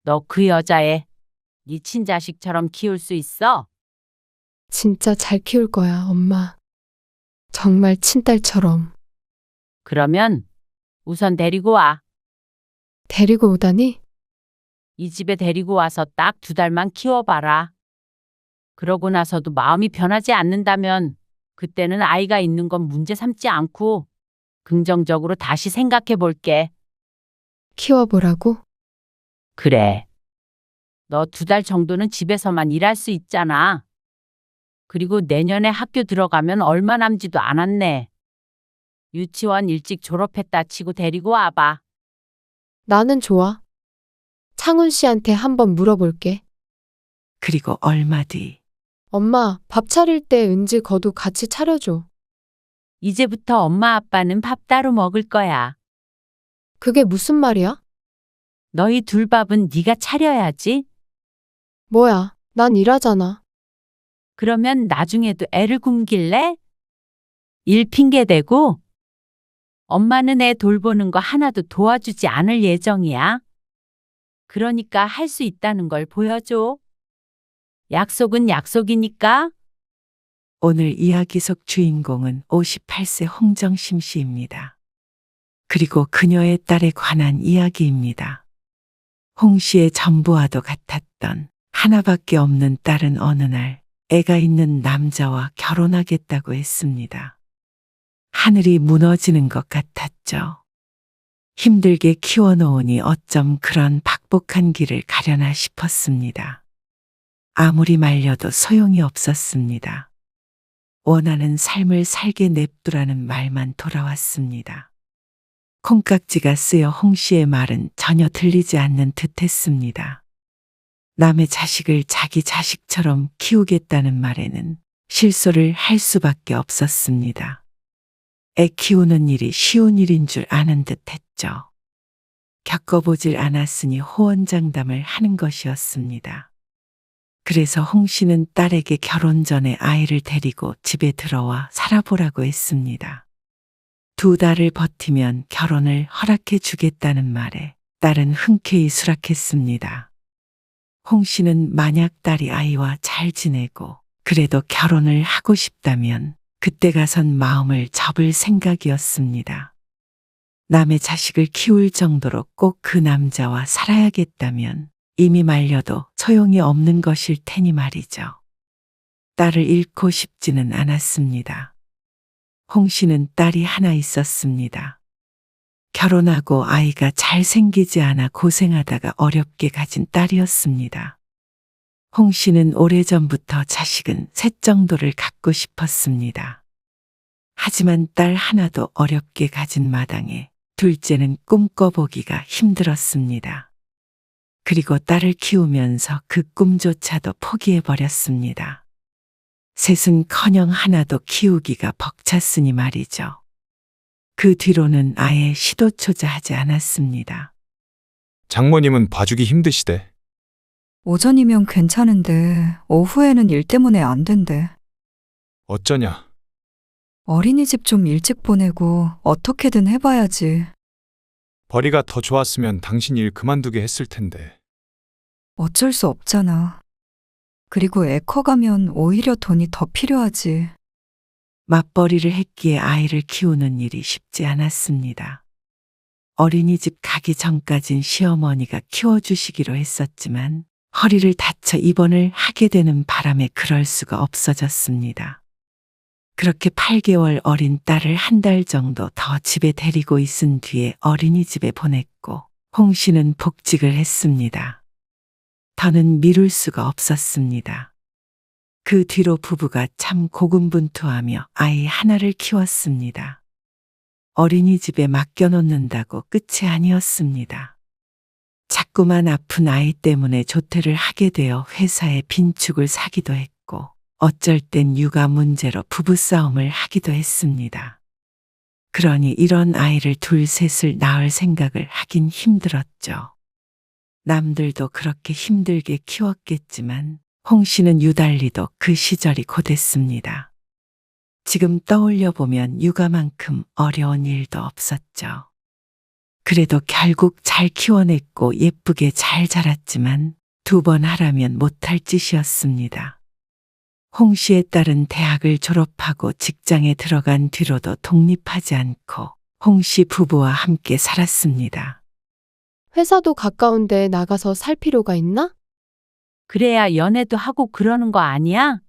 너 그 여자애 네 친자식처럼 키울 수 있어? 진짜 잘 키울 거야, 엄마. 정말 친딸처럼. 그러면 우선 데리고 와. 데리고 오다니? 이 집에 데리고 와서 딱 2달만 키워봐라. 그러고 나서도 마음이 변하지 않는다면 그때는 아이가 있는 건 문제 삼지 않고 긍정적으로 다시 생각해 볼게. 키워보라고? 그래. 너 2달 정도는 집에서만 일할 수 있잖아. 그리고 내년에 학교 들어가면 얼마 남지도 않았네. 유치원 일찍 졸업했다 치고 데리고 와봐. 나는 좋아. 창훈 씨한테 한번 물어볼게. 그리고 얼마 뒤 엄마, 밥 차릴 때 은지 거도 같이 차려줘. 이제부터 엄마 아빠는 밥 따로 먹을 거야. 그게 무슨 말이야? 너희 둘 밥은 네가 차려야지. 뭐야, 난 일하잖아. 그러면 나중에도 애를 굶길래? 일 핑계 대고? 엄마는 애 돌보는 거 하나도 도와주지 않을 예정이야. 그러니까 할 수 있다는 걸 보여줘. 약속은 약속이니까. 오늘 이야기 속 주인공은 58세 홍정심 씨입니다. 그리고 그녀의 딸에 관한 이야기입니다. 홍 씨의 전부와도 같았던 하나밖에 없는 딸은 어느 날 애가 있는 남자와 결혼하겠다고 했습니다. 하늘이 무너지는 것 같았죠. 힘들게 키워놓으니 어쩜 그런 박복한 길을 가려나 싶었습니다. 아무리 말려도 소용이 없었습니다. 원하는 삶을 살게 냅두라는 말만 돌아왔습니다. 콩깍지가 쓰여 홍 씨의 말은 전혀 들리지 않는 듯 했습니다. 남의 자식을 자기 자식처럼 키우겠다는 말에는 실소를 할 수밖에 없었습니다. 애 키우는 일이 쉬운 일인 줄 아는 듯 했죠. 겪어보질 않았으니 호언장담을 하는 것이었습니다. 그래서 홍 씨는 딸에게 결혼 전에 아이를 데리고 집에 들어와 살아보라고 했습니다. 2달을 버티면 결혼을 허락해 주겠다는 말에 딸은 흔쾌히 수락했습니다. 홍 씨는 만약 딸이 아이와 잘 지내고 그래도 결혼을 하고 싶다면 그때 가선 마음을 접을 생각이었습니다. 남의 자식을 키울 정도로 꼭 그 남자와 살아야겠다면 이미 말려도 소용이 없는 것일 테니 말이죠. 딸을 잃고 싶지는 않았습니다. 홍 씨는 딸이 하나 있었습니다. 결혼하고 아이가 잘 생기지 않아 고생하다가 어렵게 가진 딸이었습니다. 홍 씨는 오래전부터 자식은 셋 정도를 갖고 싶었습니다. 하지만 딸 하나도 어렵게 가진 마당에 둘째는 꿈꿔보기가 힘들었습니다. 그리고 딸을 키우면서 그 꿈조차도 포기해버렸습니다. 셋은커녕 하나도 키우기가 벅찼으니 말이죠. 그 뒤로는 아예 시도조차 하지 않았습니다. 장모님은 봐주기 힘드시대. 오전이면 괜찮은데 오후에는 일 때문에 안 된대. 어쩌냐? 어린이집 좀 일찍 보내고 어떻게든 해봐야지. 벌이가 더 좋았으면 당신 일 그만두게 했을 텐데. 어쩔 수 없잖아. 그리고 애 커가면 오히려 돈이 더 필요하지. 맞벌이를 했기에 아이를 키우는 일이 쉽지 않았습니다. 어린이집 가기 전까진 시어머니가 키워주시기로 했었지만 허리를 다쳐 입원을 하게 되는 바람에 그럴 수가 없어졌습니다. 그렇게 8개월 어린 딸을 1달 정도 더 집에 데리고 있은 뒤에 어린이집에 보냈고 홍 씨는 복직을 했습니다. 더는 미룰 수가 없었습니다. 그 뒤로 부부가 참 고군분투하며 아이 하나를 키웠습니다. 어린이집에 맡겨놓는다고 끝이 아니었습니다. 자꾸만 아픈 아이 때문에 조퇴를 하게 되어 회사에 빈축을 사기도 했고 어쩔 땐 육아 문제로 부부싸움을 하기도 했습니다. 그러니 이런 아이를 둘 셋을 낳을 생각을 하긴 힘들었죠. 남들도 그렇게 힘들게 키웠겠지만 홍 씨는 유달리도 그 시절이 고됐습니다. 지금 떠올려 보면 육아만큼 어려운 일도 없었죠. 그래도 결국 잘 키워냈고 예쁘게 잘 자랐지만 2번 하라면 못할 짓이었습니다. 홍 씨의 딸은 대학을 졸업하고 직장에 들어간 뒤로도 독립하지 않고 홍 씨 부부와 함께 살았습니다. 회사도 가까운데 나가서 살 필요가 있나? 그래야 연애도 하고 그러는 거 아니야?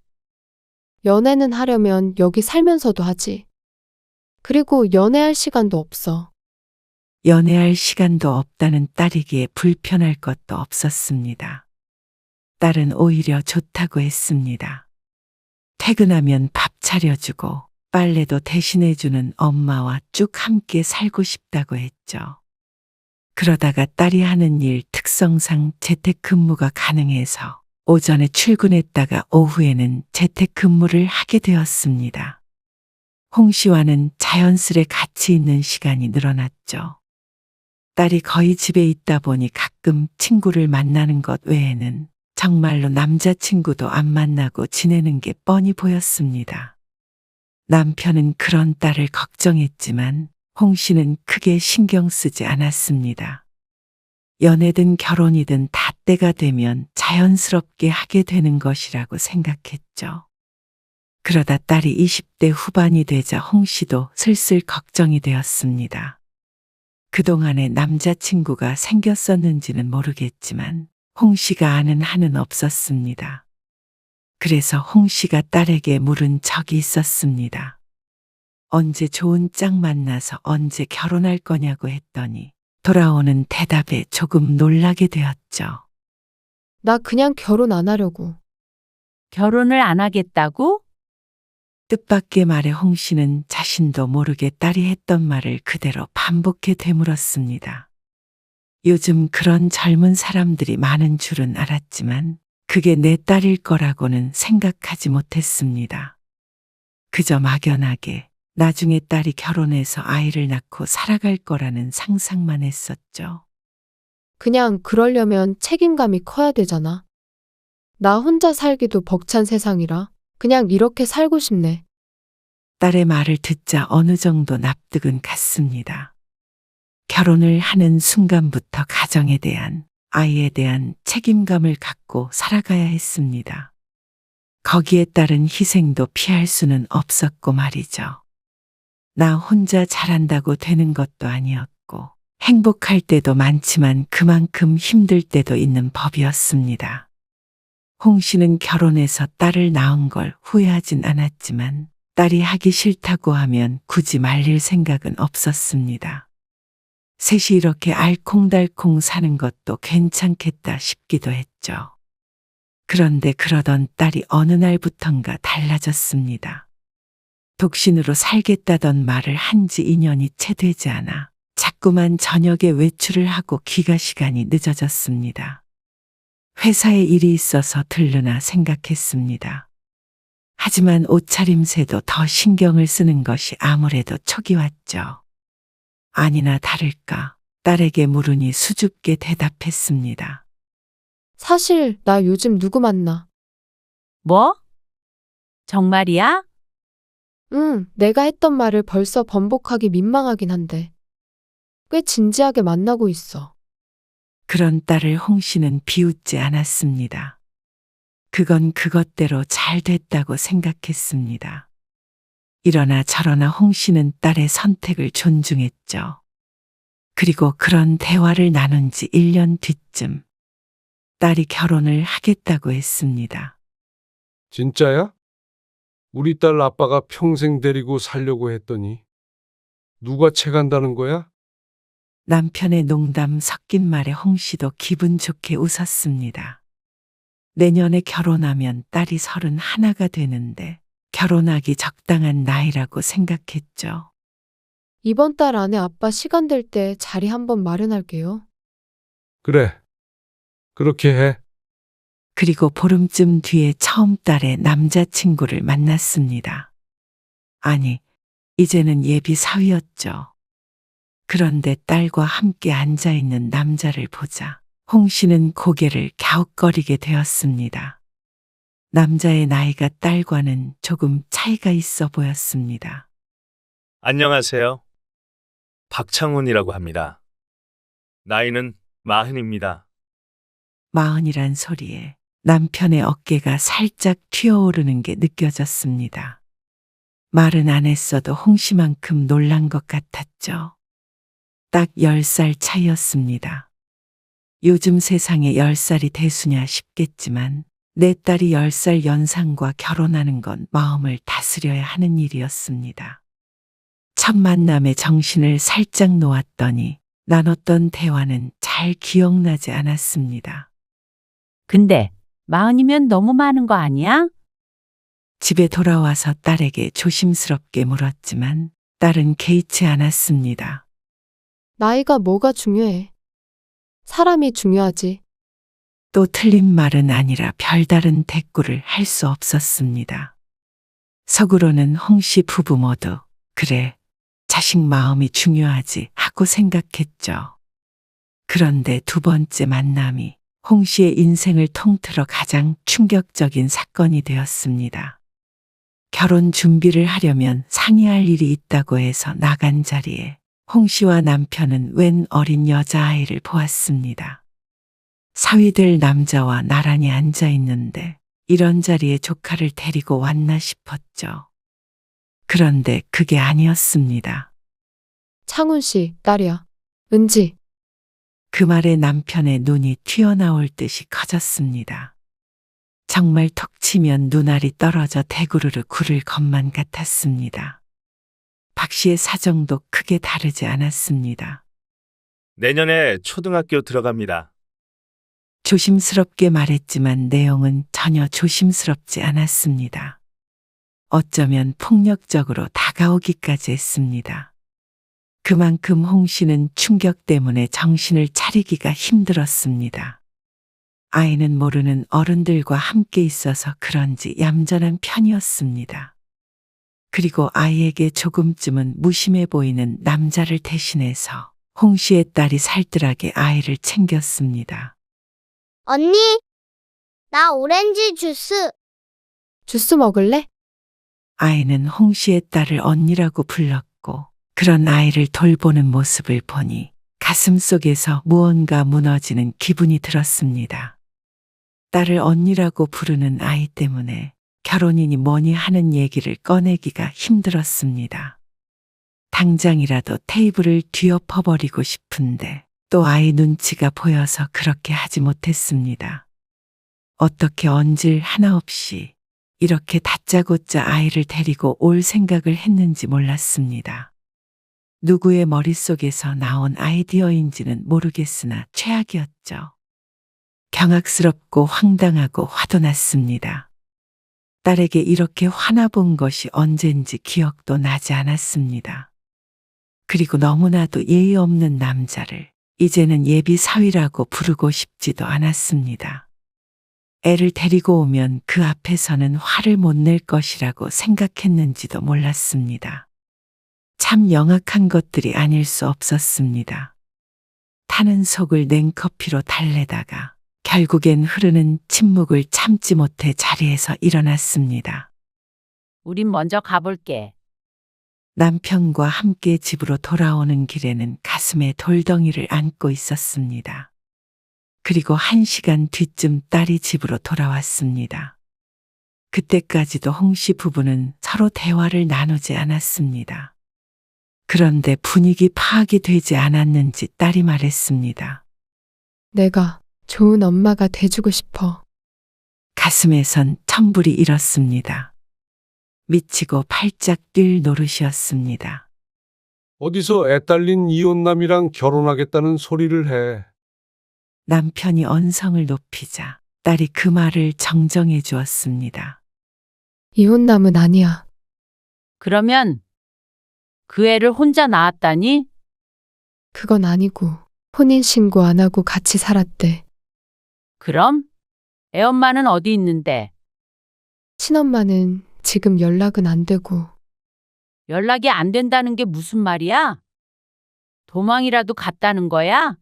연애는 하려면 여기 살면서도 하지. 그리고 연애할 시간도 없어. 연애할 시간도 없다는 딸이기에 불편할 것도 없었습니다. 딸은 오히려 좋다고 했습니다. 퇴근하면 밥 차려주고 빨래도 대신해주는 엄마와 쭉 함께 살고 싶다고 했죠. 그러다가 딸이 하는 일 특성상 재택근무가 가능해서 오전에 출근했다가 오후에는 재택근무를 하게 되었습니다. 홍 씨와는 자연스레 같이 있는 시간이 늘어났죠. 딸이 거의 집에 있다 보니 가끔 친구를 만나는 것 외에는 정말로 남자친구도 안 만나고 지내는 게 뻔히 보였습니다. 남편은 그런 딸을 걱정했지만 홍 씨는 크게 신경 쓰지 않았습니다. 연애든 결혼이든 다 때가 되면 자연스럽게 하게 되는 것이라고 생각했죠. 그러다 딸이 20대 후반이 되자 홍 씨도 슬슬 걱정이 되었습니다. 그동안에 남자친구가 생겼었는지는 모르겠지만 홍 씨가 아는 한은 없었습니다. 그래서 홍 씨가 딸에게 물은 적이 있었습니다. 언제 좋은 짝 만나서 언제 결혼할 거냐고 했더니 돌아오는 대답에 조금 놀라게 되었죠. 나 그냥 결혼 안 하려고. 결혼을 안 하겠다고? 뜻밖의 말에 홍 씨는 자신도 모르게 딸이 했던 말을 그대로 반복해 되물었습니다. 요즘 그런 젊은 사람들이 많은 줄은 알았지만 그게 내 딸일 거라고는 생각하지 못했습니다. 그저 막연하게 나중에 딸이 결혼해서 아이를 낳고 살아갈 거라는 상상만 했었죠. 그냥 그러려면 책임감이 커야 되잖아. 나 혼자 살기도 벅찬 세상이라 그냥 이렇게 살고 싶네. 딸의 말을 듣자 어느 정도 납득은 갔습니다. 결혼을 하는 순간부터 가정에 대한, 아이에 대한 책임감을 갖고 살아가야 했습니다. 거기에 따른 희생도 피할 수는 없었고 말이죠. 나 혼자 잘한다고 되는 것도 아니었고, 행복할 때도 많지만 그만큼 힘들 때도 있는 법이었습니다. 홍 씨는 결혼해서 딸을 낳은 걸 후회하진 않았지만, 딸이 하기 싫다고 하면 굳이 말릴 생각은 없었습니다. 셋이 이렇게 알콩달콩 사는 것도 괜찮겠다 싶기도 했죠. 그런데 그러던 딸이 어느 날부턴가 달라졌습니다. 독신으로 살겠다던 말을 한 지 2년이 채 되지 않아 자꾸만 저녁에 외출을 하고 귀가 시간이 늦어졌습니다. 회사에 일이 있어서 들르나 생각했습니다. 하지만 옷차림새도 더 신경을 쓰는 것이 아무래도 촉이 왔죠. 아니나 다를까 딸에게 물으니 수줍게 대답했습니다. 사실 나 요즘 누구 만나? 뭐? 정말이야? 응, 내가 했던 말을 벌써 번복하기 민망하긴 한데. 꽤 진지하게 만나고 있어. 그런 딸을 홍 씨는 비웃지 않았습니다. 그건 그것대로 잘 됐다고 생각했습니다. 이러나 저러나 홍 씨는 딸의 선택을 존중했죠. 그리고 그런 대화를 나눈 지 1년 뒤쯤 딸이 결혼을 하겠다고 했습니다. 진짜야? 우리 딸 아빠가 평생 데리고 살려고 했더니 누가 채간다는 거야? 남편의 농담 섞인 말에 홍 씨도 기분 좋게 웃었습니다. 내년에 결혼하면 딸이 31가 되는데 결혼하기 적당한 나이라고 생각했죠. 이번 달 안에 아빠 시간 될 때 자리 한번 마련할게요. 그래. 그렇게 해. 그리고 보름쯤 뒤에 처음 딸의 남자친구를 만났습니다. 아니, 이제는 예비 사위였죠. 그런데 딸과 함께 앉아있는 남자를 보자 홍 씨는 고개를 갸웃거리게 되었습니다. 남자의 나이가 딸과는 조금 차이가 있어 보였습니다. 안녕하세요. 박창훈이라고 합니다. 나이는 40입니다. 마흔이란 소리에 남편의 어깨가 살짝 튀어오르는 게 느껴졌습니다. 말은 안 했어도 홍씨만큼 놀란 것 같았죠. 딱 10살 차이였습니다. 요즘 세상에 10살이 대수냐 싶겠지만 내 딸이 10살 연상과 결혼하는 건 마음을 다스려야 하는 일이었습니다. 첫 만남에 정신을 살짝 놓았더니 나눴던 대화는 잘 기억나지 않았습니다. 근데 40이면 너무 많은 거 아니야? 집에 돌아와서 딸에게 조심스럽게 물었지만 딸은 개의치 않았습니다. 나이가 뭐가 중요해? 사람이 중요하지. 또 틀린 말은 아니라 별다른 대꾸를 할 수 없었습니다. 속으로는 홍씨 부부 모두 그래, 자식 마음이 중요하지 하고 생각했죠. 그런데 두 번째 만남이 홍씨의 인생을 통틀어 가장 충격적인 사건이 되었습니다. 결혼 준비를 하려면 상의할 일이 있다고 해서 나간 자리에 홍씨와 남편은 웬 어린 여자아이를 보았습니다. 사위될 남자와 나란히 앉아 있는데 이런 자리에 조카를 데리고 왔나 싶었죠. 그런데 그게 아니었습니다. 창훈 씨, 딸이야. 은지. 그 말에 남편의 눈이 튀어나올 듯이 커졌습니다. 정말 톡 치면 눈알이 떨어져 대구르르 구를 것만 같았습니다. 박 씨의 사정도 크게 다르지 않았습니다. 내년에 초등학교 들어갑니다. 조심스럽게 말했지만 내용은 전혀 조심스럽지 않았습니다. 어쩌면 폭력적으로 다가오기까지 했습니다. 그만큼 홍 씨는 충격 때문에 정신을 차리기가 힘들었습니다. 아이는 모르는 어른들과 함께 있어서 그런지 얌전한 편이었습니다. 그리고 아이에게 조금쯤은 무심해 보이는 남자를 대신해서 홍 씨의 딸이 살뜰하게 아이를 챙겼습니다. 언니, 나 오렌지 주스. 주스 먹을래? 아이는 홍 씨의 딸을 언니라고 불렀고 그런 아이를 돌보는 모습을 보니 가슴 속에서 무언가 무너지는 기분이 들었습니다. 딸을 언니라고 부르는 아이 때문에 결혼이니 뭐니 하는 얘기를 꺼내기가 힘들었습니다. 당장이라도 테이블을 뒤엎어버리고 싶은데 또 아이 눈치가 보여서 그렇게 하지 못했습니다. 어떻게 언질 하나 없이 이렇게 다짜고짜 아이를 데리고 올 생각을 했는지 몰랐습니다. 누구의 머릿속에서 나온 아이디어인지는 모르겠으나 최악이었죠. 경악스럽고 황당하고 화도 났습니다. 딸에게 이렇게 화나본 것이 언젠지 기억도 나지 않았습니다. 그리고 너무나도 예의 없는 남자를 이제는 예비 사위라고 부르고 싶지도 않았습니다. 애를 데리고 오면 그 앞에서는 화를 못 낼 것이라고 생각했는지도 몰랐습니다. 참 영악한 것들이 아닐 수 없었습니다. 타는 속을 냉커피로 달래다가 결국엔 흐르는 침묵을 참지 못해 자리에서 일어났습니다. 우린 먼저 가볼게. 남편과 함께 집으로 돌아오는 길에는 가슴에 돌덩이를 안고 있었습니다. 그리고 1시간 뒤쯤 딸이 집으로 돌아왔습니다. 그때까지도 홍씨 부부는 서로 대화를 나누지 않았습니다. 그런데 분위기 파악이 되지 않았는지 딸이 말했습니다. 내가 좋은 엄마가 돼주고 싶어. 가슴에선 천불이 일었습니다. 미치고 팔짝 뛸 노릇이었습니다. 어디서 애 딸린 이혼남이랑 결혼하겠다는 소리를 해. 남편이 언성을 높이자 딸이 그 말을 정정해 주었습니다. 이혼남은 아니야. 그러면 그 애를 혼자 낳았다니? 그건 아니고 혼인신고 안 하고 같이 살았대. 그럼 애 엄마는 어디 있는데? 친엄마는 지금 연락은 안 되고. 연락이 안 된다는 게 무슨 말이야? 도망이라도 갔다는 거야?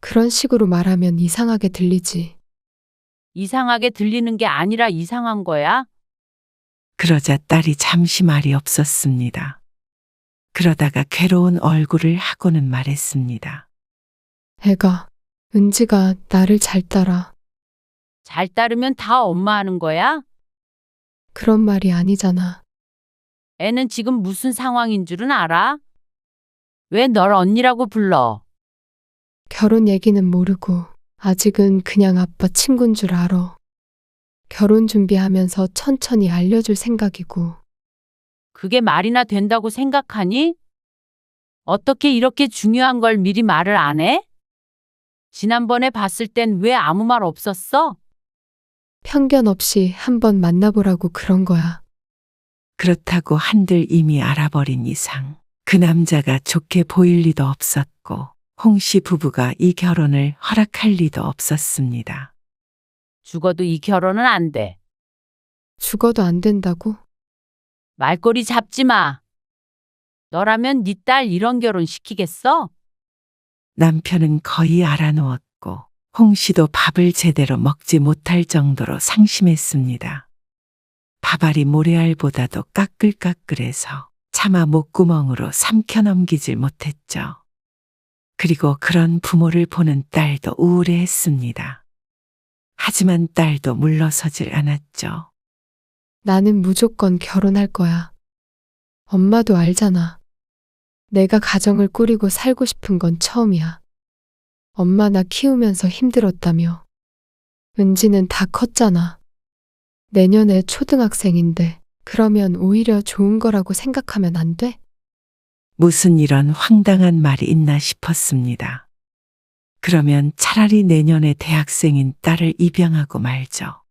그런 식으로 말하면 이상하게 들리지. 이상하게 들리는 게 아니라 이상한 거야? 그러자 딸이 잠시 말이 없었습니다. 그러다가 괴로운 얼굴을 하고는 말했습니다. 애가, 은지가 나를 잘 따라. 잘 따르면 다 엄마 하는 거야? 그런 말이 아니잖아. 애는 지금 무슨 상황인 줄은 알아? 왜 널 언니라고 불러? 결혼 얘기는 모르고 아직은 그냥 아빠 친구인 줄 알아. 결혼 준비하면서 천천히 알려줄 생각이고. 그게 말이나 된다고 생각하니? 어떻게 이렇게 중요한 걸 미리 말을 안 해? 지난번에 봤을 땐 왜 아무 말 없었어? 편견 없이 한번 만나보라고 그런 거야. 그렇다고 한들 이미 알아버린 이상 그 남자가 좋게 보일 리도 없었고 홍 씨 부부가 이 결혼을 허락할 리도 없었습니다. 죽어도 이 결혼은 안 돼. 죽어도 안 된다고? 말꼬리 잡지 마. 너라면 네 딸 이런 결혼 시키겠어? 남편은 거의 알아놓았고 홍 씨도 밥을 제대로 먹지 못할 정도로 상심했습니다. 밥알이 모래알보다도 까끌까끌해서 차마 목구멍으로 삼켜 넘기질 못했죠. 그리고 그런 부모를 보는 딸도 우울해했습니다. 하지만 딸도 물러서질 않았죠. 나는 무조건 결혼할 거야. 엄마도 알잖아. 내가 가정을 꾸리고 살고 싶은 건 처음이야. 엄마 나 키우면서 힘들었다며. 은지는 다 컸잖아. 내년에 초등학생인데 그러면 오히려 좋은 거라고 생각하면 안 돼? 무슨 이런 황당한 말이 있나 싶었습니다. 그러면 차라리 내년에 대학생인 딸을 입양하고 말죠.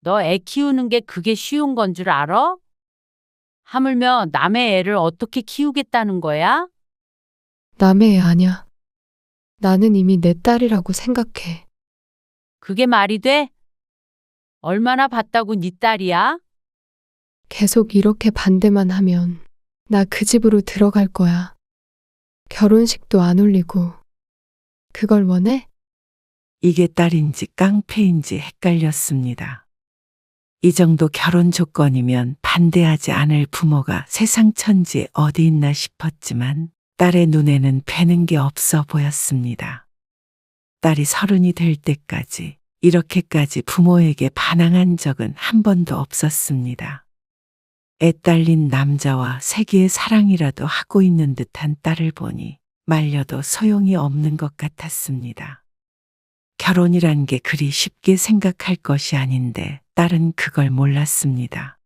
너 애 키우는 게 그게 쉬운 건 줄 알아? 하물며 남의 애를 어떻게 키우겠다는 거야? 남의 애 아냐. 나는 이미 내 딸이라고 생각해. 그게 말이 돼? 얼마나 봤다고 네 딸이야? 계속 이렇게 반대만 하면 나 그 집으로 들어갈 거야. 결혼식도 안 올리고. 그걸 원해? 이게 딸인지 깡패인지 헷갈렸습니다. 이 정도 결혼 조건이면 반대하지 않을 부모가 세상 천지에 어디 있나 싶었지만 딸의 눈에는 뵈는 게 없어 보였습니다. 딸이 30이 될 때까지 이렇게까지 부모에게 반항한 적은 한 번도 없었습니다. 애 딸린 남자와 세기의 사랑이라도 하고 있는 듯한 딸을 보니 말려도 소용이 없는 것 같았습니다. 결혼이란 게 그리 쉽게 생각할 것이 아닌데 딸은 그걸 몰랐습니다.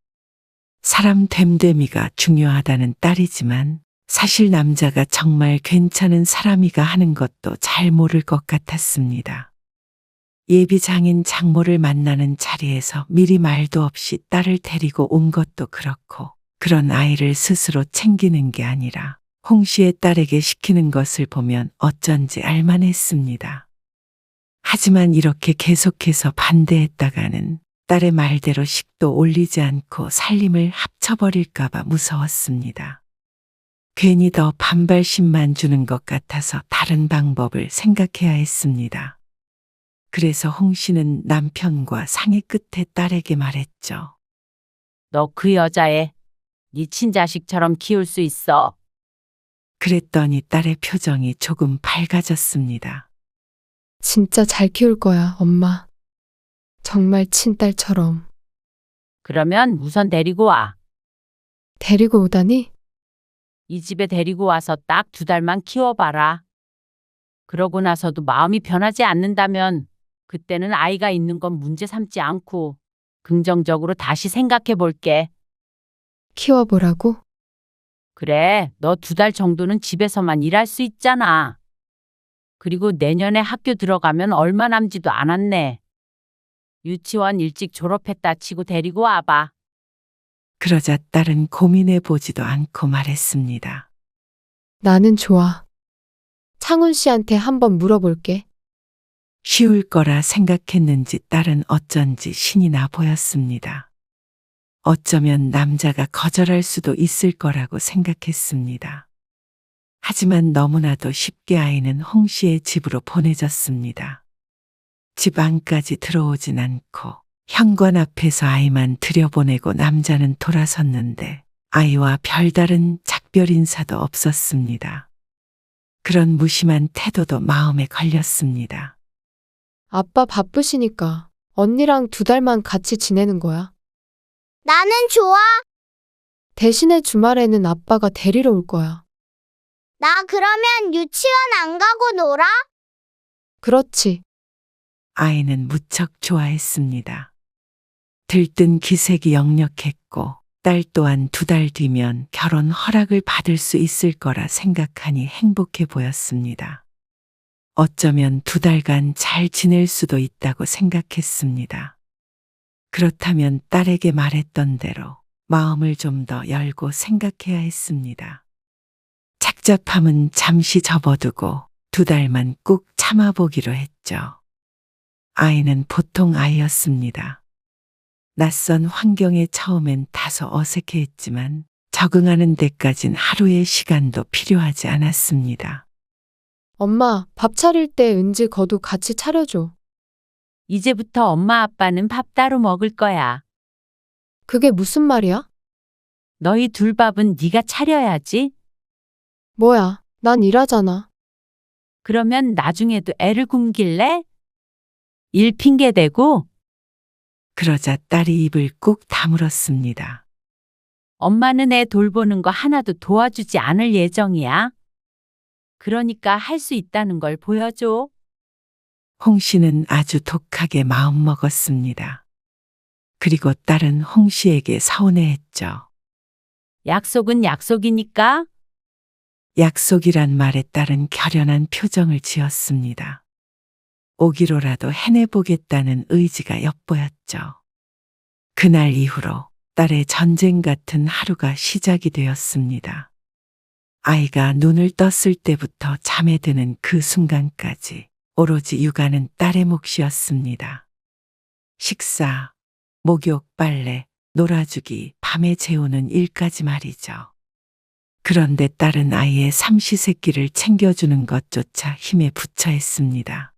사람 됨됨이가 중요하다는 딸이지만 사실 남자가 정말 괜찮은 사람이가 하는 것도 잘 모를 것 같았습니다. 예비 장인 장모를 만나는 자리에서 미리 말도 없이 딸을 데리고 온 것도 그렇고 그런 아이를 스스로 챙기는 게 아니라 홍 씨의 딸에게 시키는 것을 보면 어쩐지 알만했습니다. 하지만 이렇게 계속해서 반대했다가는 딸의 말대로 식도 올리지 않고 살림을 합쳐버릴까봐 무서웠습니다. 괜히 더 반발심만 주는 것 같아서 다른 방법을 생각해야 했습니다. 그래서 홍 씨는 남편과 상의 끝에 딸에게 말했죠. 너 그 여자애 네 친자식처럼 키울 수 있어. 그랬더니 딸의 표정이 조금 밝아졌습니다. 진짜 잘 키울 거야, 엄마. 정말 친딸처럼. 그러면 우선 데리고 와. 데리고 오다니? 이 집에 데리고 와서 딱 2달만 키워봐라. 그러고 나서도 마음이 변하지 않는다면 그때는 아이가 있는 건 문제 삼지 않고 긍정적으로 다시 생각해 볼게. 키워보라고? 그래, 너 2달 정도는 집에서만 일할 수 있잖아. 그리고 내년에 학교 들어가면 얼마 남지도 않았네. 유치원 일찍 졸업했다 치고 데리고 와봐. 그러자 딸은 고민해 보지도 않고 말했습니다. 나는 좋아. 창훈 씨한테 한번 물어볼게. 쉬울 거라 생각했는지 딸은 어쩐지 신이 나 보였습니다. 어쩌면 남자가 거절할 수도 있을 거라고 생각했습니다. 하지만 너무나도 쉽게 아이는 홍 씨의 집으로 보내졌습니다. 집 안까지 들어오진 않고 현관 앞에서 아이만 들여보내고 남자는 돌아섰는데 아이와 별다른 작별 인사도 없었습니다. 그런 무심한 태도도 마음에 걸렸습니다. 아빠 바쁘시니까 언니랑 2달만 같이 지내는 거야. 나는 좋아. 대신에 주말에는 아빠가 데리러 올 거야. 나 그러면 유치원 안 가고 놀아? 그렇지. 아이는 무척 좋아했습니다. 들뜬 기색이 역력했고 딸 또한 2달 뒤면 결혼 허락을 받을 수 있을 거라 생각하니 행복해 보였습니다. 어쩌면 2달간 잘 지낼 수도 있다고 생각했습니다. 그렇다면 딸에게 말했던 대로 마음을 좀 더 열고 생각해야 했습니다. 착잡함은 잠시 접어두고 2달만 꾹 참아보기로 했죠. 아이는 보통 아이였습니다. 낯선 환경에 처음엔 다소 어색해했지만 적응하는 데까진 하루의 시간도 필요하지 않았습니다. 엄마, 밥 차릴 때 은지 거도 같이 차려줘. 이제부터 엄마 아빠는 밥 따로 먹을 거야. 그게 무슨 말이야? 너희 둘 밥은 네가 차려야지. 뭐야, 난 일하잖아. 그러면 나중에도 애를 굶길래? 일 핑계 대고 그러자 딸이 입을 꾹 다물었습니다. 엄마는 애 돌보는 거 하나도 도와주지 않을 예정이야. 그러니까 할 수 있다는 걸 보여줘. 홍 씨는 아주 독하게 마음먹었습니다. 그리고 딸은 홍 씨에게 서운해했죠. 약속은 약속이니까. 약속이란 말에 딸은 결연한 표정을 지었습니다. 오기로라도 해내보겠다는 의지가 엿보였죠. 그날 이후로 딸의 전쟁 같은 하루가 시작이 되었습니다. 아이가 눈을 떴을 때부터 잠에 드는 그 순간까지 오로지 육아는 딸의 몫이었습니다. 식사, 목욕, 빨래, 놀아주기, 밤에 재우는 일까지 말이죠. 그런데 딸은 아이의 삼시세끼를 챙겨주는 것조차 힘에 부처했습니다.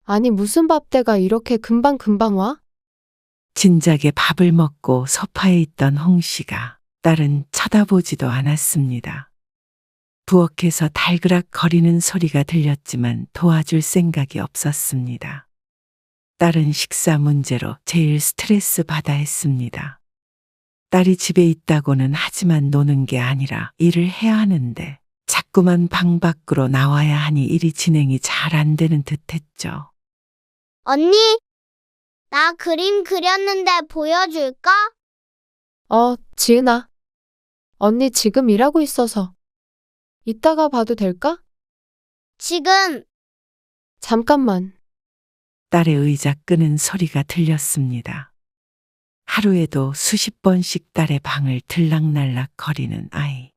아니, 무슨 밥때가 이렇게 금방금방 와? 진작에 밥을 먹고 소파에 있던 홍 씨가 딸은 쳐다보지도 않았습니다. 부엌에서 달그락 거리는 소리가 들렸지만 도와줄 생각이 없었습니다. 딸은 식사 문제로 제일 스트레스 받아 했습니다. 딸이 집에 있다고는 하지만 노는 게 아니라 일을 해야 하는데 자꾸만 방 밖으로 나와야 하니 일이 진행이 잘 안 되는 듯 했죠. 언니, 나 그림 그렸는데 보여줄까? 지은아. 언니 지금 일하고 있어서. 이따가 봐도 될까? 지금. 잠깐만. 딸의 의자 끄는 소리가 들렸습니다. 하루에도 수십 번씩 딸의 방을 들락날락 거리는 아이.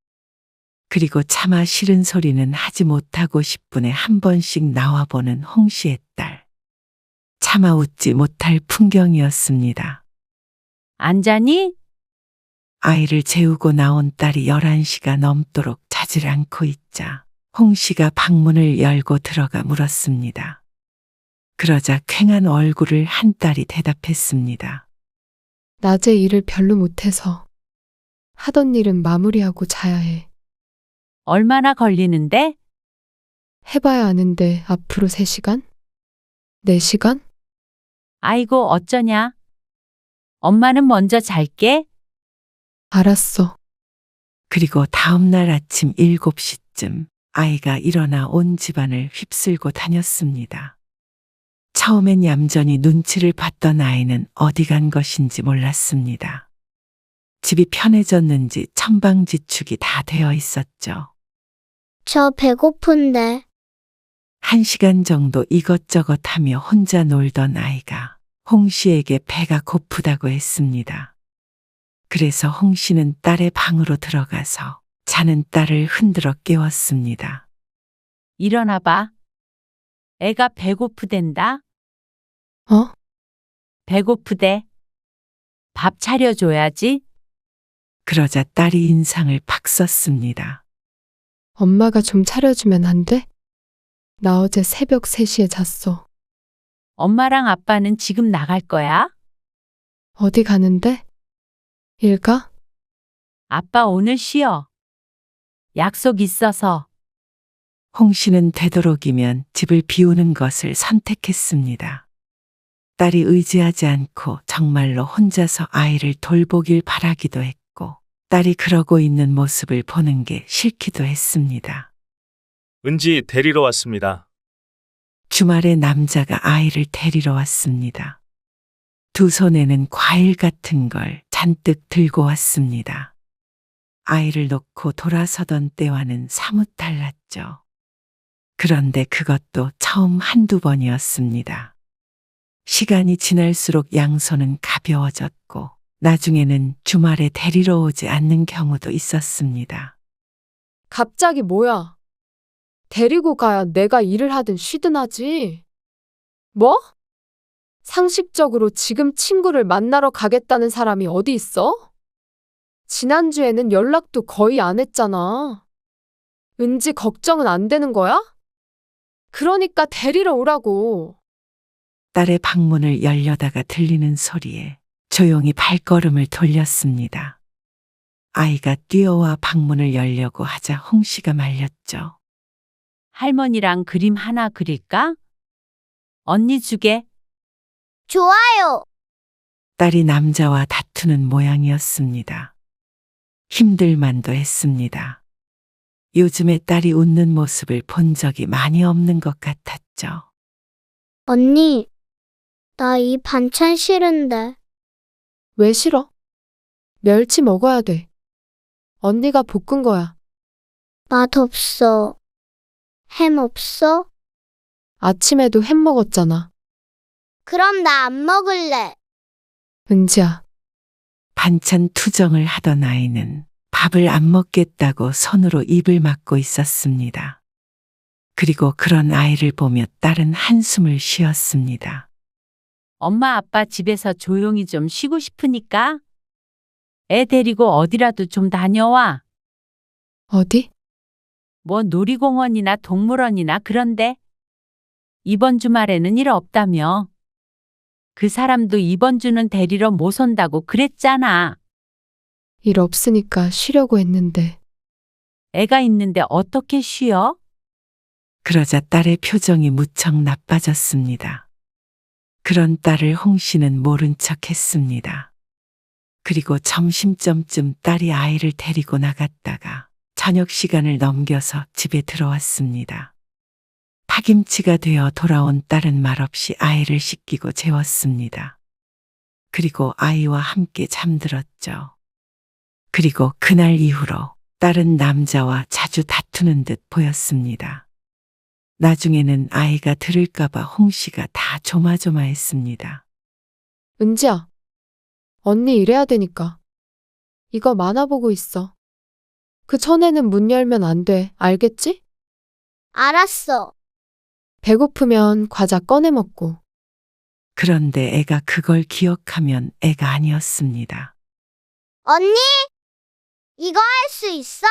그리고 차마 싫은 소리는 하지 못하고 10분에 한 번씩 나와보는 홍 씨의 딸. 차마 웃지 못할 풍경이었습니다. 안 자니? 아이를 재우고 나온 딸이 11시가 넘도록 자질 않고 있자 홍 씨가 방문을 열고 들어가 물었습니다. 그러자 퀭한 얼굴을 한 딸이 대답했습니다. 낮에 일을 별로 못해서 하던 일은 마무리하고 자야 해. 얼마나 걸리는데? 해봐야 아는데 앞으로 3시간? 4시간? 아이고 어쩌냐? 엄마는 먼저 잘게. 알았어. 그리고 다음날 아침 7시쯤 아이가 일어나 온 집안을 휩쓸고 다녔습니다. 처음엔 얌전히 눈치를 봤던 아이는 어디 간 것인지 몰랐습니다. 집이 편해졌는지 천방지축이 다 되어 있었죠. 저 배고픈데. 1시간 정도 이것저것 하며 혼자 놀던 아이가 홍 씨에게 배가 고프다고 했습니다. 그래서 홍 씨는 딸의 방으로 들어가서 자는 딸을 흔들어 깨웠습니다. 일어나 봐. 애가 배고프댄다. 어? 배고프대. 밥 차려줘야지. 그러자 딸이 인상을 팍 썼습니다. 엄마가 좀 차려주면 안 돼? 나 어제 새벽 3시에 잤어. 엄마랑 아빠는 지금 나갈 거야? 어디 가는데? 일 가? 아빠 오늘 쉬어. 약속 있어서. 홍 씨는 되도록이면 집을 비우는 것을 선택했습니다. 딸이 의지하지 않고 정말로 혼자서 아이를 돌보길 바라기도 했고, 딸이 그러고 있는 모습을 보는 게 싫기도 했습니다. 은지 데리러 왔습니다. 주말에 남자가 아이를 데리러 왔습니다. 두 손에는 과일 같은 걸 잔뜩 들고 왔습니다. 아이를 놓고 돌아서던 때와는 사뭇 달랐죠. 그런데 그것도 처음 한두 번이었습니다. 시간이 지날수록 양손은 가벼워졌고, 나중에는 주말에 데리러 오지 않는 경우도 있었습니다. 갑자기 뭐야? 데리고 가야 내가 일을 하든 쉬든 하지. 뭐? 상식적으로 지금 친구를 만나러 가겠다는 사람이 어디 있어? 지난주에는 연락도 거의 안 했잖아. 은지 걱정은 안 되는 거야? 그러니까 데리러 오라고. 딸의 방문을 열려다가 들리는 소리에 조용히 발걸음을 돌렸습니다. 아이가 뛰어와 방문을 열려고 하자 홍 씨가 말렸죠. 할머니랑 그림 하나 그릴까? 언니 주게. 좋아요. 딸이 남자와 다투는 모양이었습니다. 힘들만도 했습니다. 요즘에 딸이 웃는 모습을 본 적이 많이 없는 것 같았죠. 언니, 나 이 반찬 싫은데. 왜 싫어? 멸치 먹어야 돼. 언니가 볶은 거야. 맛없어. 햄 없어? 아침에도 햄 먹었잖아. 그럼 나 안 먹을래. 은지야, 반찬 투정을 하던 아이는 밥을 안 먹겠다고 손으로 입을 막고 있었습니다. 그리고 그런 아이를 보며 딸은 한숨을 쉬었습니다. 엄마 아빠 집에서 조용히 좀 쉬고 싶으니까 애 데리고 어디라도 좀 다녀와. 어디? 뭐 놀이공원이나 동물원이나 그런데. 이번 주말에는 일 없다며. 그 사람도 이번 주는 데리러 못 온다고 그랬잖아. 일 없으니까 쉬려고 했는데. 애가 있는데 어떻게 쉬어? 그러자 딸의 표정이 무척 나빠졌습니다. 그런 딸을 홍 씨는 모른 척 했습니다. 그리고 점심점쯤 딸이 아이를 데리고 나갔다가 저녁 시간을 넘겨서 집에 들어왔습니다. 파김치가 되어 돌아온 딸은 말없이 아이를 씻기고 재웠습니다. 그리고 아이와 함께 잠들었죠. 그리고 그날 이후로 딸은 남자와 자주 다투는 듯 보였습니다. 나중에는 아이가 들을까봐 홍 씨가 다 조마조마했습니다. 은지야, 언니 일해야 되니까. 이거 만화 보고 있어. 그 전에는 문 열면 안 돼. 알겠지? 알았어. 배고프면 과자 꺼내 먹고. 그런데 애가 그걸 기억하면 애가 아니었습니다. 언니, 이거 할 수 있어?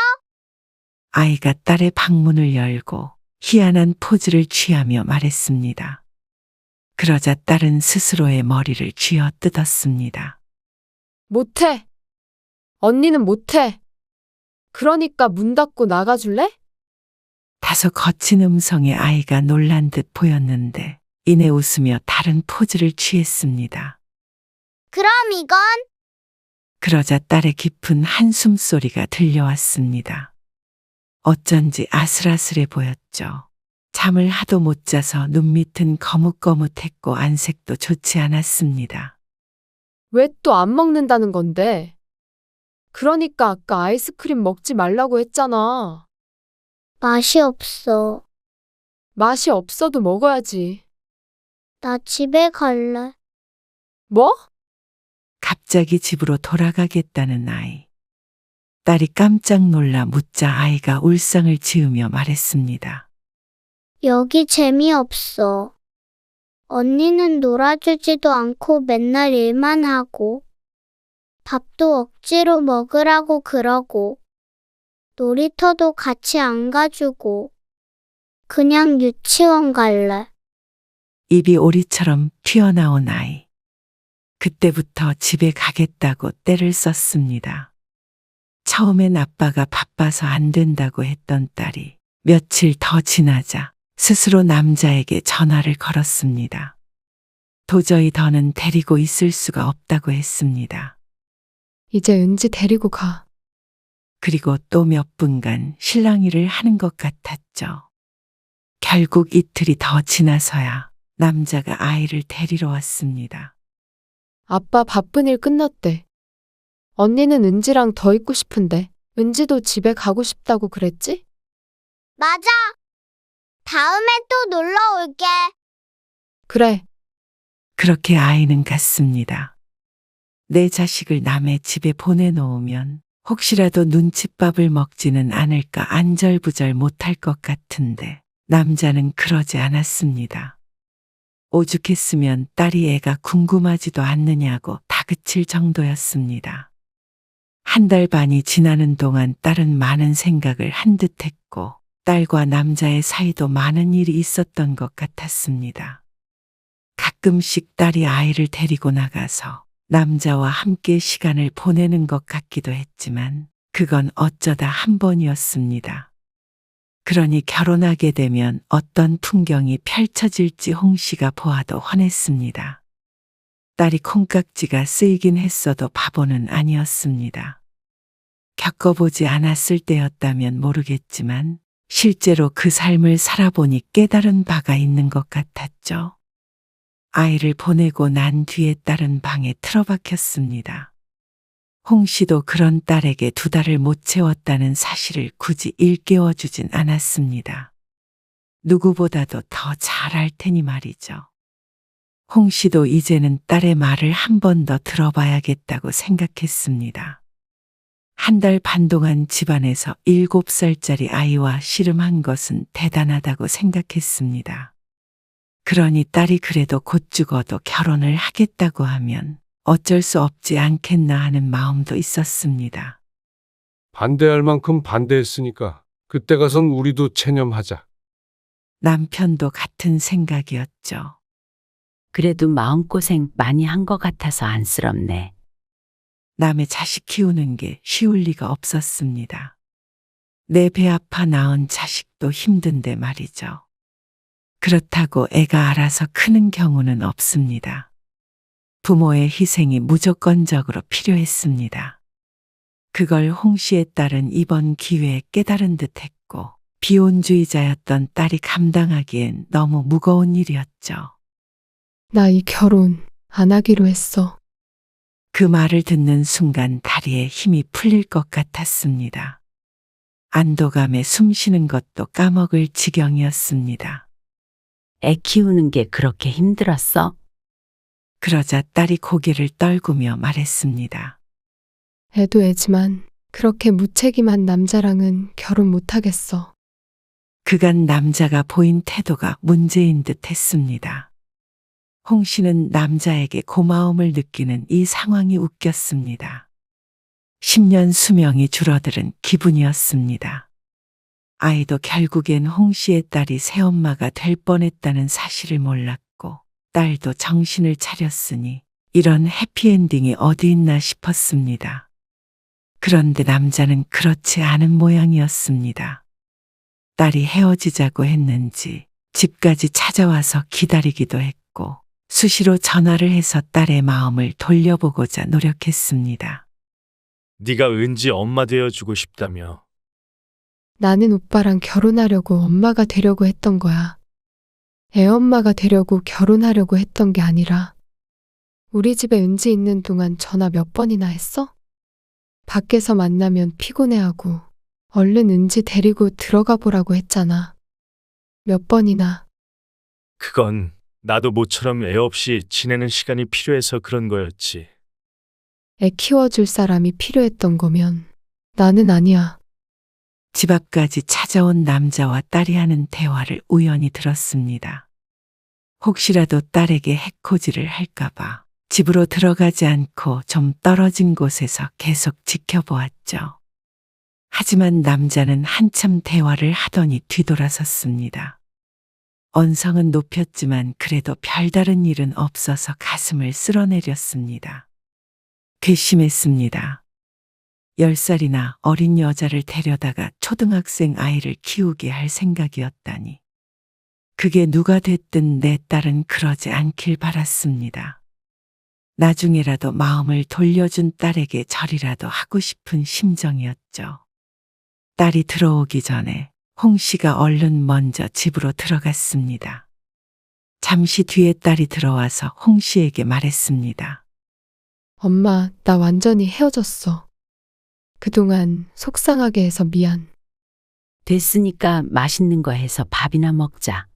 아이가 딸의 방문을 열고 희한한 포즈를 취하며 말했습니다. 그러자 딸은 스스로의 머리를 쥐어 뜯었습니다. 못해. 언니는 못해. 그러니까 문 닫고 나가줄래? 다소 거친 음성의 아이가 놀란 듯 보였는데 이내 웃으며 다른 포즈를 취했습니다. 그럼 이건? 그러자 딸의 깊은 한숨 소리가 들려왔습니다. 어쩐지 아슬아슬해 보였죠. 잠을 하도 못 자서 눈밑은 거뭇거뭇했고 안색도 좋지 않았습니다. 왜 또 안 먹는다는 건데? 그러니까 아까 아이스크림 먹지 말라고 했잖아. 맛이 없어. 맛이 없어도 먹어야지. 나 집에 갈래. 뭐? 갑자기 집으로 돌아가겠다는 아이. 딸이 깜짝 놀라 묻자 아이가 울상을 지으며 말했습니다. 여기 재미없어. 언니는 놀아주지도 않고 맨날 일만 하고, 밥도 억지로 먹으라고 그러고, 놀이터도 같이 안 가주고, 그냥 유치원 갈래. 입이 오리처럼 튀어나온 아이. 그때부터 집에 가겠다고 떼를 썼습니다. 처음엔 아빠가 바빠서 안 된다고 했던 딸이 며칠 더 지나자 스스로 남자에게 전화를 걸었습니다. 도저히 더는 데리고 있을 수가 없다고 했습니다. 이제 은지 데리고 가. 그리고 또 몇 분간 실랑이를 하는 것 같았죠. 결국 이틀이 더 지나서야 남자가 아이를 데리러 왔습니다. 아빠 바쁜 일 끝났대. 언니는 은지랑 더 있고 싶은데 은지도 집에 가고 싶다고 그랬지? 맞아. 다음에 또 놀러 올게. 그래. 그렇게 아이는 갔습니다. 내 자식을 남의 집에 보내놓으면 혹시라도 눈칫밥을 먹지는 않을까 안절부절 못할 것 같은데 남자는 그러지 않았습니다. 오죽했으면 딸이 애가 궁금하지도 않느냐고 다그칠 정도였습니다. 한 달 반이 지나는 동안 딸은 많은 생각을 한 듯 했고 딸과 남자의 사이도 많은 일이 있었던 것 같았습니다. 가끔씩 딸이 아이를 데리고 나가서 남자와 함께 시간을 보내는 것 같기도 했지만 그건 어쩌다 한 번이었습니다. 그러니 결혼하게 되면 어떤 풍경이 펼쳐질지 홍 씨가 보아도 훤했습니다. 딸이 콩깍지가 쓰이긴 했어도 바보는 아니었습니다. 겪어보지 않았을 때였다면 모르겠지만 실제로 그 삶을 살아보니 깨달은 바가 있는 것 같았죠. 아이를 보내고 난 뒤에 딸은 방에 틀어박혔습니다. 홍 씨도 그런 딸에게 2달을 못 채웠다는 사실을 굳이 일깨워주진 않았습니다. 누구보다도 더 잘 알 테니 말이죠. 홍 씨도 이제는 딸의 말을 한 번 더 들어봐야겠다고 생각했습니다. 한 달 반 동안 집안에서 7살짜리 아이와 씨름한 것은 대단하다고 생각했습니다. 그러니 딸이 그래도 곧 죽어도 결혼을 하겠다고 하면 어쩔 수 없지 않겠나 하는 마음도 있었습니다. 반대할 만큼 반대했으니까 그때 가선 우리도 체념하자. 남편도 같은 생각이었죠. 그래도 마음고생 많이 한 것 같아서 안쓰럽네. 남의 자식 키우는 게 쉬울 리가 없었습니다. 내 배 아파 낳은 자식도 힘든데 말이죠. 그렇다고 애가 알아서 크는 경우는 없습니다. 부모의 희생이 무조건적으로 필요했습니다. 그걸 홍 씨의 딸은 이번 기회에 깨달은 듯 했고 비혼주의자였던 딸이 감당하기엔 너무 무거운 일이었죠. 나 이 결혼 안 하기로 했어. 그 말을 듣는 순간 다리에 힘이 풀릴 것 같았습니다. 안도감에 숨 쉬는 것도 까먹을 지경이었습니다. 애 키우는 게 그렇게 힘들었어? 그러자 딸이 고개를 떨구며 말했습니다. 애도 애지만 그렇게 무책임한 남자랑은 결혼 못 하겠어. 그간 남자가 보인 태도가 문제인 듯 했습니다. 홍 씨는 남자에게 고마움을 느끼는 이 상황이 웃겼습니다. 10년 수명이 줄어드는 기분이었습니다. 아이도 결국엔 홍 씨의 딸이 새엄마가 될 뻔했다는 사실을 몰랐고 딸도 정신을 차렸으니 이런 해피엔딩이 어디 있나 싶었습니다. 그런데 남자는 그렇지 않은 모양이었습니다. 딸이 헤어지자고 했는지 집까지 찾아와서 기다리기도 했고 수시로 전화를 해서 딸의 마음을 돌려보고자 노력했습니다. 네가 은지 엄마 되어주고 싶다며. 나는 오빠랑 결혼하려고 엄마가 되려고 했던 거야. 애 엄마가 되려고 결혼하려고 했던 게 아니라 우리 집에 은지 있는 동안 전화 몇 번이나 했어? 밖에서 만나면 피곤해하고 얼른 은지 데리고 들어가 보라고 했잖아. 몇 번이나. 그건 나도 모처럼 애 없이 지내는 시간이 필요해서 그런 거였지. 애 키워줄 사람이 필요했던 거면 나는 아니야. 집 앞까지 찾아온 남자와 딸이 하는 대화를 우연히 들었습니다. 혹시라도 딸에게 해코지를 할까봐 집으로 들어가지 않고 좀 떨어진 곳에서 계속 지켜보았죠. 하지만 남자는 한참 대화를 하더니 뒤돌아섰습니다. 언성은 높였지만 그래도 별다른 일은 없어서 가슴을 쓸어내렸습니다. 괘씸했습니다. 10살이나 어린 여자를 데려다가 초등학생 아이를 키우게 할 생각이었다니. 그게 누가 됐든 내 딸은 그러지 않길 바랐습니다. 나중에라도 마음을 돌려준 딸에게 절이라도 하고 싶은 심정이었죠. 딸이 들어오기 전에 홍 씨가 얼른 먼저 집으로 들어갔습니다. 잠시 뒤에 딸이 들어와서 홍 씨에게 말했습니다. 엄마, 나 완전히 헤어졌어. 그동안 속상하게 해서 미안. 됐으니까 맛있는 거 해서 밥이나 먹자.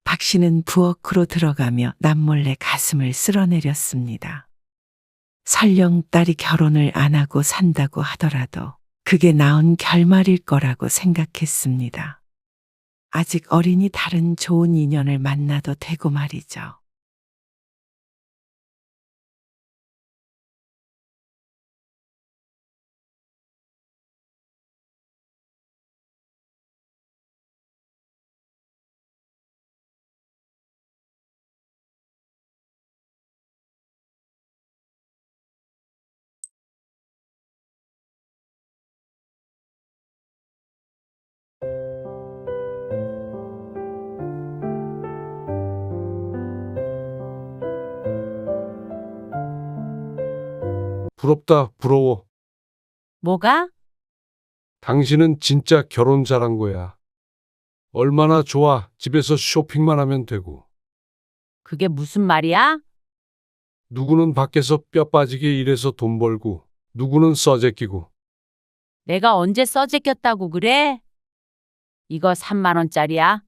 박 씨는 부엌으로 들어가며 남몰래 가슴을 쓸어내렸습니다. 설령 딸이 결혼을 안 하고 산다고 하더라도 그게 나은 결말일 거라고 생각했습니다. 아직 어리니 다른 좋은 인연을 만나도 되고 말이죠. 부럽다, 부러워. 뭐가? 당신은 진짜 결혼 잘한 거야. 얼마나 좋아. 집에서 쇼핑만 하면 되고. 그게 무슨 말이야? 누구는 밖에서 뼈 빠지게 일해서 돈 벌고, 누구는 써제끼고. 내가 언제 써제꼈다고 그래? 이거 3만 원짜리야.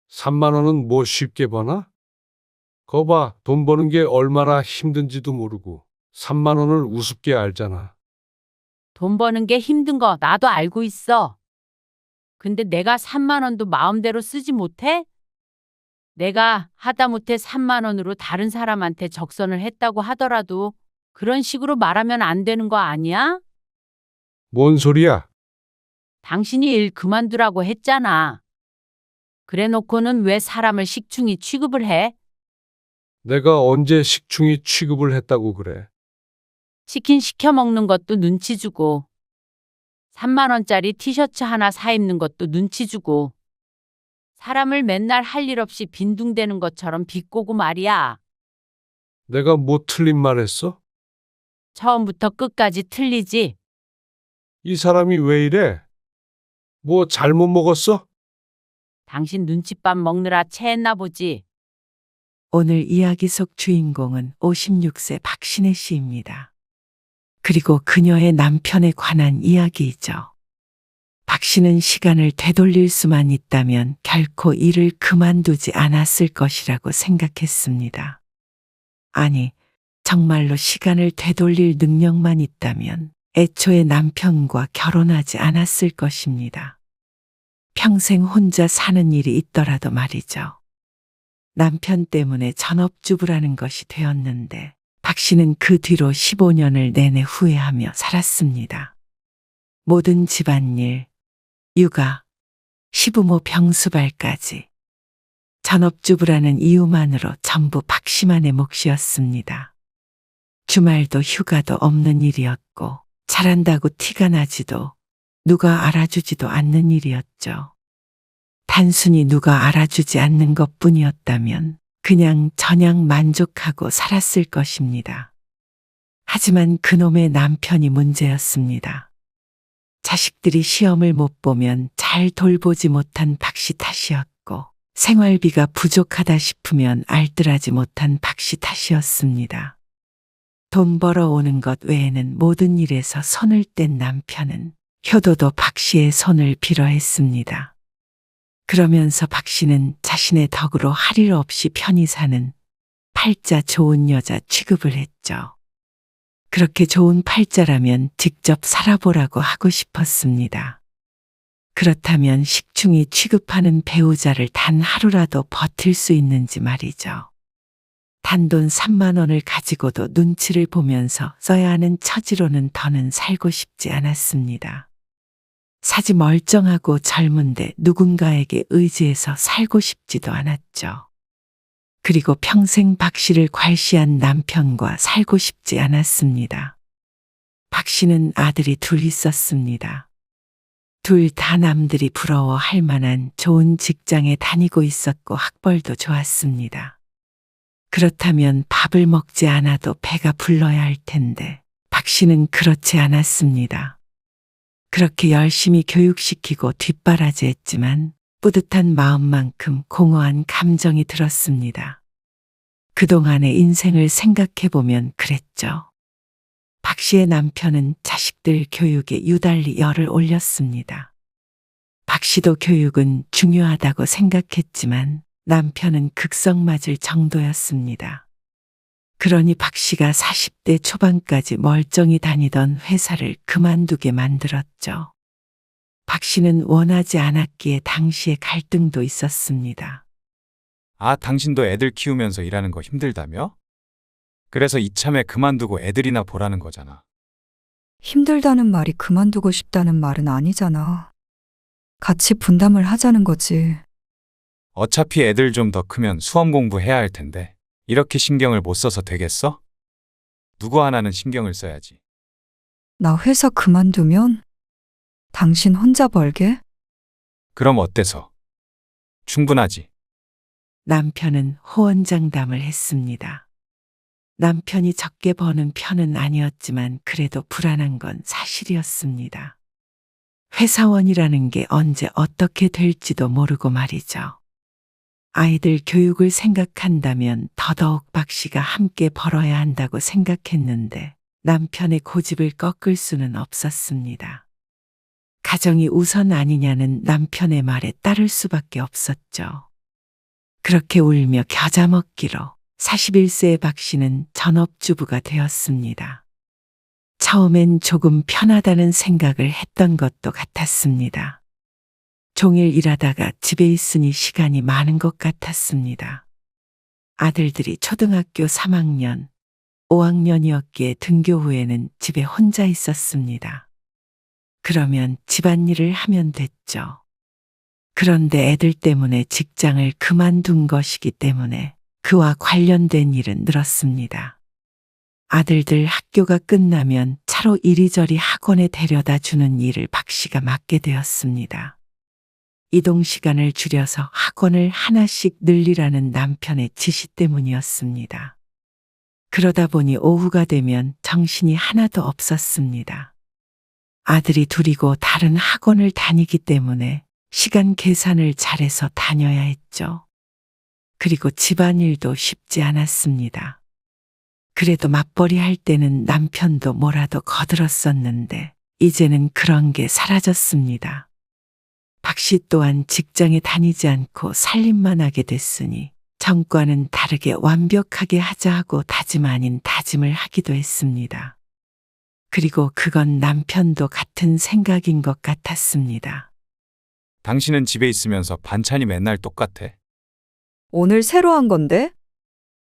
3만 원은 뭐 쉽게 버나? 거봐, 돈 버는 게 얼마나 힘든지도 모르고 3만 원을 우습게 알잖아. 돈 버는 게 힘든 거 나도 알고 있어. 근데 내가 3만 원도 마음대로 쓰지 못해? 내가 하다못해 3만 원으로 다른 사람한테 적선을 했다고 하더라도 그런 식으로 말하면 안 되는 거 아니야? 뭔 소리야? 당신이 일 그만두라고 했잖아. 그래 놓고는 왜 사람을 식충이 취급을 해? 내가 언제 식충이 취급을 했다고 그래? 치킨 시켜 먹는 것도 눈치 주고 3만 원짜리 티셔츠 하나 사 입는 것도 눈치 주고 사람을 맨날 할 일 없이 빈둥대는 것처럼 비꼬고 말이야. 내가 뭐 틀린 말 했어? 처음부터 끝까지 틀리지. 이 사람이 왜 이래? 뭐 잘못 먹었어? 당신 눈칫밥 먹느라 체했나 보지. 오늘 이야기 속 주인공은 56세 박신혜 씨입니다. 그리고 그녀의 남편에 관한 이야기이죠. 박 씨는 시간을 되돌릴 수만 있다면 결코 일을 그만두지 않았을 것이라고 생각했습니다. 아니, 정말로 시간을 되돌릴 능력만 있다면 애초에 남편과 결혼하지 않았을 것입니다. 평생 혼자 사는 일이 있더라도 말이죠. 남편 때문에 전업주부라는 것이 되었는데 박 씨는 그 뒤로 15년을 내내 후회하며 살았습니다. 모든 집안일, 육아, 시부모 병수발까지 전업주부라는 이유만으로 전부 박 씨만의 몫이었습니다. 주말도 휴가도 없는 일이었고 잘한다고 티가 나지도 누가 알아주지도 않는 일이었죠. 단순히 누가 알아주지 않는 것뿐이었다면 그냥 저냥 만족하고 살았을 것입니다. 하지만 그놈의 남편이 문제였습니다. 자식들이 시험을 못 보면 잘 돌보지 못한 박 씨 탓이었고 생활비가 부족하다 싶으면 알뜰하지 못한 박 씨 탓이었습니다. 돈 벌어오는 것 외에는 모든 일에서 손을 뗀 남편은 효도도 박 씨의 손을 빌어 했습니다. 그러면서 박 씨는 자신의 덕으로 할 일 없이 편히 사는 팔자 좋은 여자 취급을 했죠. 그렇게 좋은 팔자라면 직접 살아보라고 하고 싶었습니다. 그렇다면 식충이 취급하는 배우자를 단 하루라도 버틸 수 있는지 말이죠. 단돈 3만 원을 가지고도 눈치를 보면서 써야 하는 처지로는 더는 살고 싶지 않았습니다. 사지 멀쩡하고 젊은데 누군가에게 의지해서 살고 싶지도 않았죠. 그리고 평생 박 씨를 괄시한 남편과 살고 싶지 않았습니다. 박 씨는 아들이 둘 있었습니다. 둘 다 남들이 부러워할 만한 좋은 직장에 다니고 있었고 학벌도 좋았습니다. 그렇다면 밥을 먹지 않아도 배가 불러야 할 텐데 박 씨는 그렇지 않았습니다. 그렇게 열심히 교육시키고 뒷바라지했지만 뿌듯한 마음만큼 공허한 감정이 들었습니다. 그동안의 인생을 생각해보면 그랬죠. 박 씨의 남편은 자식들 교육에 유달리 열을 올렸습니다. 박 씨도 교육은 중요하다고 생각했지만 남편은 극성 맞을 정도였습니다. 그러니 박 씨가 40대 초반까지 멀쩡히 다니던 회사를 그만두게 만들었죠. 박 씨는 원하지 않았기에 당시에 갈등도 있었습니다. 아, 당신도 애들 키우면서 일하는 거 힘들다며? 그래서 이참에 그만두고 애들이나 보라는 거잖아. 힘들다는 말이 그만두고 싶다는 말은 아니잖아. 같이 분담을 하자는 거지. 어차피 애들 좀 더 크면 수험 공부해야 할 텐데 이렇게 신경을 못 써서 되겠어? 누구 하나는 신경을 써야지. 나 회사 그만두면 당신 혼자 벌게? 그럼 어때서? 충분하지. 남편은 호언장담을 했습니다. 남편이 적게 버는 편은 아니었지만 그래도 불안한 건 사실이었습니다. 회사원이라는 게 언제 어떻게 될지도 모르고 말이죠. 아이들 교육을 생각한다면 더더욱 박 씨가 함께 벌어야 한다고 생각했는데 남편의 고집을 꺾을 수는 없었습니다. 가정이 우선 아니냐는 남편의 말에 따를 수밖에 없었죠. 그렇게 울며 겨자 먹기로 41세의 박 씨는 전업주부가 되었습니다. 처음엔 조금 편하다는 생각을 했던 것도 같았습니다. 종일 일하다가 집에 있으니 시간이 많은 것 같았습니다. 아들들이 초등학교 3학년, 5학년이었기에 등교 후에는 집에 혼자 있었습니다. 그러면 집안일을 하면 됐죠. 그런데 애들 때문에 직장을 그만둔 것이기 때문에 그와 관련된 일은 늘었습니다. 아들들 학교가 끝나면 차로 이리저리 학원에 데려다 주는 일을 박 씨가 맡게 되었습니다. 이동 시간을 줄여서 학원을 하나씩 늘리라는 남편의 지시 때문이었습니다. 그러다 보니 오후가 되면 정신이 하나도 없었습니다. 아들이 둘이고 다른 학원을 다니기 때문에 시간 계산을 잘해서 다녀야 했죠. 그리고 집안일도 쉽지 않았습니다. 그래도 맞벌이 할 때는 남편도 뭐라도 거들었었는데 이제는 그런 게 사라졌습니다. 박 씨 또한 직장에 다니지 않고 살림만 하게 됐으니 전과는 다르게 완벽하게 하자 하고 다짐 아닌 다짐을 하기도 했습니다. 그리고 그건 남편도 같은 생각인 것 같았습니다. 당신은 집에 있으면서 반찬이 맨날 똑같아. 오늘 새로 한 건데?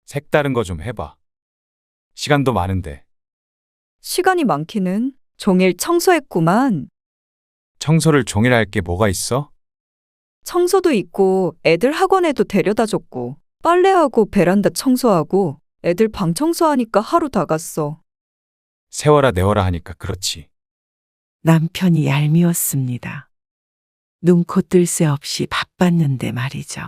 색다른 거 좀 해봐. 시간도 많은데. 시간이 많기는 종일 청소했구만. 청소를 종일 할 게 뭐가 있어? 청소도 있고 애들 학원에도 데려다 줬고 빨래하고 베란다 청소하고 애들 방 청소하니까 하루 다 갔어. 세워라 내워라 하니까 그렇지. 남편이 얄미웠습니다. 눈코 뜰 새 없이 바빴는데 말이죠.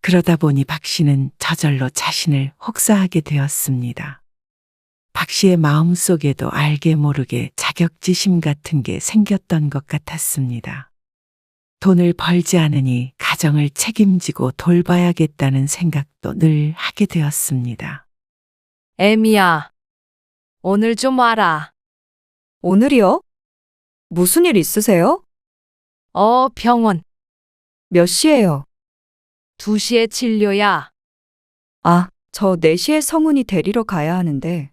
그러다 보니 박 씨는 저절로 자신을 혹사하게 되었습니다. 박 씨의 마음속에도 알게 모르게 자격지심 같은 게 생겼던 것 같았습니다. 돈을 벌지 않으니 가정을 책임지고 돌봐야겠다는 생각도 늘 하게 되었습니다. 애미야, 오늘 좀 와라. 오늘이요? 무슨 일 있으세요? 병원. 몇 시에요? 2시에 진료야. 아, 저 4시에 성훈이 데리러 가야 하는데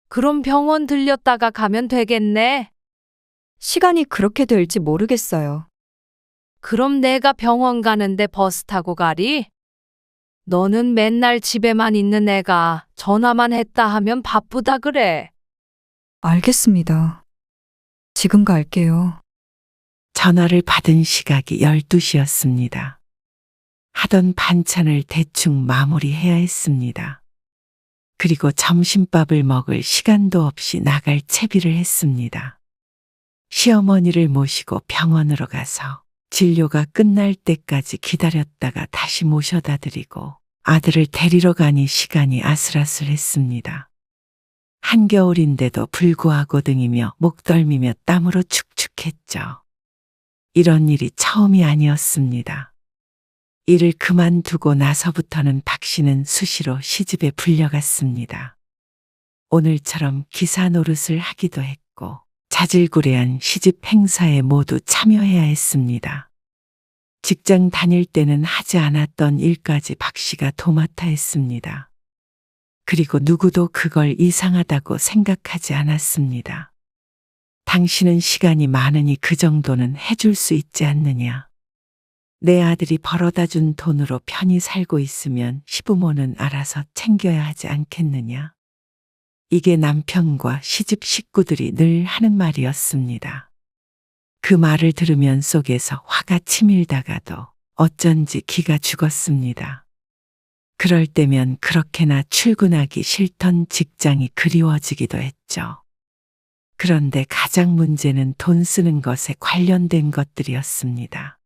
그럼 병원 들렸다가 가면 되겠네. 시간이 그렇게 될지 모르겠어요. 그럼 내가 병원 가는데 버스 타고 가리? 너는 맨날 집에만 있는 애가 전화만 했다 하면 바쁘다 그래. 알겠습니다. 지금 갈게요. 전화를 받은 시각이 12시였습니다. 하던 반찬을 대충 마무리해야 했습니다. 그리고 점심밥을 먹을 시간도 없이 나갈 채비를 했습니다. 시어머니를 모시고 병원으로 가서 진료가 끝날 때까지 기다렸다가 다시 모셔다 드리고 아들을 데리러 가니 시간이 아슬아슬했습니다. 한겨울인데도 불구하고등이며 목덜미며 땀으로 축축했죠. 이런 일이 처음이 아니었습니다. 일을 그만두고 나서부터는 박 씨는 수시로 시집에 불려갔습니다. 오늘처럼 기사 노릇을 하기도 했고 자질구레한 시집 행사에 모두 참여해야 했습니다. 직장 다닐 때는 하지 않았던 일까지 박 씨가 도맡아 했습니다. 그리고 누구도 그걸 이상하다고 생각하지 않았습니다. 당신은 시간이 많으니 그 정도는 해줄 수 있지 않느냐. 내 아들이 벌어다 준 돈으로 편히 살고 있으면 시부모는 알아서 챙겨야 하지 않겠느냐. 이게 남편과 시집 식구들이 늘 하는 말이었습니다. 그 말을 들으면 속에서 화가 치밀다가도 어쩐지 기가 죽었습니다. 그럴 때면 그렇게나 출근하기 싫던 직장이 그리워지기도 했죠. 그런데 가장 문제는 돈 쓰는 것에 관련된 것들이었습니다.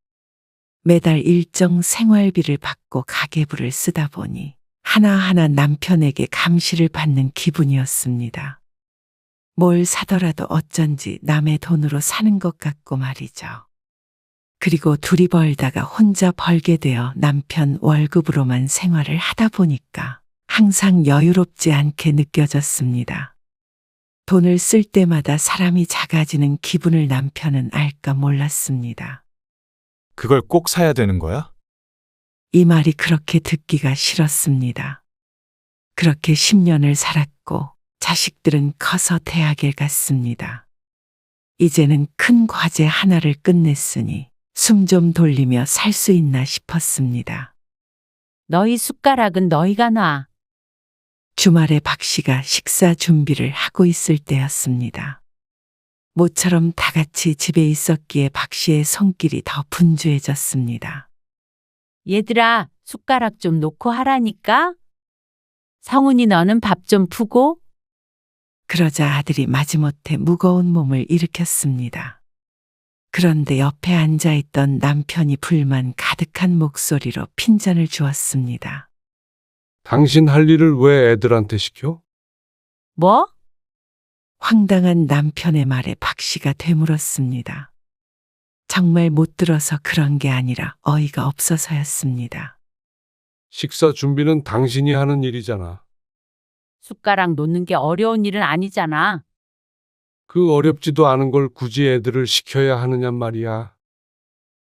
매달 일정 생활비를 받고 가계부를 쓰다 보니 하나하나 남편에게 감시를 받는 기분이었습니다. 뭘 사더라도 어쩐지 남의 돈으로 사는 것 같고 말이죠. 그리고 둘이 벌다가 혼자 벌게 되어 남편 월급으로만 생활을 하다 보니까 항상 여유롭지 않게 느껴졌습니다. 돈을 쓸 때마다 사람이 작아지는 기분을 남편은 알까 몰랐습니다. 그걸 꼭 사야 되는 거야? 이 말이 그렇게 듣기가 싫었습니다. 그렇게 10년을 살았고 자식들은 커서 대학에 갔습니다. 이제는 큰 과제 하나를 끝냈으니 숨 좀 돌리며 살 수 있나 싶었습니다. 너희 숟가락은 너희가 놔. 주말에 박 씨가 식사 준비를 하고 있을 때였습니다. 모처럼 다 같이 집에 있었기에 박 씨의 손길이 더 분주해졌습니다. 얘들아, 숟가락 좀 놓고 하라니까. 성훈이 너는 밥 좀 푸고. 그러자 아들이 마지못해 무거운 몸을 일으켰습니다. 그런데 옆에 앉아있던 남편이 불만 가득한 목소리로 핀잔을 주었습니다. 당신 할 일을 왜 애들한테 시켜? 뭐? 황당한 남편의 말에 박 씨가 되물었습니다. 정말 못 들어서 그런 게 아니라 어이가 없어서였습니다. 식사 준비는 당신이 하는 일이잖아. 숟가락 놓는 게 어려운 일은 아니잖아. 그 어렵지도 않은 걸 굳이 애들을 시켜야 하느냔 말이야.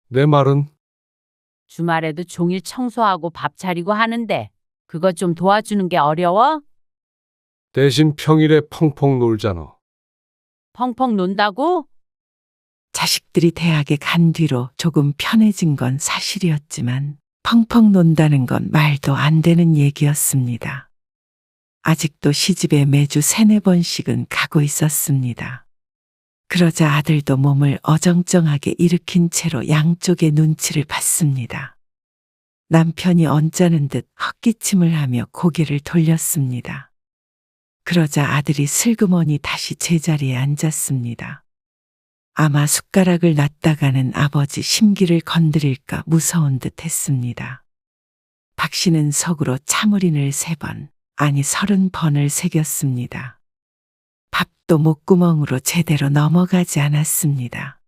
내 말은 주말에도 종일 청소하고 밥 차리고 하는데 그거 좀 도와주는 게 어려워? 대신 평일에 펑펑 놀잖아. 펑펑 논다고? 자식들이 대학에 간 뒤로 조금 편해진 건 사실이었지만 펑펑 논다는 건 말도 안 되는 얘기였습니다. 아직도 시집에 매주 3-4번씩은 가고 있었습니다. 그러자 아들도 몸을 어정쩡하게 일으킨 채로 양쪽의 눈치를 받습니다. 남편이 언짢은 듯 헛기침을 하며 고개를 돌렸습니다. 그러자 아들이 슬그머니 다시 제자리에 앉았습니다. 아마 숟가락을 놨다가는 아버지 심기를 건드릴까 무서운 듯 했습니다. 박 씨는 속으로 참을인을 3번, 아니 30번을 새겼습니다. 밥도 목구멍으로 제대로 넘어가지 않았습니다.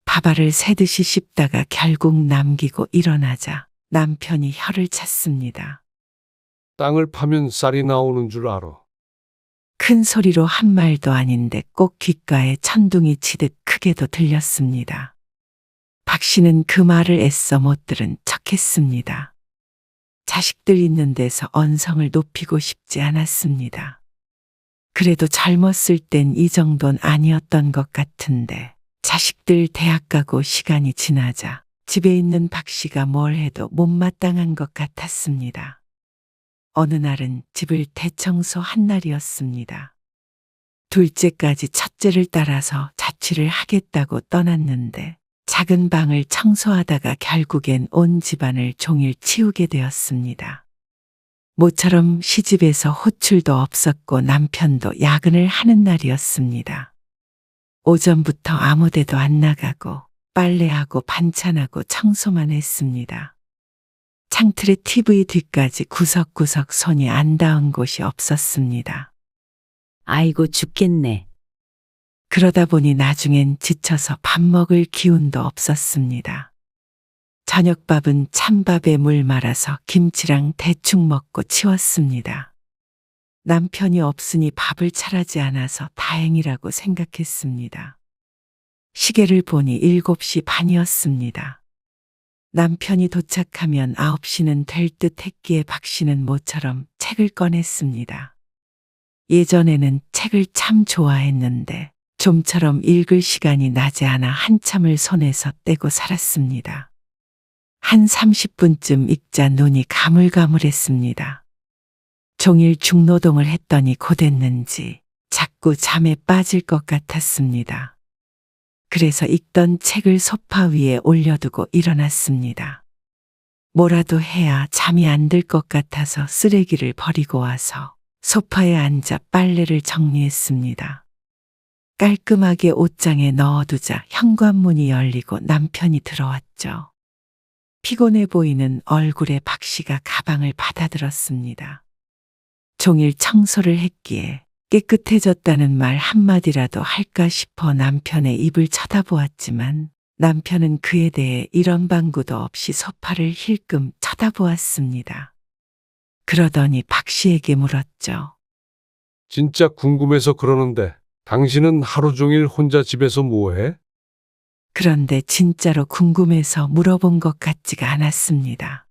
밥알을 새듯이 씹다가 결국 남기고 일어나자 남편이 혀를 찼습니다. 땅을 파면 쌀이 나오는 줄 알아. 큰 소리로 한 말도 아닌데 꼭 귓가에 천둥이 치듯 크게도 들렸습니다. 박 씨는 그 말을 애써 못 들은 척했습니다. 자식들 있는 데서 언성을 높이고 싶지 않았습니다. 그래도 젊었을 땐 이 정도는 아니었던 것 같은데 자식들 대학 가고 시간이 지나자 집에 있는 박 씨가 뭘 해도 못마땅한 것 같았습니다. 어느 날은 집을 대청소한 날이었습니다. 둘째까지 첫째를 따라서 자취를 하겠다고 떠났는데 작은 방을 청소하다가 결국엔 온 집안을 종일 치우게 되었습니다. 모처럼 시집에서 호출도 없었고 남편도 야근을 하는 날이었습니다. 오전부터 아무데도 안 나가고 빨래하고 반찬하고 청소만 했습니다. 창틀에 TV 뒤까지 구석구석 손이 안 닿은 곳이 없었습니다. 아이고 죽겠네. 그러다 보니 나중엔 지쳐서 밥 먹을 기운도 없었습니다. 저녁밥은 찬밥에 물 말아서 김치랑 대충 먹고 치웠습니다. 남편이 없으니 밥을 차리지 않아서 다행이라고 생각했습니다. 시계를 보니 7시 반이었습니다. 남편이 도착하면 9시는 될 듯 했기에 박 씨는 모처럼 책을 꺼냈습니다. 예전에는 책을 참 좋아했는데 좀처럼 읽을 시간이 나지 않아 한참을 손에서 떼고 살았습니다. 한 30분쯤 읽자 눈이 가물가물했습니다. 종일 중노동을 했더니 고됐는지 자꾸 잠에 빠질 것 같았습니다. 그래서 읽던 책을 소파 위에 올려두고 일어났습니다. 뭐라도 해야 잠이 안 들 것 같아서 쓰레기를 버리고 와서 소파에 앉아 빨래를 정리했습니다. 깔끔하게 옷장에 넣어두자 현관문이 열리고 남편이 들어왔죠. 피곤해 보이는 얼굴에 박 씨가 가방을 받아들었습니다. 종일 청소를 했기에 깨끗해졌다는 말 한마디라도 할까 싶어 남편의 입을 쳐다보았지만 남편은 그에 대해 이런 방구도 없이 소파를 힐끔 쳐다보았습니다. 그러더니 박 씨에게 물었죠. 진짜 궁금해서 그러는데 당신은 하루 종일 혼자 집에서 뭐해? 그런데 진짜로 궁금해서 물어본 것 같지가 않았습니다.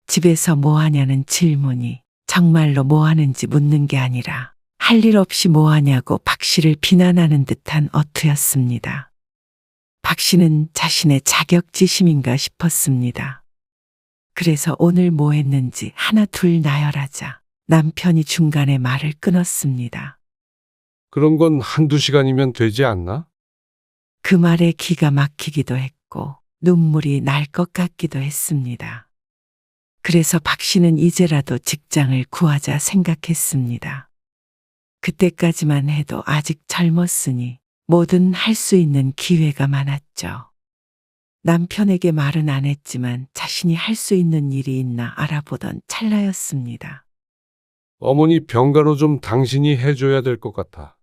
집에서 뭐 하냐는 질문이 정말로 뭐 하는지 묻는 게 아니라 할 일 없이 뭐 하냐고 박 씨를 비난하는 듯한 어투였습니다. 박 씨는 자신의 자격지심인가 싶었습니다. 그래서 오늘 뭐 했는지 하나 둘 나열하자 남편이 중간에 말을 끊었습니다. 그런 건 한두 시간이면 되지 않나? 그 말에 기가 막히기도 했고 눈물이 날 것 같기도 했습니다. 그래서 박 씨는 이제라도 직장을 구하자 생각했습니다. 그때까지만 해도 아직 젊었으니 뭐든 할 수 있는 기회가 많았죠. 남편에게 말은 안 했지만 자신이 할 수 있는 일이 있나 알아보던 찰나였습니다. 어머니 병간호 좀 당신이 해줘야 될 것 같아.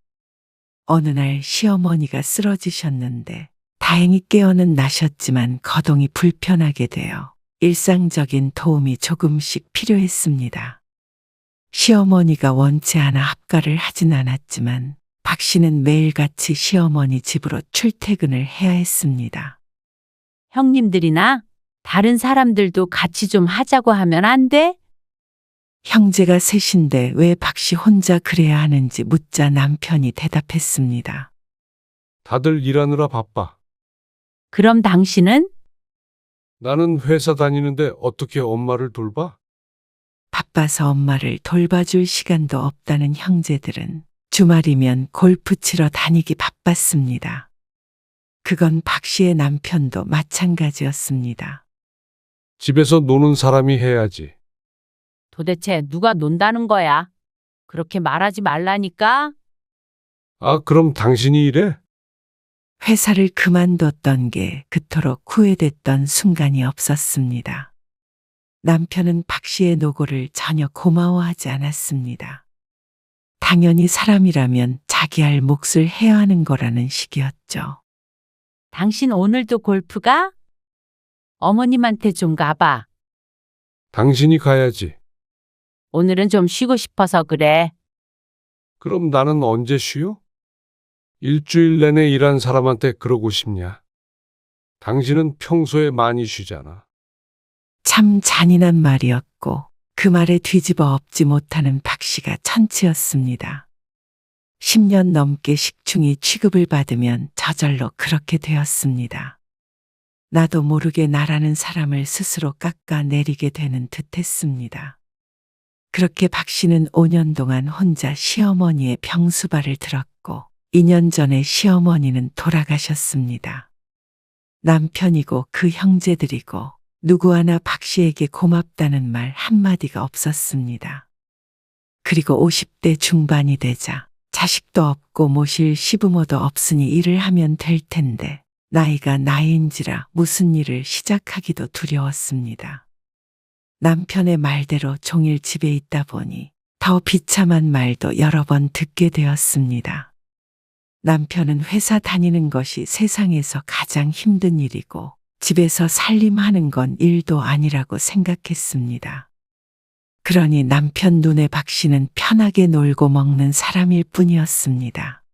어느 날 시어머니가 쓰러지셨는데 다행히 깨어는 나셨지만 거동이 불편하게 되어 일상적인 도움이 조금씩 필요했습니다. 시어머니가 원치 않아 합가를 하진 않았지만 박 씨는 매일같이 시어머니 집으로 출퇴근을 해야 했습니다. 형님들이나 다른 사람들도 같이 좀 하자고 하면 안 돼? 형제가 셋인데 왜 박 씨 혼자 그래야 하는지 묻자 남편이 대답했습니다. 다들 일하느라 바빠. 그럼 당신은? 나는 회사 다니는데 어떻게 엄마를 돌봐? 바빠서 엄마를 돌봐줄 시간도 없다는 형제들은 주말이면 골프 치러 다니기 바빴습니다. 그건 박 씨의 남편도 마찬가지였습니다. 집에서 노는 사람이 해야지. 도대체 누가 논다는 거야? 그렇게 말하지 말라니까? 아, 그럼 당신이 일해? 회사를 그만뒀던 게 그토록 후회됐던 순간이 없었습니다. 남편은 박 씨의 노고를 전혀 고마워하지 않았습니다. 당연히 사람이라면 자기 할 몫을 해야 하는 거라는 식이었죠. 당신 오늘도 골프 가? 어머님한테 좀 가봐. 당신이 가야지. 오늘은 좀 쉬고 싶어서 그래. 그럼 나는 언제 쉬어? 일주일 내내 일한 사람한테 그러고 싶냐? 당신은 평소에 많이 쉬잖아. 참 잔인한 말이었고 그 말에 뒤집어 엎지 못하는 박 씨가 천치였습니다. 10년 넘게 식충이 취급을 받으면 저절로 그렇게 되었습니다. 나도 모르게 나라는 사람을 스스로 깎아내리게 되는 듯했습니다. 그렇게 박 씨는 5년 동안 혼자 시어머니의 병수발을 들었고 2년 전에 시어머니는 돌아가셨습니다. 남편이고 그 형제들이고 누구 하나 박 씨에게 고맙다는 말 한마디가 없었습니다. 그리고 50대 중반이 되자 자식도 없고 모실 시부모도 없으니 일을 하면 될 텐데 나이가 나이인지라 무슨 일을 시작하기도 두려웠습니다. 남편의 말대로 종일 집에 있다 보니 더 비참한 말도 여러 번 듣게 되었습니다. 남편은 회사 다니는 것이 세상에서 가장 힘든 일이고 집에서 살림하는 건 일도 아니라고 생각했습니다. 그러니 남편 눈에 박 씨는 편하게 놀고 먹는 사람일 뿐이었습니다.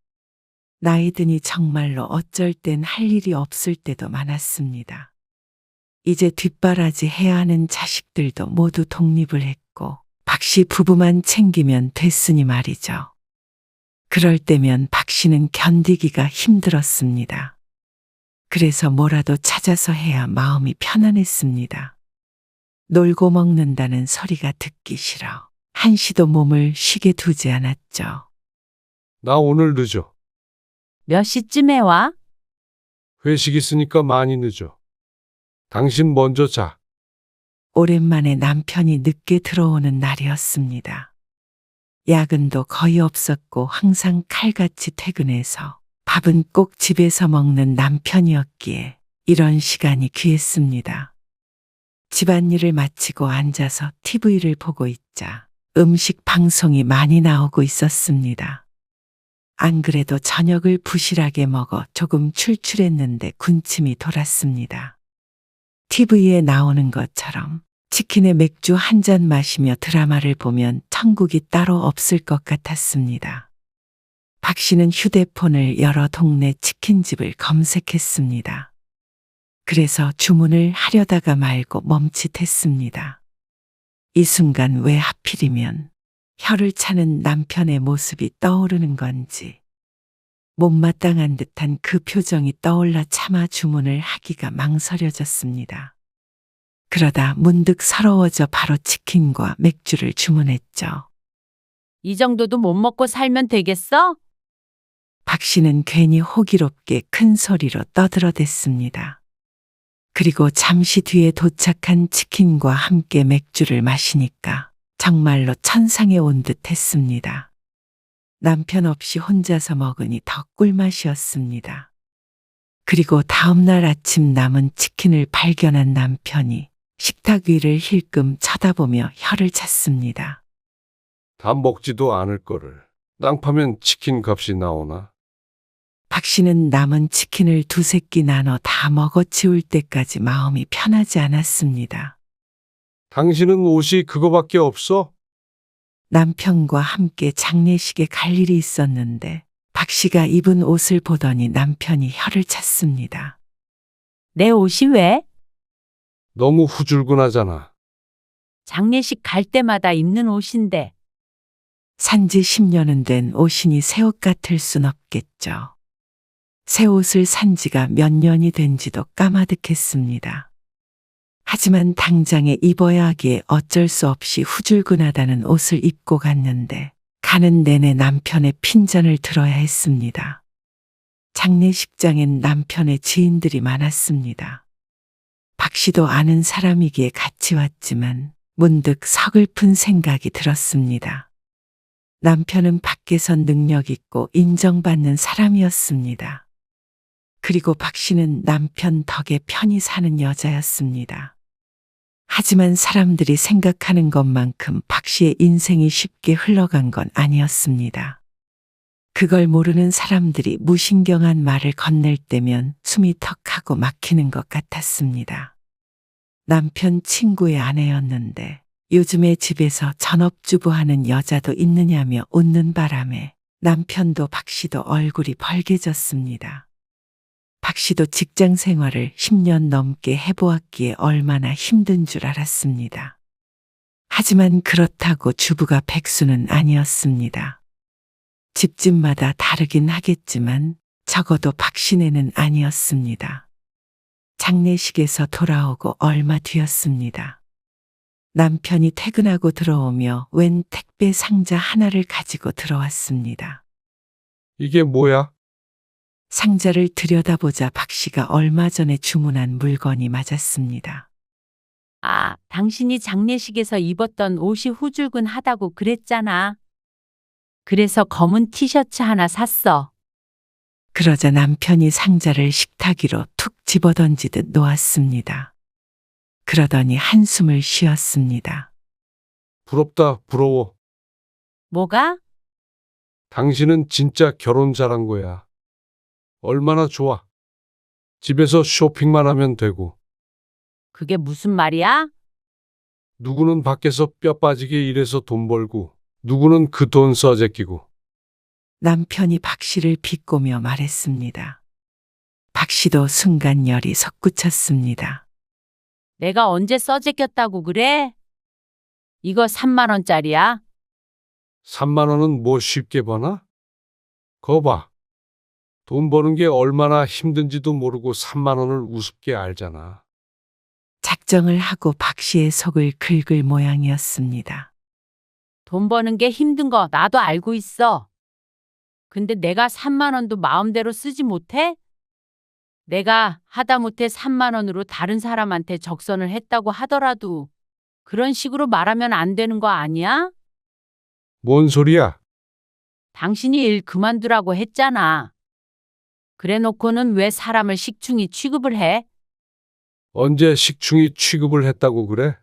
나이 드니 정말로 어쩔 땐 할 일이 없을 때도 많았습니다. 이제 뒷바라지 해야 하는 자식들도 모두 독립을 했고 박 씨 부부만 챙기면 됐으니 말이죠. 그럴 때면 박 씨는 견디기가 힘들었습니다. 그래서 뭐라도 찾아서 해야 마음이 편안했습니다. 놀고 먹는다는 소리가 듣기 싫어 한시도 몸을 쉬게 두지 않았죠. 나 오늘 늦어. 몇 시쯤에 와? 회식 있으니까 많이 늦어. 당신 먼저 자. 오랜만에 남편이 늦게 들어오는 날이었습니다. 야근도 거의 없었고 항상 칼같이 퇴근해서 밥은 꼭 집에서 먹는 남편이었기에 이런 시간이 귀했습니다. 집안일을 마치고 앉아서 TV를 보고 있자 음식 방송이 많이 나오고 있었습니다. 안 그래도 저녁을 부실하게 먹어 조금 출출했는데 군침이 돌았습니다. TV에 나오는 것처럼 치킨에 맥주 한 잔 마시며 드라마를 보면 천국이 따로 없을 것 같았습니다. 박 씨는 휴대폰을 열어 동네 치킨집을 검색했습니다. 그래서 주문을 하려다가 말고 멈칫했습니다. 이 순간 왜 하필이면 혀를 차는 남편의 모습이 떠오르는 건지 못마땅한 듯한 그 표정이 떠올라 차마 주문을 하기가 망설여졌습니다. 그러다 문득 서러워져 바로 치킨과 맥주를 주문했죠. 이 정도도 못 먹고 살면 되겠어? 박 씨는 괜히 호기롭게 큰 소리로 떠들어댔습니다. 그리고 잠시 뒤에 도착한 치킨과 함께 맥주를 마시니까 정말로 천상에 온 듯 했습니다. 남편 없이 혼자서 먹으니 더 꿀맛이었습니다. 그리고 다음날 아침 남은 치킨을 발견한 남편이 식탁 위를 힐끔 쳐다보며 혀를 찼습니다. 다 먹지도 않을 거를. 땅 파면 치킨 값이 나오나? 박 씨는 남은 치킨을 두세 끼 나눠 다 먹어치울 때까지 마음이 편하지 않았습니다. 당신은 옷이 그거밖에 없어? 남편과 함께 장례식에 갈 일이 있었는데 박 씨가 입은 옷을 보더니 남편이 혀를 찼습니다. 내 옷이 왜? 너무 후줄근하잖아. 장례식 갈 때마다 입는 옷인데. 산지 10년은 된 옷이니 새 옷 같을 순 없겠죠. 새 옷을 산 지가 몇 년이 된지도 까마득했습니다. 하지만 당장에 입어야 하기에 어쩔 수 없이 후줄근하다는 옷을 입고 갔는데 가는 내내 남편의 핀잔을 들어야 했습니다. 장례식장엔 남편의 지인들이 많았습니다. 박 씨도 아는 사람이기에 같이 왔지만 문득 서글픈 생각이 들었습니다. 남편은 밖에선 능력 있고 인정받는 사람이었습니다. 그리고 박 씨는 남편 덕에 편히 사는 여자였습니다. 하지만 사람들이 생각하는 것만큼 박 씨의 인생이 쉽게 흘러간 건 아니었습니다. 그걸 모르는 사람들이 무신경한 말을 건넬 때면 숨이 턱하고 막히는 것 같았습니다. 남편 친구의 아내였는데 요즘에 집에서 전업주부하는 여자도 있느냐며 웃는 바람에 남편도 박 씨도 얼굴이 벌개졌습니다. 박 씨도 직장 생활을 10년 넘게 해보았기에 얼마나 힘든 줄 알았습니다. 하지만 그렇다고 주부가 백수는 아니었습니다. 집집마다 다르긴 하겠지만 적어도 박 씨네는 아니었습니다. 장례식에서 돌아오고 얼마 뒤였습니다. 남편이 퇴근하고 들어오며 웬 택배 상자 하나를 가지고 들어왔습니다. 이게 뭐야? 상자를 들여다보자 박 씨가 얼마 전에 주문한 물건이 맞았습니다. 아, 당신이 장례식에서 입었던 옷이 후줄근하다고 그랬잖아. 그래서 검은 티셔츠 하나 샀어. 그러자 남편이 상자를 식탁 위로 툭 집어던지듯 놓았습니다. 그러더니 한숨을 쉬었습니다. 부럽다, 부러워. 뭐가? 당신은 진짜 결혼 잘한 거야. 얼마나 좋아. 집에서 쇼핑만 하면 되고, 그게 무슨 말이야? 누구는 밖에서 뼈 빠지게 일해서 돈 벌고, 누구는 그 돈 써제끼고. 남편이 박 씨를 비꼬며 말했습니다. 박 씨도 순간 열이 솟구쳤습니다. 내가 언제 써제꼈다고 그래? 이거 3만 원짜리야. 3만 원은 뭐 쉽게 버나? 거 봐. 돈 버는 게 얼마나 힘든지도 모르고 3만 원을 우습게 알잖아. 작정을 하고 박 씨의 속을 긁을 모양이었습니다. 돈 버는 게 힘든 거 나도 알고 있어. 근데 내가 3만 원도 마음대로 쓰지 못해? 내가 하다못해 3만 원으로 다른 사람한테 적선을 했다고 하더라도 그런 식으로 말하면 안 되는 거 아니야? 뭔 소리야? 당신이 일 그만두라고 했잖아. 그래 놓고는 왜 사람을 식충이 취급을 해? 언제 식충이 취급을 했다고 그래?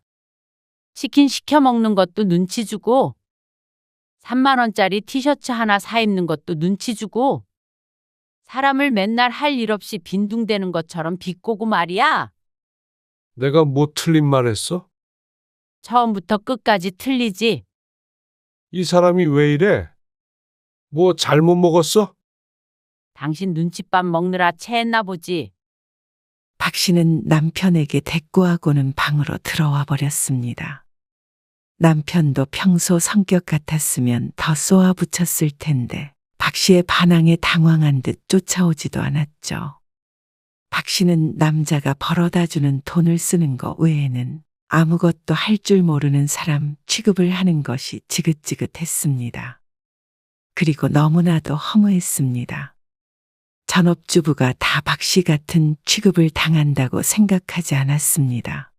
치킨 시켜 먹는 것도 눈치 주고 3만 원짜리 티셔츠 하나 사 입는 것도 눈치 주고 사람을 맨날 할 일 없이 빈둥대는 것처럼 비꼬고 말이야. 내가 뭐 틀린 말 했어? 처음부터 끝까지 틀리지. 이 사람이 왜 이래? 뭐 잘못 먹었어? 당신 눈칫밥 먹느라 체했나 보지. 박 씨는 남편에게 대꾸하고는 방으로 들어와 버렸습니다. 남편도 평소 성격 같았으면 더 쏘아붙였을 텐데 박 씨의 반항에 당황한 듯 쫓아오지도 않았죠. 박 씨는 남자가 벌어다 주는 돈을 쓰는 것 외에는 아무것도 할 줄 모르는 사람 취급을 하는 것이 지긋지긋했습니다. 그리고 너무나도 허무했습니다. 전업주부가 다 박 씨 같은 취급을 당한다고 생각하지 않았습니다.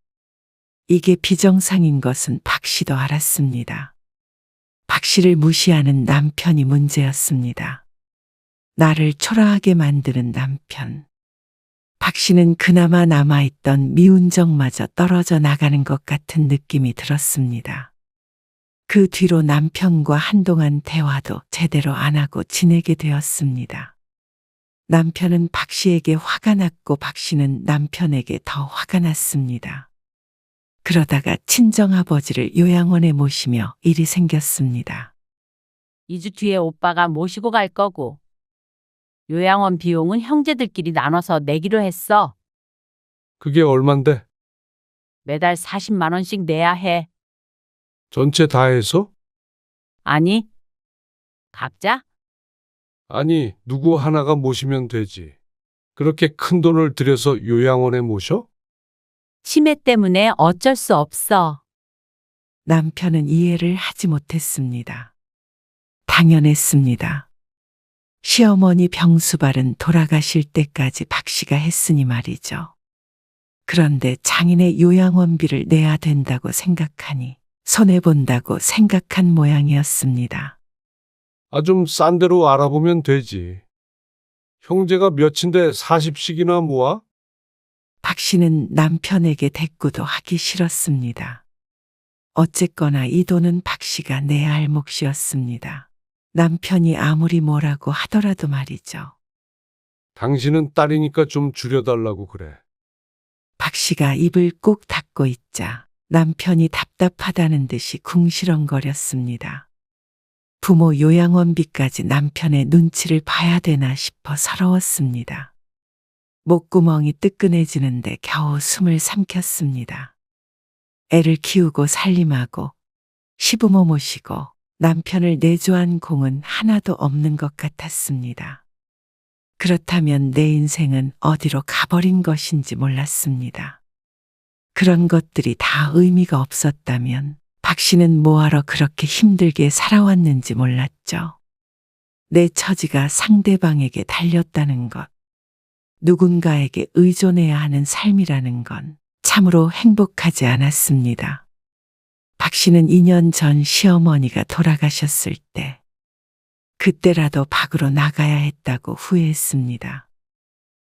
이게 비정상인 것은 박 씨도 알았습니다. 박 씨를 무시하는 남편이 문제였습니다. 나를 초라하게 만드는 남편. 박 씨는 그나마 남아있던 미운정마저 떨어져 나가는 것 같은 느낌이 들었습니다. 그 뒤로 남편과 한동안 대화도 제대로 안 하고 지내게 되었습니다. 남편은 박 씨에게 화가 났고 박 씨는 남편에게 더 화가 났습니다. 그러다가 친정아버지를 요양원에 모시며 일이 생겼습니다. 2주 뒤에 오빠가 모시고 갈 거고 요양원 비용은 형제들끼리 나눠서 내기로 했어. 그게 얼만데? 매달 40만 원씩 내야 해. 전체 다 해서? 아니, 각자? 아니, 누구 하나가 모시면 되지. 그렇게 큰 돈을 들여서 요양원에 모셔? 치매 때문에 어쩔 수 없어. 남편은 이해를 하지 못했습니다. 당연했습니다. 시어머니 병수발은 돌아가실 때까지 박 씨가 했으니 말이죠. 그런데 장인의 요양원비를 내야 된다고 생각하니 손해본다고 생각한 모양이었습니다. 아, 좀 싼 데로 알아보면 되지. 형제가 몇인데 40씩이나 모아? 박 씨는 남편에게 대꾸도 하기 싫었습니다. 어쨌거나 이 돈은 박 씨가 내야 할 몫이었습니다. 남편이 아무리 뭐라고 하더라도 말이죠. 당신은 딸이니까 좀 줄여달라고 그래. 박 씨가 입을 꼭 닫고 있자 남편이 답답하다는 듯이 궁시렁거렸습니다. 부모 요양원비까지 남편의 눈치를 봐야 되나 싶어 서러웠습니다. 목구멍이 뜨끈해지는데 겨우 숨을 삼켰습니다. 애를 키우고 살림하고 시부모 모시고 남편을 내조한 공은 하나도 없는 것 같았습니다. 그렇다면 내 인생은 어디로 가버린 것인지 몰랐습니다. 그런 것들이 다 의미가 없었다면 박 씨는 뭐하러 그렇게 힘들게 살아왔는지 몰랐죠. 내 처지가 상대방에게 달렸다는 것, 누군가에게 의존해야 하는 삶이라는 건 참으로 행복하지 않았습니다. 박 씨는 2년 전 시어머니가 돌아가셨을 때 그때라도 밖으로 나가야 했다고 후회했습니다.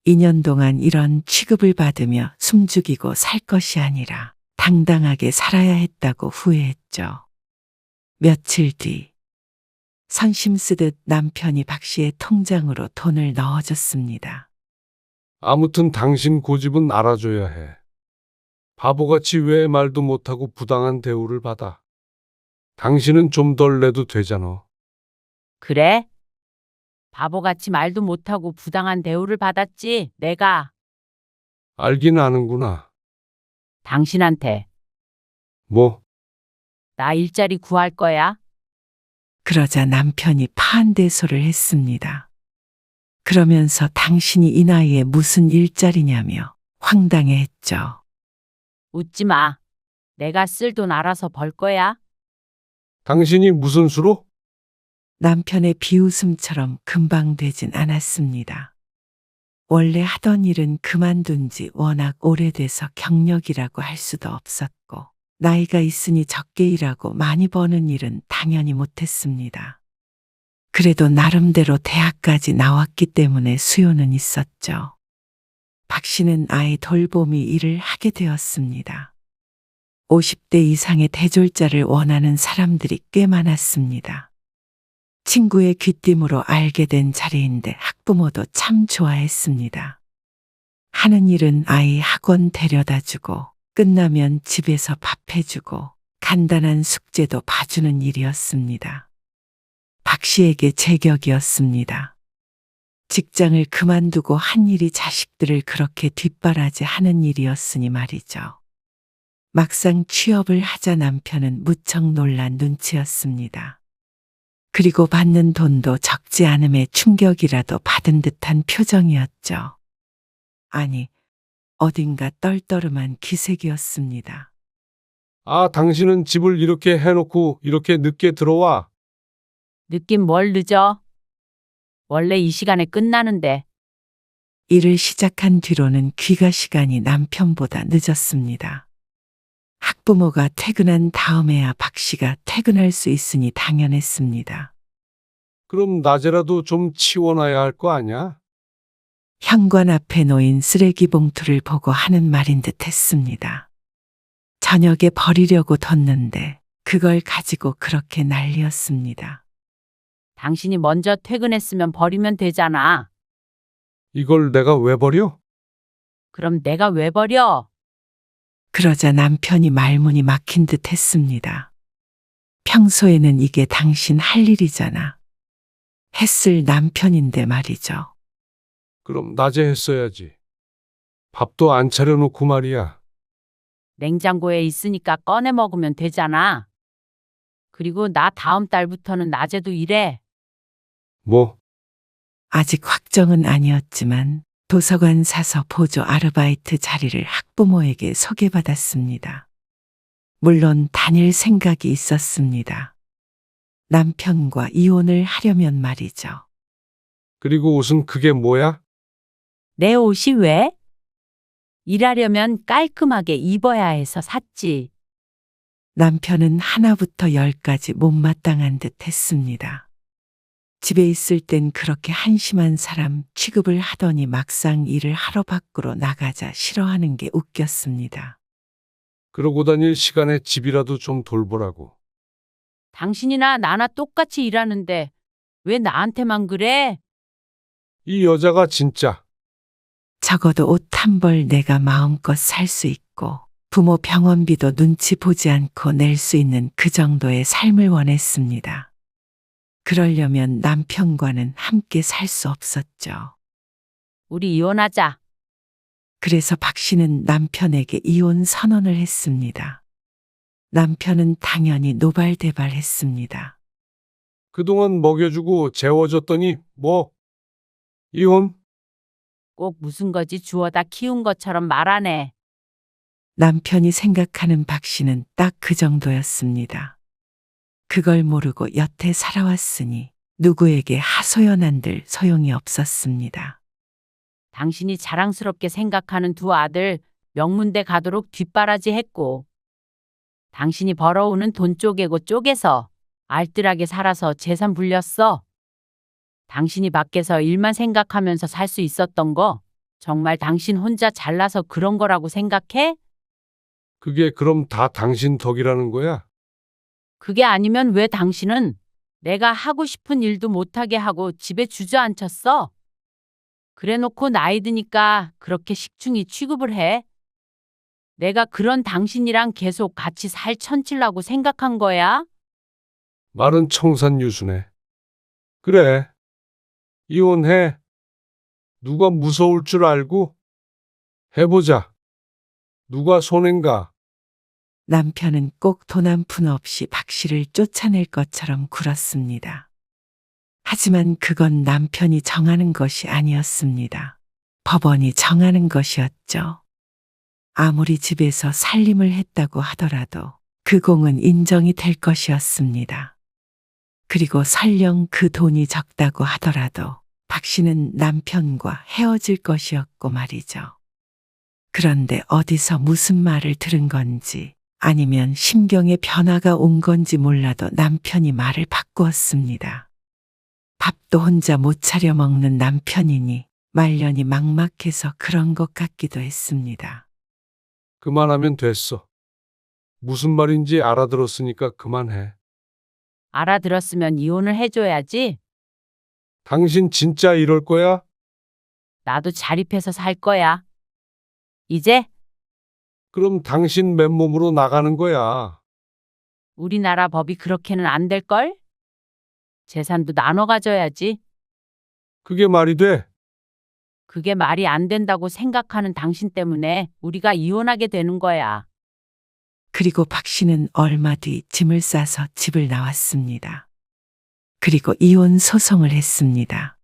2년 동안 이런 취급을 받으며 숨죽이고 살 것이 아니라 당당하게 살아야 했다고 후회했죠. 며칠 뒤 선심 쓰듯 남편이 박 씨의 통장으로 돈을 넣어줬습니다. 아무튼 당신 고집은 알아줘야 해. 바보같이 왜 말도 못하고 부당한 대우를 받아. 당신은 좀 덜 내도 되잖아. 그래? 바보같이 말도 못하고 부당한 대우를 받았지, 내가. 알긴 아는구나. 당신한테. 뭐, 나 일자리 구할 거야. 그러자 남편이 파한대소를 했습니다. 그러면서 당신이 이 나이에 무슨 일자리냐며 황당해했죠. 웃지 마. 내가 쓸 돈 알아서 벌 거야. 당신이 무슨 수로? 남편의 비웃음처럼 금방 되진 않았습니다. 원래 하던 일은 그만둔 지 워낙 오래돼서 경력이라고 할 수도 없었고, 나이가 있으니 적게 일하고 많이 버는 일은 당연히 못했습니다. 그래도 나름대로 대학까지 나왔기 때문에 수요는 있었죠. 박 씨는 아이 돌보미 일을 하게 되었습니다. 50대 이상의 대졸자를 원하는 사람들이 꽤 많았습니다. 친구의 귀띔으로 알게 된 자리인데 학부모도 참 좋아했습니다. 하는 일은 아이 학원 데려다 주고 끝나면 집에서 밥 해주고 간단한 숙제도 봐주는 일이었습니다. 박 씨에게 제격이었습니다. 직장을 그만두고 한 일이 자식들을 그렇게 뒷바라지 하는 일이었으니 말이죠. 막상 취업을 하자 남편은 무척 놀란 눈치였습니다. 그리고 받는 돈도 적지 않음에 충격이라도 받은 듯한 표정이었죠. 아니, 어딘가 떨떠름한 기색이었습니다. 아, 당신은 집을 이렇게 해놓고 이렇게 늦게 들어와. 느낌 뭘 늦어? 원래 이 시간에 끝나는데. 일을 시작한 뒤로는 귀가 시간이 남편보다 늦었습니다. 학부모가 퇴근한 다음에야 박 씨가 퇴근할 수 있으니 당연했습니다. 그럼 낮에라도 좀 치워놔야 할 거 아냐? 현관 앞에 놓인 쓰레기 봉투를 보고 하는 말인 듯 했습니다. 저녁에 버리려고 뒀는데 그걸 가지고 그렇게 난리였습니다. 당신이 먼저 퇴근했으면 버리면 되잖아. 이걸 내가 왜 버려? 그럼 내가 왜 버려? 그러자 남편이 말문이 막힌 듯 했습니다. 평소에는 이게 당신 할 일이잖아. 했을 남편인데 말이죠. 그럼 낮에 했어야지. 밥도 안 차려놓고 말이야. 냉장고에 있으니까 꺼내 먹으면 되잖아. 그리고 나 다음 달부터는 낮에도 일해. 뭐, 아직 확정은 아니었지만 도서관 사서 보조 아르바이트 자리를 학부모에게 소개받았습니다. 물론 다닐 생각이 있었습니다. 남편과 이혼을 하려면 말이죠. 그리고 옷은 그게 뭐야? 내 옷이 왜? 일하려면 깔끔하게 입어야 해서 샀지. 남편은 하나부터 열까지 못마땅한 듯 했습니다. 집에 있을 땐 그렇게 한심한 사람 취급을 하더니 막상 일을 하러 밖으로 나가자 싫어하는 게 웃겼습니다. 그러고 다닐 시간에 집이라도 좀 돌보라고. 당신이나 나나 똑같이 일하는데 왜 나한테만 그래? 이 여자가 진짜. 적어도 옷 한 벌 내가 마음껏 살 수 있고 부모 병원비도 눈치 보지 않고 낼 수 있는 그 정도의 삶을 원했습니다. 그러려면 남편과는 함께 살 수 없었죠. 우리 이혼하자. 그래서 박 씨는 남편에게 이혼 선언을 했습니다. 남편은 당연히 노발대발했습니다. 그동안 먹여주고 재워줬더니 뭐? 이혼? 꼭 무슨 거지 주워다 키운 것처럼 말하네. 남편이 생각하는 박 씨는 딱 그 정도였습니다. 그걸 모르고 여태 살아왔으니 누구에게 하소연한들 소용이 없었습니다. 당신이 자랑스럽게 생각하는 두 아들 명문대 가도록 뒷바라지 했고, 당신이 벌어오는 돈 쪼개고 쪼개서 알뜰하게 살아서 재산 불렸어. 당신이 밖에서 일만 생각하면서 살 수 있었던 거 정말 당신 혼자 잘나서 그런 거라고 생각해? 그게 그럼 다 당신 덕이라는 거야? 그게 아니면 왜 당신은 내가 하고 싶은 일도 못하게 하고 집에 주저앉혔어? 그래놓고 나이 드니까 그렇게 식충이 취급을 해? 내가 그런 당신이랑 계속 같이 살 천칠라고 생각한 거야? 말은 청산유수네. 그래. 이혼해. 누가 무서울 줄 알고? 해보자. 누가 손해인가? 남편은 꼭 돈 한 푼 없이 박 씨를 쫓아낼 것처럼 굴었습니다. 하지만 그건 남편이 정하는 것이 아니었습니다. 법원이 정하는 것이었죠. 아무리 집에서 살림을 했다고 하더라도 그 공은 인정이 될 것이었습니다. 그리고 설령 그 돈이 적다고 하더라도 박 씨는 남편과 헤어질 것이었고 말이죠. 그런데 어디서 무슨 말을 들은 건지 아니면 심경의 변화가 온 건지 몰라도 남편이 말을 바꾸었습니다. 밥도 혼자 못 차려 먹는 남편이니 말년이 막막해서 그런 것 같기도 했습니다. 그만하면 됐어. 무슨 말인지 알아들었으니까 그만해. 알아들었으면 이혼을 해줘야지. 당신 진짜 이럴 거야? 나도 자립해서 살 거야. 이제 그럼 당신 맨몸으로 나가는 거야. 우리나라 법이 그렇게는 안 될걸? 재산도 나눠 가져야지. 그게 말이 돼? 그게 말이 안 된다고 생각하는 당신 때문에 우리가 이혼하게 되는 거야. 그리고 박 씨는 얼마 뒤 짐을 싸서 집을 나왔습니다. 그리고 이혼 소송을 했습니다.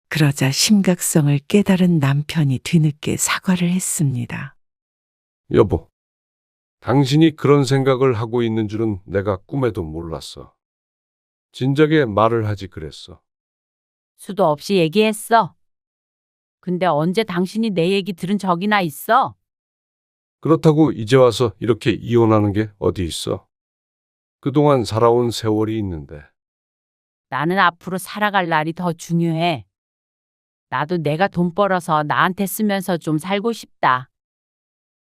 그러자 심각성을 깨달은 남편이 뒤늦게 사과를 했습니다. 여보, 당신이 그런 생각을 하고 있는 줄은 내가 꿈에도 몰랐어. 진작에 말을 하지 그랬어. 수도 없이 얘기했어. 근데 언제 당신이 내 얘기 들은 적이나 있어? 그렇다고 이제 와서 이렇게 이혼하는 게 어디 있어? 그동안 살아온 세월이 있는데. 나는 앞으로 살아갈 날이 더 중요해. 나도 내가 돈 벌어서 나한테 쓰면서 좀 살고 싶다.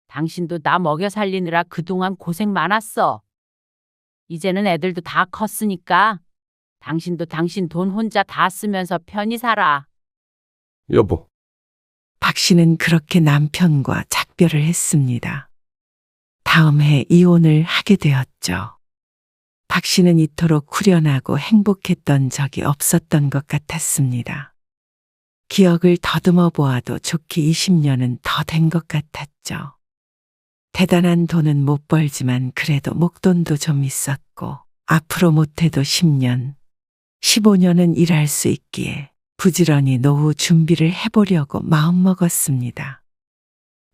당신도 나 먹여 살리느라 그동안 고생 많았어. 이제는 애들도 다 컸으니까 당신도 당신 돈 혼자 다 쓰면서 편히 살아. 여보, 박 씨는 그렇게 남편과 작별을 했습니다. 다음 해 이혼을 하게 되었죠. 박 씨는 이토록 후련하고 행복했던 적이 없었던 것 같았습니다. 기억을 더듬어 보아도 좋게 20년은 더 된 것 같았죠. 대단한 돈은 못 벌지만 그래도 목돈도 좀 있었고 앞으로 못해도 10년, 15년은 일할 수 있기에 부지런히 노후 준비를 해보려고 마음먹었습니다.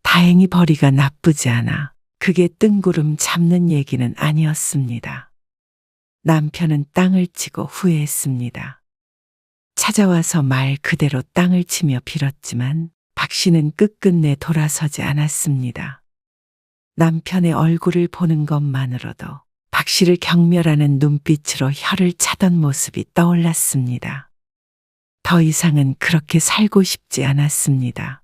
다행히 벌이가 나쁘지 않아 그게 뜬구름 잡는 얘기는 아니었습니다. 남편은 땅을 치고 후회했습니다. 찾아와서 말 그대로 땅을 치며 빌었지만 박 씨는 끝끝내 돌아서지 않았습니다. 남편의 얼굴을 보는 것만으로도 박 씨를 경멸하는 눈빛으로 혀를 차던 모습이 떠올랐습니다. 더 이상은 그렇게 살고 싶지 않았습니다.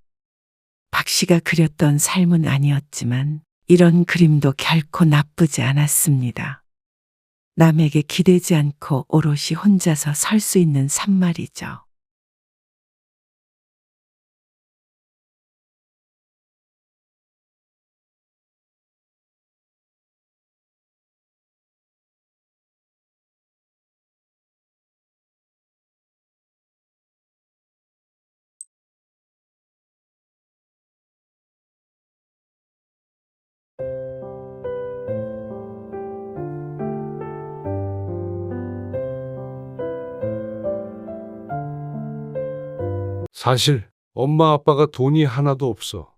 박 씨가 그렸던 삶은 아니었지만 이런 그림도 결코 나쁘지 않았습니다. 남에게 기대지 않고 오롯이 혼자서 설 수 있는 삶 말이죠. 사실 엄마 아빠가 돈이 하나도 없어.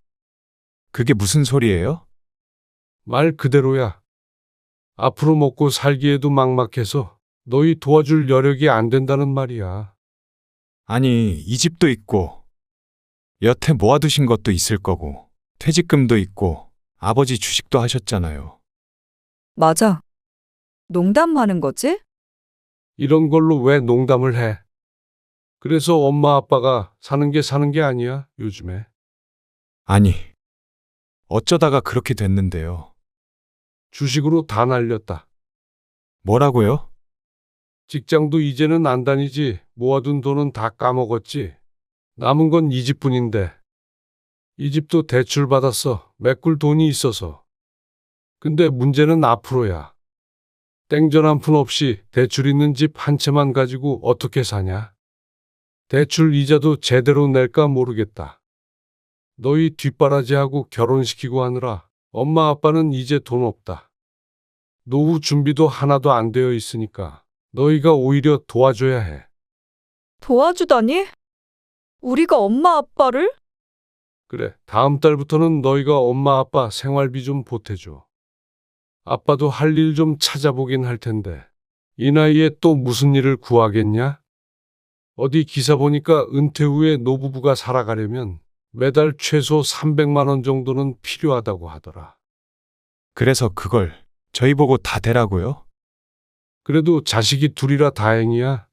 그게 무슨 소리예요? 말 그대로야. 앞으로 먹고 살기에도 막막해서 너희 도와줄 여력이 안 된다는 말이야. 아니, 이 집도 있고, 여태 모아두신 것도 있을 거고, 퇴직금도 있고 아버지 주식도 하셨잖아요. 맞아. 농담하는 거지? 이런 걸로 왜 농담을 해? 그래서 엄마 아빠가 사는 게 아니야, 요즘에. 아니, 어쩌다가 그렇게 됐는데요. 주식으로 다 날렸다. 뭐라고요? 직장도 이제는 안 다니지. 모아둔 돈은 다 까먹었지. 남은 건 이 집뿐인데. 이 집도 대출 받았어. 메꿀 돈이 있어서. 근데 문제는 앞으로야. 땡전 한 푼 없이 대출 있는 집 한 채만 가지고 어떻게 사냐? 대출 이자도 제대로 낼까 모르겠다. 너희 뒷바라지하고 결혼시키고 하느라 엄마 아빠는 이제 돈 없다. 노후 준비도 하나도 안 되어 있으니까 너희가 오히려 도와줘야 해. 도와주다니? 우리가 엄마 아빠를? 그래, 다음 달부터는 너희가 엄마 아빠 생활비 좀 보태줘. 아빠도 할 일 좀 찾아보긴 할 텐데 이 나이에 또 무슨 일을 구하겠냐? 어디 기사 보니까 은퇴 후에 노부부가 살아가려면 매달 최소 300만 원 정도는 필요하다고 하더라. 그래서 그걸 저희 보고 다 대라고요? 그래도 자식이 둘이라 다행이야.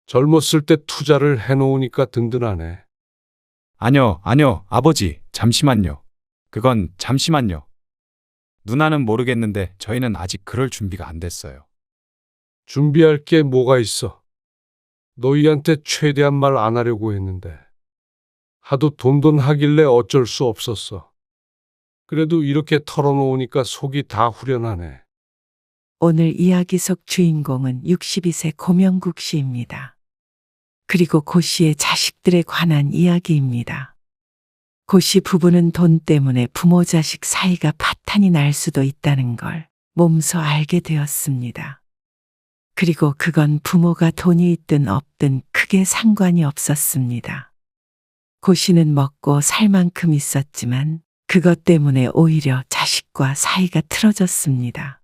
젊었을 때 투자를 해놓으니까 든든하네. 아니요, 아버지, 잠시만요. 그건 잠시만요. 누나는 모르겠는데 저희는 아직 그럴 준비가 안 됐어요. 준비할 게 뭐가 있어? 너희한테 최대한 말 안 하려고 했는데 하도 돈돈 하길래 어쩔 수 없었어. 그래도 이렇게 털어놓으니까 속이 다 후련하네. 오늘 이야기 속 주인공은 62세 고명국 씨입니다. 그리고 고 씨의 자식들에 관한 이야기입니다. 고 씨 부부는 돈 때문에 부모 자식 사이가 파탄이 날 수도 있다는 걸 몸소 알게 되었습니다. 그리고 그건 부모가 돈이 있든 없든 크게 상관이 없었습니다. 고 씨는 먹고 살 만큼 있었지만 그것 때문에 오히려 자식과 사이가 틀어졌습니다.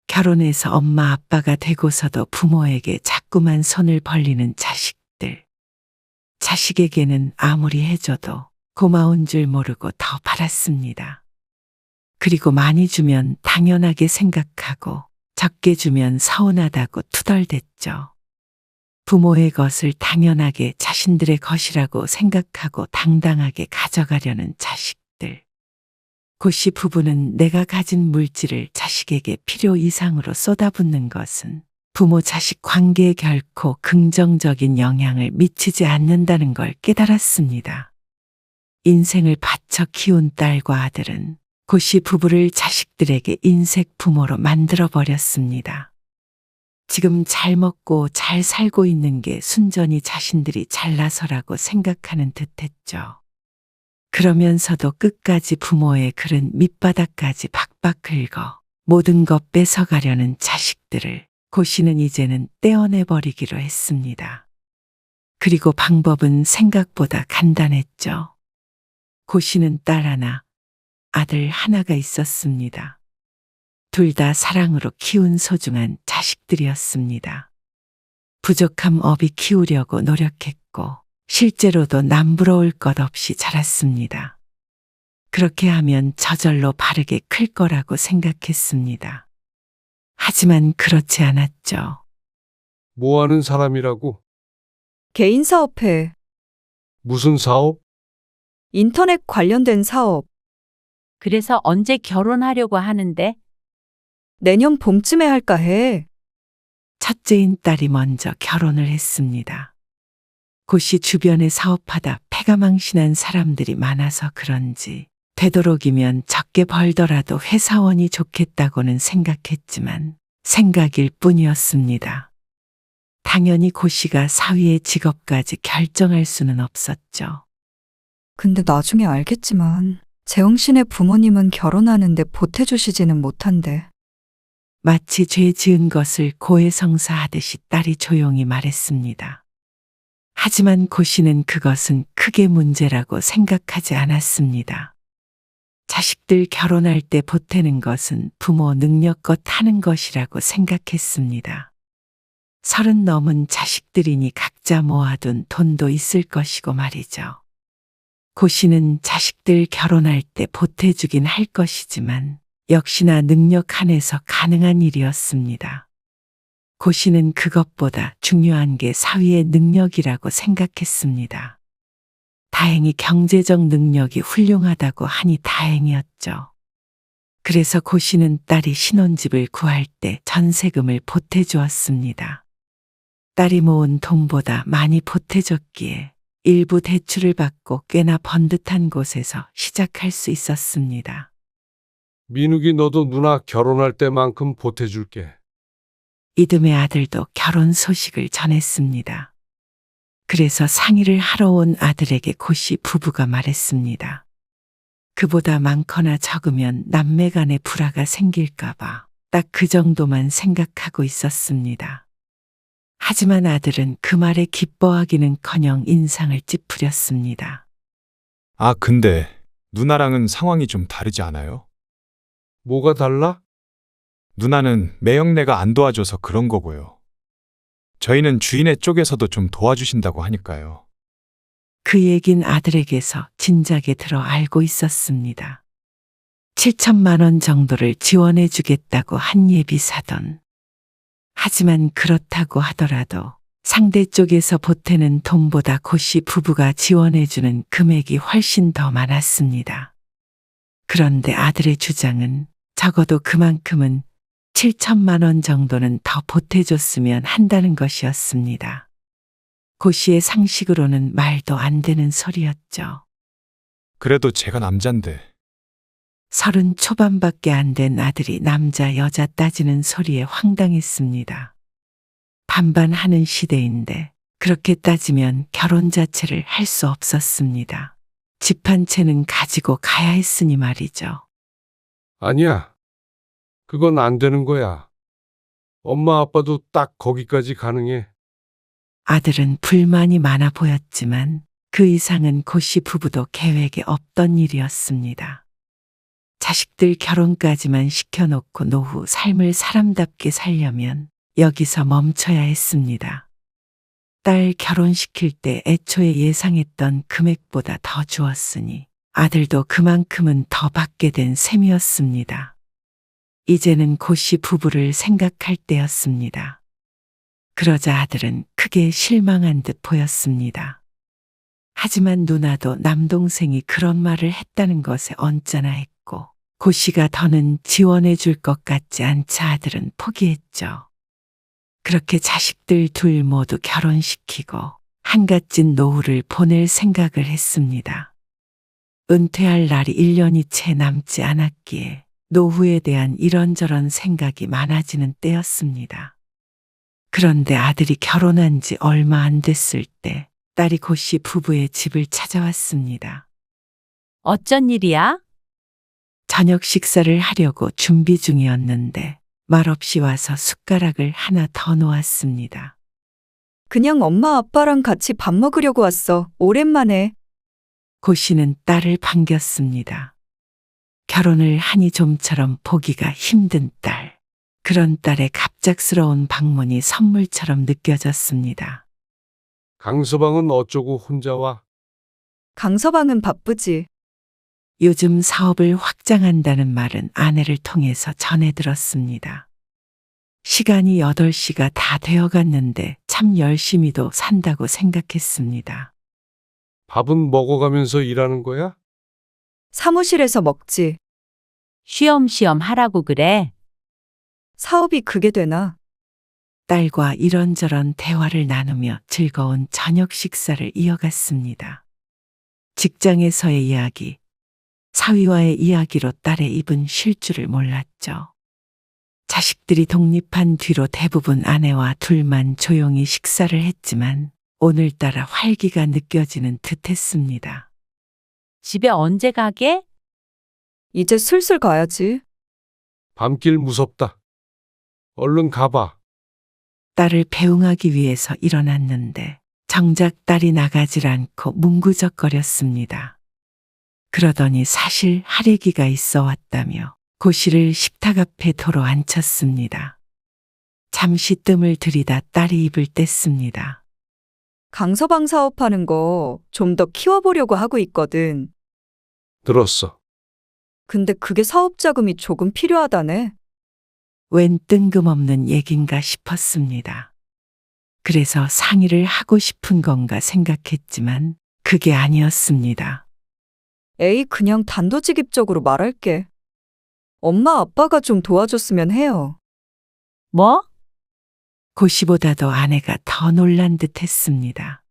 결혼해서 엄마 아빠가 되고서도 부모에게 자꾸만 손을 벌리는 자식들. 자식에게는 아무리 해줘도 고마운 줄 모르고 더 받았습니다. 그리고 많이 주면 당연하게 생각하고 적게 주면 서운하다고 투덜댔죠. 부모의 것을 당연하게 자신들의 것이라고 생각하고 당당하게 가져가려는 자식들. 고 씨 부부는 내가 가진 물질을 자식에게 필요 이상으로 쏟아붓는 것은 부모 자식 관계에 결코 긍정적인 영향을 미치지 않는다는 걸 깨달았습니다. 인생을 바쳐 키운 딸과 아들은 고 씨 부부를 자식들에게 인색 부모로 만들어 버렸습니다. 지금 잘 먹고 잘 살고 있는 게 순전히 자신들이 잘나서라고 생각하는 듯했죠. 그러면서도 끝까지 부모의 그른 밑바닥까지 박박 긁어 모든 것 뺏어가려는 자식들을 고 씨는 이제는 떼어내버리기로 했습니다. 그리고 방법은 생각보다 간단했죠. 고 씨는 딸 하나, 아들 하나가 있었습니다. 둘 다 사랑으로 키운 소중한 자식들이었습니다. 부족함 없이 키우려고 노력했고 실제로도 남부러울 것 없이 자랐습니다. 그렇게 하면 저절로 바르게 클 거라고 생각했습니다. 하지만 그렇지 않았죠. 뭐 하는 사람이라고? 개인 사업해. 무슨 사업? 인터넷 관련된 사업. 그래서 언제 결혼하려고 하는데? 내년 봄쯤에 할까 해. 첫째인 딸이 먼저 결혼을 했습니다. 고 씨 주변에 사업하다 패가망신한 사람들이 많아서 그런지 되도록이면 적게 벌더라도 회사원이 좋겠다고는 생각했지만 생각일 뿐이었습니다. 당연히 고 씨가 사위의 직업까지 결정할 수는 없었죠. 근데 나중에 알겠지만 재영 씨네 부모님은 결혼하는데 보태주시지는 못한대. 마치 죄 지은 것을 고해성사하듯이 딸이 조용히 말했습니다. 하지만 고 씨는 그것은 크게 문제라고 생각하지 않았습니다. 자식들 결혼할 때 보태는 것은 부모 능력껏 하는 것이라고 생각했습니다. 30 넘은 자식들이니 각자 모아둔 돈도 있을 것이고 말이죠. 고 씨는 자식들 결혼할 때 보태주긴 할 것이지만 역시나 능력 한에서 가능한 일이었습니다. 고 씨는 그것보다 중요한 게 사위의 능력이라고 생각했습니다. 다행히 경제적 능력이 훌륭하다고 하니 다행이었죠. 그래서 고 씨는 딸이 신혼집을 구할 때 전세금을 보태주었습니다. 딸이 모은 돈보다 많이 보태줬기에 일부 대출을 받고 꽤나 번듯한 곳에서 시작할 수 있었습니다. 민욱이 너도 누나 결혼할 때만큼 보태줄게. 이듬해 아들도 결혼 소식을 전했습니다. 그래서 상의를 하러 온 아들에게 고 씨 부부가 말했습니다. 그보다 많거나 적으면 남매 간의 불화가 생길까봐 딱 그 정도만 생각하고 있었습니다. 하지만 아들은 그 말에 기뻐하기는커녕 인상을 찌푸렸습니다. 아, 근데 누나랑은 상황이 좀 다르지 않아요? 뭐가 달라? 누나는 매형네가 안 도와줘서 그런 거고요. 저희는 주인의 쪽에서도 좀 도와주신다고 하니까요. 그 얘긴 아들에게서 진작에 들어 알고 있었습니다. 7천만 원 정도를 지원해 주겠다고 한 예비 사돈. 하지만 그렇다고 하더라도 상대 쪽에서 보태는 돈보다 고 씨 부부가 지원해 주는 금액이 훨씬 더 많았습니다. 그런데 아들의 주장은 적어도 그만큼은 7천만 원 정도는 더 보태줬으면 한다는 것이었습니다. 고 씨의 상식으로는 말도 안 되는 소리였죠. 그래도 제가 남잔데. 30 초반밖에 안 된 아들이 남자 여자 따지는 소리에 황당했습니다. 반반하는 시대인데 그렇게 따지면 결혼 자체를 할 수 없었습니다. 집 한 채는 가지고 가야 했으니 말이죠. 아니야. 그건 안 되는 거야. 엄마 아빠도 딱 거기까지 가능해. 아들은 불만이 많아 보였지만 그 이상은 고 씨 부부도 계획에 없던 일이었습니다. 자식들 결혼까지만 시켜놓고 노후 삶을 사람답게 살려면 여기서 멈춰야 했습니다. 딸 결혼시킬 때 애초에 예상했던 금액보다 더 주었으니 아들도 그만큼은 더 받게 된 셈이었습니다. 이제는 고 씨 부부를 생각할 때였습니다. 그러자 아들은 크게 실망한 듯 보였습니다. 하지만 누나도 남동생이 그런 말을 했다는 것에 언짢아 했고 고 씨가 더는 지원해 줄 것 같지 않자 아들은 포기했죠. 그렇게 자식들 둘 모두 결혼시키고 한갓진 노후를 보낼 생각을 했습니다. 은퇴할 날이 1년이 채 남지 않았기에 노후에 대한 이런저런 생각이 많아지는 때였습니다. 그런데 아들이 결혼한 지 얼마 안 됐을 때 딸이 고 씨 부부의 집을 찾아왔습니다. 어쩐 일이야? 저녁 식사를 하려고 준비 중이었는데 말없이 와서 숟가락을 하나 더 놓았습니다. 그냥 엄마 아빠랑 같이 밥 먹으려고 왔어. 오랜만에. 고 씨는 딸을 반겼습니다. 결혼을 하니 좀처럼 보기가 힘든 딸. 그런 딸의 갑작스러운 방문이 선물처럼 느껴졌습니다. 강서방은 어쩌고 혼자 와? 강서방은 바쁘지. 요즘 사업을 확장한다는 말은 아내를 통해서 전해 들었습니다. 시간이 8시가 다 되어 갔는데 참 열심히도 산다고 생각했습니다. 밥은 먹어가면서 일하는 거야? 사무실에서 먹지. 쉬엄쉬엄 하라고 그래. 사업이 그게 되나? 딸과 이런저런 대화를 나누며 즐거운 저녁 식사를 이어갔습니다. 직장에서의 이야기, 사위와의 이야기로 딸의 입은 쉴 줄을 몰랐죠. 자식들이 독립한 뒤로 대부분 아내와 둘만 조용히 식사를 했지만 오늘따라 활기가 느껴지는 듯했습니다. 집에 언제 가게? 이제 슬슬 가야지. 밤길 무섭다. 얼른 가봐. 딸을 배웅하기 위해서 일어났는데 정작 딸이 나가질 않고 뭉구적거렸습니다. 그러더니 사실 할애기가 있어 왔다며 고씨를 식탁 앞에 도로 앉혔습니다. 잠시 뜸을 들이다 딸이 입을 뗐습니다. 강서방 사업하는 거 좀 더 키워보려고 하고 있거든. 들었어. 근데 그게 사업 자금이 조금 필요하다네. 웬 뜬금없는 얘긴가 싶었습니다. 그래서 상의를 하고 싶은 건가 생각했지만 그게 아니었습니다. 에이, 그냥 단도직입적으로 말할게. 엄마 아빠가 좀 도와줬으면 해요. 뭐? 고시보다도 아내가 더 놀란 듯 했습니다.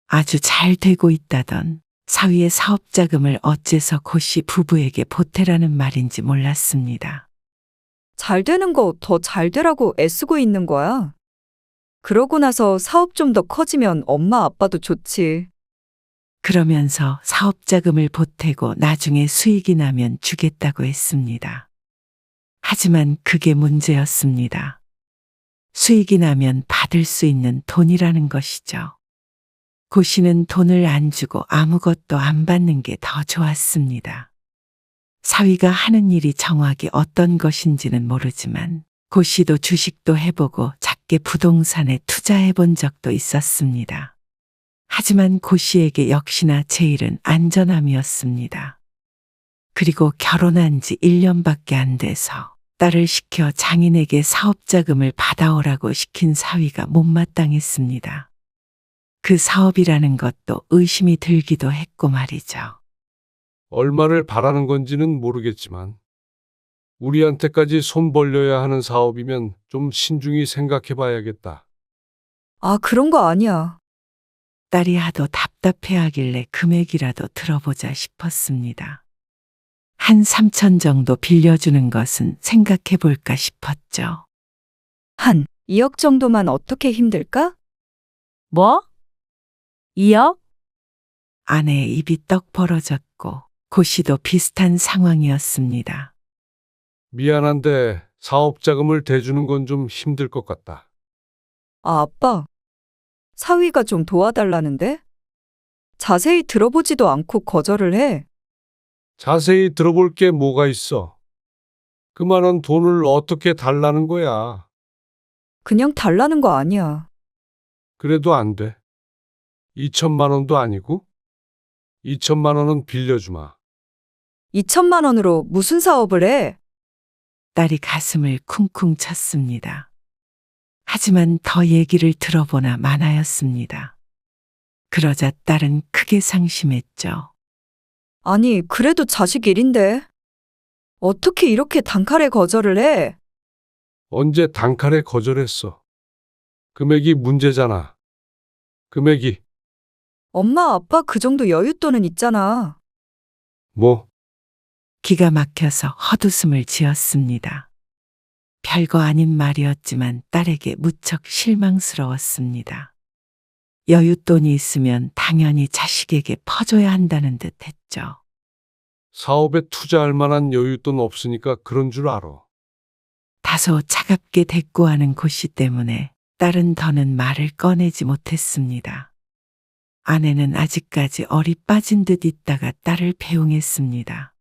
아주 잘 되고 있다던 사위의 사업 자금을 어째서 고씨 부부에게 보태라는 말인지 몰랐습니다. 잘 되는 거 더 잘 되라고 애쓰고 있는 거야. 그러고 나서 사업 좀 더 커지면 엄마 아빠도 좋지. 그러면서 사업 자금을 보태고 나중에 수익이 나면 주겠다고 했습니다. 하지만 그게 문제였습니다. 수익이 나면 받을 수 있는 돈이라는 것이죠. 고씨는 돈을 안 주고 아무것도 안 받는 게 더 좋았습니다. 사위가 하는 일이 정확히 어떤 것인지는 모르지만 고씨도 주식도 해보고 작게 부동산에 투자해 본 적도 있었습니다. 하지만 고씨에게 역시나 제일은 안전함이었습니다. 그리고 결혼한 지 1년밖에 안 돼서 딸을 시켜 장인에게 사업자금을 받아오라고 시킨 사위가 못마땅했습니다. 그 사업이라는 것도 의심이 들기도 했고 말이죠. 얼마를 바라는 건지는 모르겠지만 우리한테까지 손 벌려야 하는 사업이면 좀 신중히 생각해 봐야겠다. 아, 그런 거 아니야. 딸이 하도 답답해하길래 금액이라도 들어보자 싶었습니다. 한 3천 정도 빌려주는 것은 생각해 볼까 싶었죠. 한 2억 정도만 어떻게 힘들까? 뭐? 2억? 아내의 입이 떡 벌어졌고 고씨도 비슷한 상황이었습니다. 미안한데 사업 자금을 대주는 건 좀 힘들 것 같다. 아, 아빠. 사위가 좀 도와달라는데? 자세히 들어보지도 않고 거절을 해. 자세히 들어볼 게 뭐가 있어? 그만한 돈을 어떻게 달라는 거야? 그냥 달라는 거 아니야. 그래도 안 돼. 2천만 원도 아니고? 2천만 원은 빌려주마. 2천만 원으로 무슨 사업을 해? 딸이 가슴을 쿵쿵 쳤습니다. 하지만 더 얘기를 들어보나 마나였습니다. 그러자 딸은 크게 상심했죠. 아니, 그래도 자식 일인데. 어떻게 이렇게 단칼에 거절을 해? 언제 단칼에 거절했어? 금액이 문제잖아. 금액이 엄마, 아빠 그 정도 여윳돈은 있잖아. 뭐? 기가 막혀서 헛웃음을 지었습니다. 별거 아닌 말이었지만 딸에게 무척 실망스러웠습니다. 여윳돈이 있으면 당연히 자식에게 퍼줘야 한다는 듯 했죠. 사업에 투자할 만한 여윳돈 없으니까 그런 줄 알아. 다소 차갑게 대꾸하는 고씨 때문에 딸은 더는 말을 꺼내지 못했습니다. 아내는 아직까지 얼이 빠진 듯 있다가 딸을 배웅했습니다.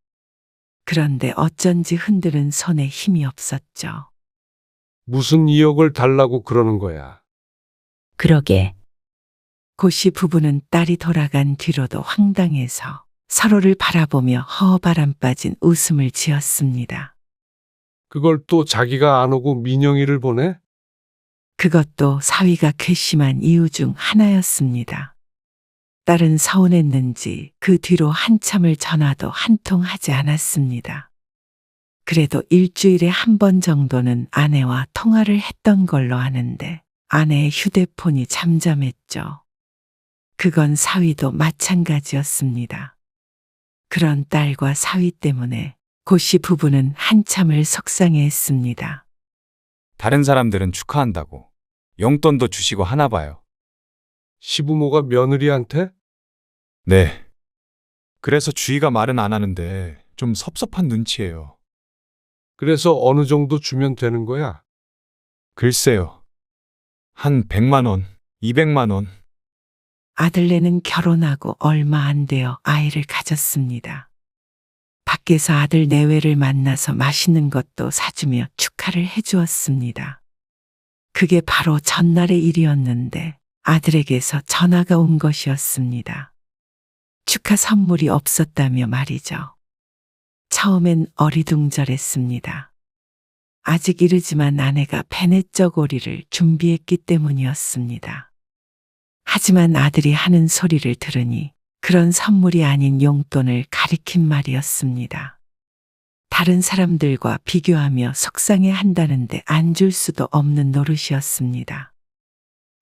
그런데 어쩐지 흔드는 손에 힘이 없었죠. 무슨 2억을 달라고 그러는 거야. 그러게. 고씨 부부는 딸이 돌아간 뒤로도 황당해서 서로를 바라보며 허바람 빠진 웃음을 지었습니다. 그걸 또 자기가 안 오고 민영이를 보내? 그것도 사위가 괘씸한 이유 중 하나였습니다. 딸은 서운했는지 그 뒤로 한참을 전화도 한 통 하지 않았습니다. 그래도 일주일에 한 번 정도는 아내와 통화를 했던 걸로 아는데 아내의 휴대폰이 잠잠했죠. 그건 사위도 마찬가지였습니다. 그런 딸과 사위 때문에 고씨 부부는 한참을 속상해했습니다. 다른 사람들은 축하한다고 용돈도 주시고 하나 봐요. 시부모가 며느리한테? 네. 그래서 주희가 말은 안 하는데 좀 섭섭한 눈치예요. 그래서 어느 정도 주면 되는 거야? 글쎄요. 한 100만 원, 200만 원. 아들네는 결혼하고 얼마 안 되어 아이를 가졌습니다. 밖에서 아들 내외를 만나서 맛있는 것도 사주며 축하를 해주었습니다. 그게 바로 전날의 일이었는데 아들에게서 전화가 온 것이었습니다. 축하 선물이 없었다며 말이죠. 처음엔 어리둥절했습니다. 아직 이르지만 아내가 베넷저고리를 준비했기 때문이었습니다. 하지만 아들이 하는 소리를 들으니 그런 선물이 아닌 용돈을 가리킨 말이었습니다. 다른 사람들과 비교하며 속상해 한다는데 안 줄 수도 없는 노릇이었습니다.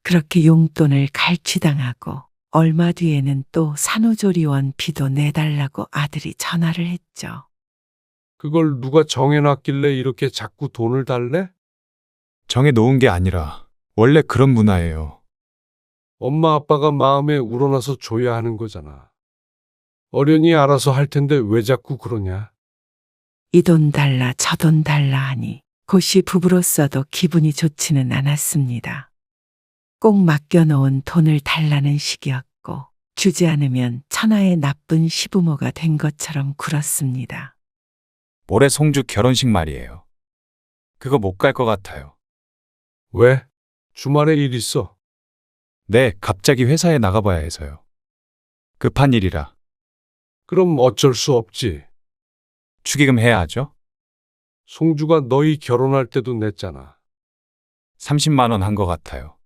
그렇게 용돈을 갈취당하고 얼마 뒤에는 또 산후조리원 비도 내달라고 아들이 전화를 했죠. 그걸 누가 정해놨길래 이렇게 자꾸 돈을 달래? 정해 놓은 게 아니라 원래 그런 문화예요. 엄마 아빠가 마음에 우러나서 줘야 하는 거잖아. 어련히 알아서 할 텐데 왜 자꾸 그러냐? 이 돈 달라 저 돈 달라 하니 고씨 부부로서도 기분이 좋지는 않았습니다. 꼭 맡겨놓은 돈을 달라는 식이었고 주지 않으면 천하의 나쁜 시부모가 된 것처럼 굴었습니다. 모레 송주 결혼식 말이에요. 그거 못 갈 것 같아요. 왜? 주말에 일 있어. 네, 갑자기 회사에 나가봐야 해서요. 급한 일이라. 그럼 어쩔 수 없지. 축의금 해야 하죠? 송주가 너희 결혼할 때도 냈잖아. 30만 원 한 것 같아요.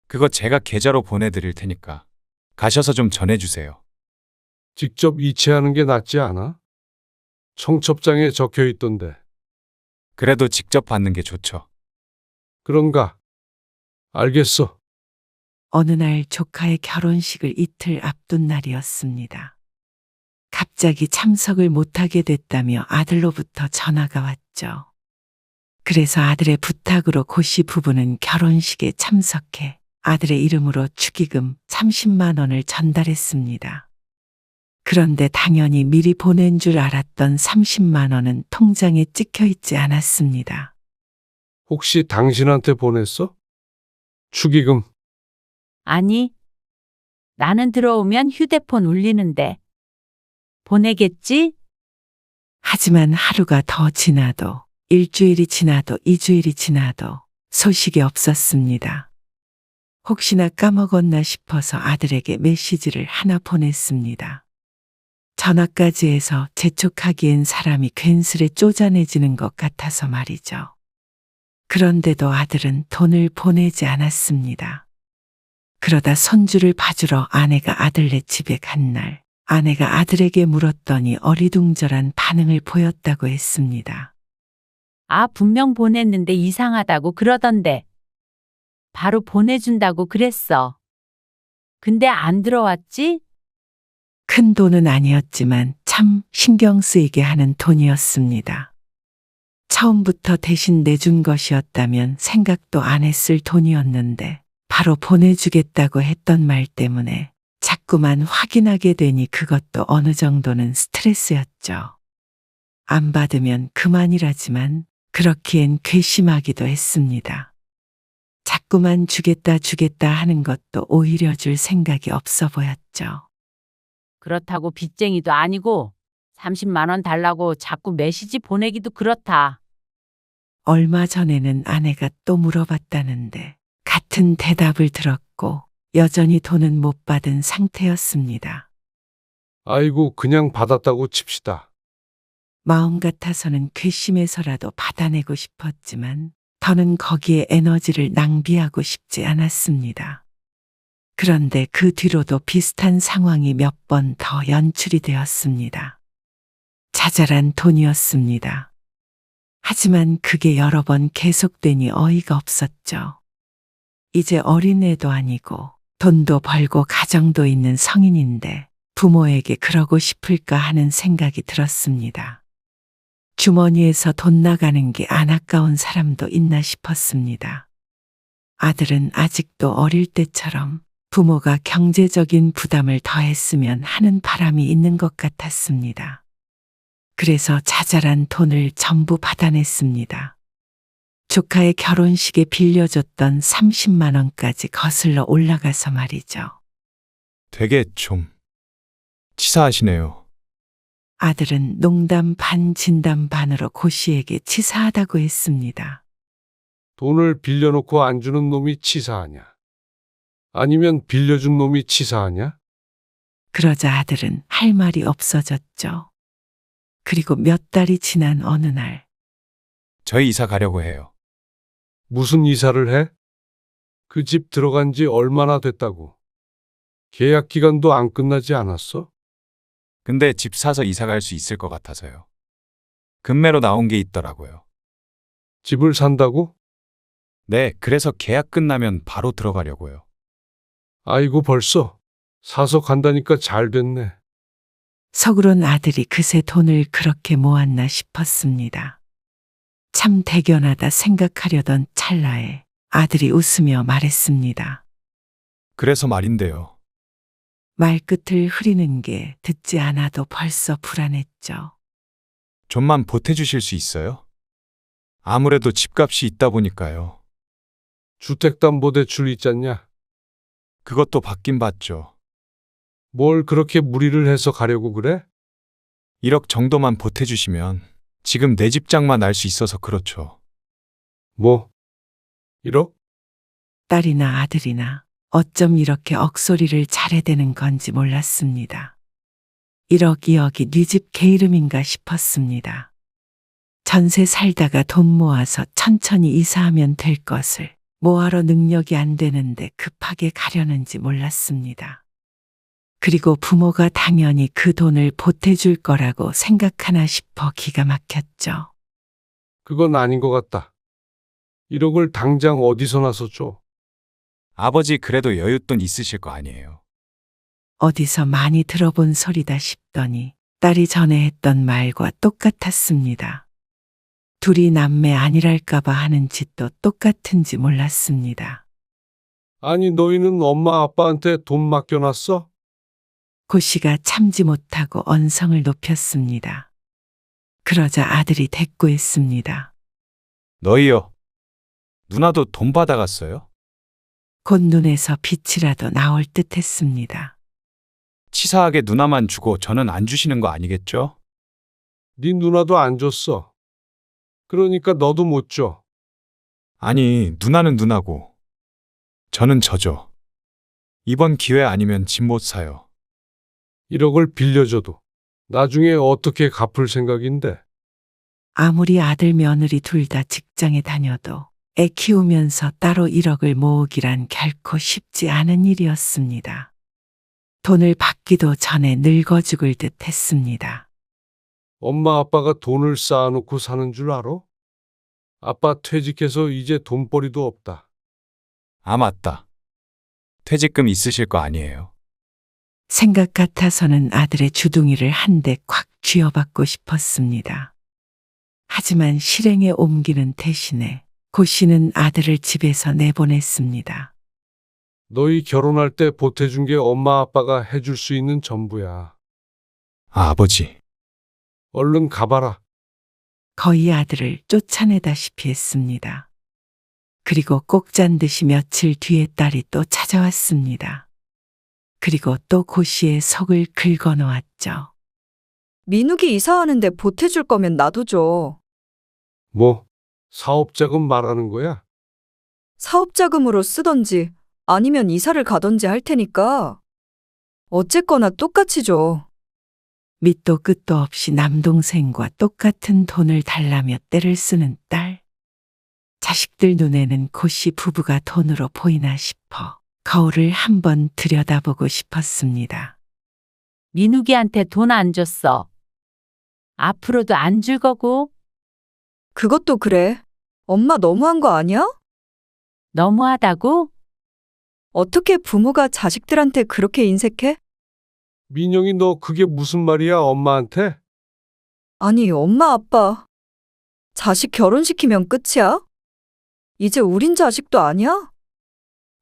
그거 제가 계좌로 보내드릴 테니까 가셔서 좀 전해주세요. 직접 이체하는 게 낫지 않아? 청첩장에 적혀 있던데. 그래도 직접 받는 게 좋죠. 그런가? 알겠어. 어느 날 조카의 결혼식을 이틀 앞둔 날이었습니다. 갑자기 참석을 못하게 됐다며 아들로부터 전화가 왔죠. 그래서 아들의 부탁으로 고씨 부부는 결혼식에 참석해 아들의 이름으로 축의금 30만 원을 전달했습니다. 그런데 당연히 미리 보낸 줄 알았던 30만 원은 통장에 찍혀 있지 않았습니다. 혹시 당신한테 보냈어? 축의금. 아니, 나는 들어오면 휴대폰 울리는데. 보내겠지? 하지만 하루가 더 지나도 일주일이 지나도 2주일이 지나도 소식이 없었습니다. 혹시나 까먹었나 싶어서 아들에게 메시지를 하나 보냈습니다. 전화까지 해서 재촉하기엔 사람이 괜스레 쪼잔해지는 것 같아서 말이죠. 그런데도 아들은 돈을 보내지 않았습니다. 그러다 손주를 봐주러 아내가 아들네 집에 간 날, 아내가 아들에게 물었더니 어리둥절한 반응을 보였다고 했습니다. 아, 분명 보냈는데 이상하다고 그러던데. 바로 보내준다고 그랬어. 근데 안 들어왔지? 큰 돈은 아니었지만 참 신경 쓰이게 하는 돈이었습니다. 처음부터 대신 내준 것이었다면 생각도 안 했을 돈이었는데 바로 보내주겠다고 했던 말 때문에 자꾸만 확인하게 되니 그것도 어느 정도는 스트레스였죠. 안 받으면 그만이라지만 그렇기엔 괘씸하기도 했습니다. 자꾸만 주겠다 하는 것도 오히려 줄 생각이 없어 보였죠. 그렇다고 빚쟁이도 아니고 30만 원 달라고 자꾸 메시지 보내기도 그렇다. 얼마 전에는 아내가 또 물어봤다는데 같은 대답을 들었고 여전히 돈은 못 받은 상태였습니다. 아이고, 그냥 받았다고 칩시다. 마음 같아서는 괘씸해서라도 받아내고 싶었지만 더는 거기에 에너지를 낭비하고 싶지 않았습니다. 그런데 그 뒤로도 비슷한 상황이 몇 번 더 연출이 되었습니다. 자잘한 돈이었습니다. 하지만 그게 여러 번 계속되니 어이가 없었죠. 이제 어린애도 아니고 돈도 벌고 가정도 있는 성인인데 부모에게 그러고 싶을까 하는 생각이 들었습니다. 주머니에서 돈 나가는 게 안 아까운 사람도 있나 싶었습니다. 아들은 아직도 어릴 때처럼 부모가 경제적인 부담을 더했으면 하는 바람이 있는 것 같았습니다. 그래서 자잘한 돈을 전부 받아냈습니다. 조카의 결혼식에 빌려줬던 30만 원까지 거슬러 올라가서 말이죠. 되게 좀 치사하시네요. 아들은 농담 반 진담 반으로 고씨에게 치사하다고 했습니다. 돈을 빌려놓고 안 주는 놈이 치사하냐? 아니면 빌려준 놈이 치사하냐? 그러자 아들은 할 말이 없어졌죠. 그리고 몇 달이 지난 어느 날 저희 이사 가려고 해요. 무슨 이사를 해? 그 집 들어간 지 얼마나 됐다고? 계약 기간도 안 끝나지 않았어? 근데 집 사서 이사 갈 수 있을 것 같아서요. 금매로 나온 게 있더라고요. 집을 산다고? 네, 그래서 계약 끝나면 바로 들어가려고요. 아이고 벌써 사서 간다니까 잘 됐네. 서글은 아들이 그새 돈을 그렇게 모았나 싶었습니다. 참 대견하다 생각하려던 찰나에 아들이 웃으며 말했습니다. 그래서 말인데요. 말끝을 흐리는 게 듣지 않아도 벌써 불안했죠. 좀만 보태주실 수 있어요? 아무래도 집값이 있다 보니까요. 주택담보대출 있잖냐? 그것도 받긴 받죠. 뭘 그렇게 무리를 해서 가려고 그래? 1억 정도만 보태주시면 지금 내 집장만 알 수 있어서 그렇죠. 뭐? 1억? 딸이나 아들이나 어쩜 이렇게 억소리를 잘해대는 건지 몰랐습니다. 1억 2억이 네 집 개 이름인가 싶었습니다. 전세 살다가 돈 모아서 천천히 이사하면 될 것을 뭐하러 능력이 안 되는데 급하게 가려는지 몰랐습니다. 그리고 부모가 당연히 그 돈을 보태줄 거라고 생각하나 싶어 기가 막혔죠. 그건 아닌 것 같다. 1억을 당장 어디서 나서 줘? 아버지 그래도 여윳돈 있으실 거 아니에요. 어디서 많이 들어본 소리다 싶더니 딸이 전에 했던 말과 똑같았습니다. 둘이 남매 아니랄까봐 하는 짓도 똑같은지 몰랐습니다. 아니 너희는 엄마 아빠한테 돈 맡겨놨어? 고씨가 참지 못하고 언성을 높였습니다. 그러자 아들이 대꾸했습니다. 너희요. 누나도 돈 받아갔어요? 곧 눈에서 빛이라도 나올 듯 했습니다. 치사하게 누나만 주고 저는 안 주시는 거 아니겠죠? 네 누나도 안 줬어. 그러니까 너도 못 줘. 아니, 누나는 누나고 저는 저죠. 이번 기회 아니면 집 못 사요. 1억을 빌려줘도 나중에 어떻게 갚을 생각인데? 아무리 아들 며느리 둘 다 직장에 다녀도 애 키우면서 따로 1억을 모으기란 결코 쉽지 않은 일이었습니다. 돈을 받기도 전에 늙어 죽을 듯 했습니다. 엄마 아빠가 돈을 쌓아놓고 사는 줄 알아? 아빠 퇴직해서 이제 돈벌이도 없다. 아, 맞다. 퇴직금 있으실 거 아니에요. 생각 같아서는 아들의 주둥이를 한 대 콱 쥐어받고 싶었습니다. 하지만 실행에 옮기는 대신에 고씨는 아들을 집에서 내보냈습니다. 너희 결혼할 때 보태준 게 엄마 아빠가 해줄 수 있는 전부야. 아, 아버지. 얼른 가봐라. 거의 아들을 쫓아내다시피 했습니다. 그리고 꼭 잔 듯이 며칠 뒤에 딸이 또 찾아왔습니다. 그리고 또 고씨의 속을 긁어놓았죠. 민욱이 이사하는데 보태줄 거면 나도 줘. 뭐, 사업자금 말하는 거야? 사업자금으로 쓰던지 아니면 이사를 가던지 할 테니까. 어쨌거나 똑같이 줘. 밑도 끝도 없이 남동생과 똑같은 돈을 달라며 떼를 쓰는 딸. 자식들 눈에는 고씨 부부가 돈으로 보이나 싶어 거울을 한번 들여다보고 싶었습니다. 민욱이한테 돈 안 줬어. 앞으로도 안 줄 거고. 그것도 그래. 엄마 너무한 거 아니야? 너무하다고? 어떻게 부모가 자식들한테 그렇게 인색해? 민영이 너 그게 무슨 말이야, 엄마한테? 아니, 엄마, 아빠. 자식 결혼시키면 끝이야? 이제 우린 자식도 아니야?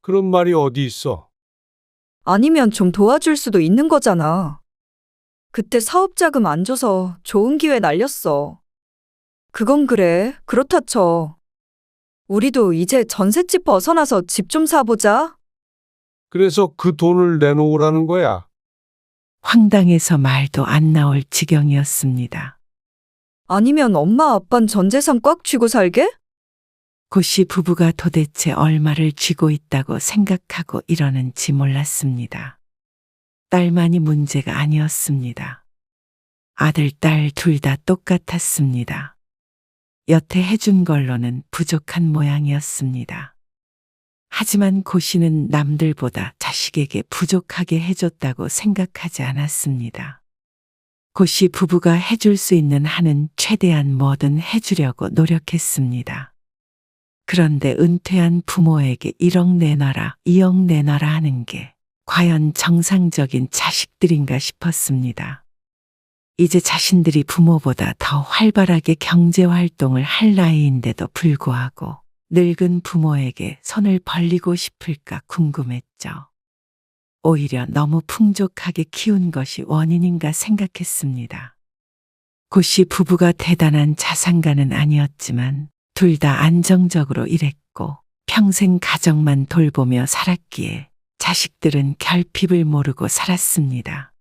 그런 말이 어디 있어? 아니면 좀 도와줄 수도 있는 거잖아. 그때 사업자금 안 줘서 좋은 기회 날렸어. 그건 그래. 그렇다 쳐. 우리도 이제 전셋집 벗어나서 집 좀 사보자. 그래서 그 돈을 내놓으라는 거야. 황당해서 말도 안 나올 지경이었습니다. 아니면 엄마 아빤 전 재산 꽉 쥐고 살게? 고씨 부부가 도대체 얼마를 쥐고 있다고 생각하고 이러는지 몰랐습니다. 딸만이 문제가 아니었습니다. 아들, 딸 둘 다 똑같았습니다. 여태 해준 걸로는 부족한 모양이었습니다. 하지만 고씨는 남들보다 자식에게 부족하게 해줬다고 생각하지 않았습니다. 고씨 부부가 해줄 수 있는 한은 최대한 뭐든 해주려고 노력했습니다. 그런데 은퇴한 부모에게 1억 내놔라, 2억 내놔라 하는 게 과연 정상적인 자식들인가 싶었습니다. 이제 자신들이 부모보다 더 활발하게 경제활동을 할 나이인데도 불구하고 늙은 부모에게 손을 벌리고 싶을까 궁금했죠. 오히려 너무 풍족하게 키운 것이 원인인가 생각했습니다. 고씨 부부가 대단한 자산가는 아니었지만 둘 다 안정적으로 일했고 평생 가정만 돌보며 살았기에 자식들은 결핍을 모르고 살았습니다.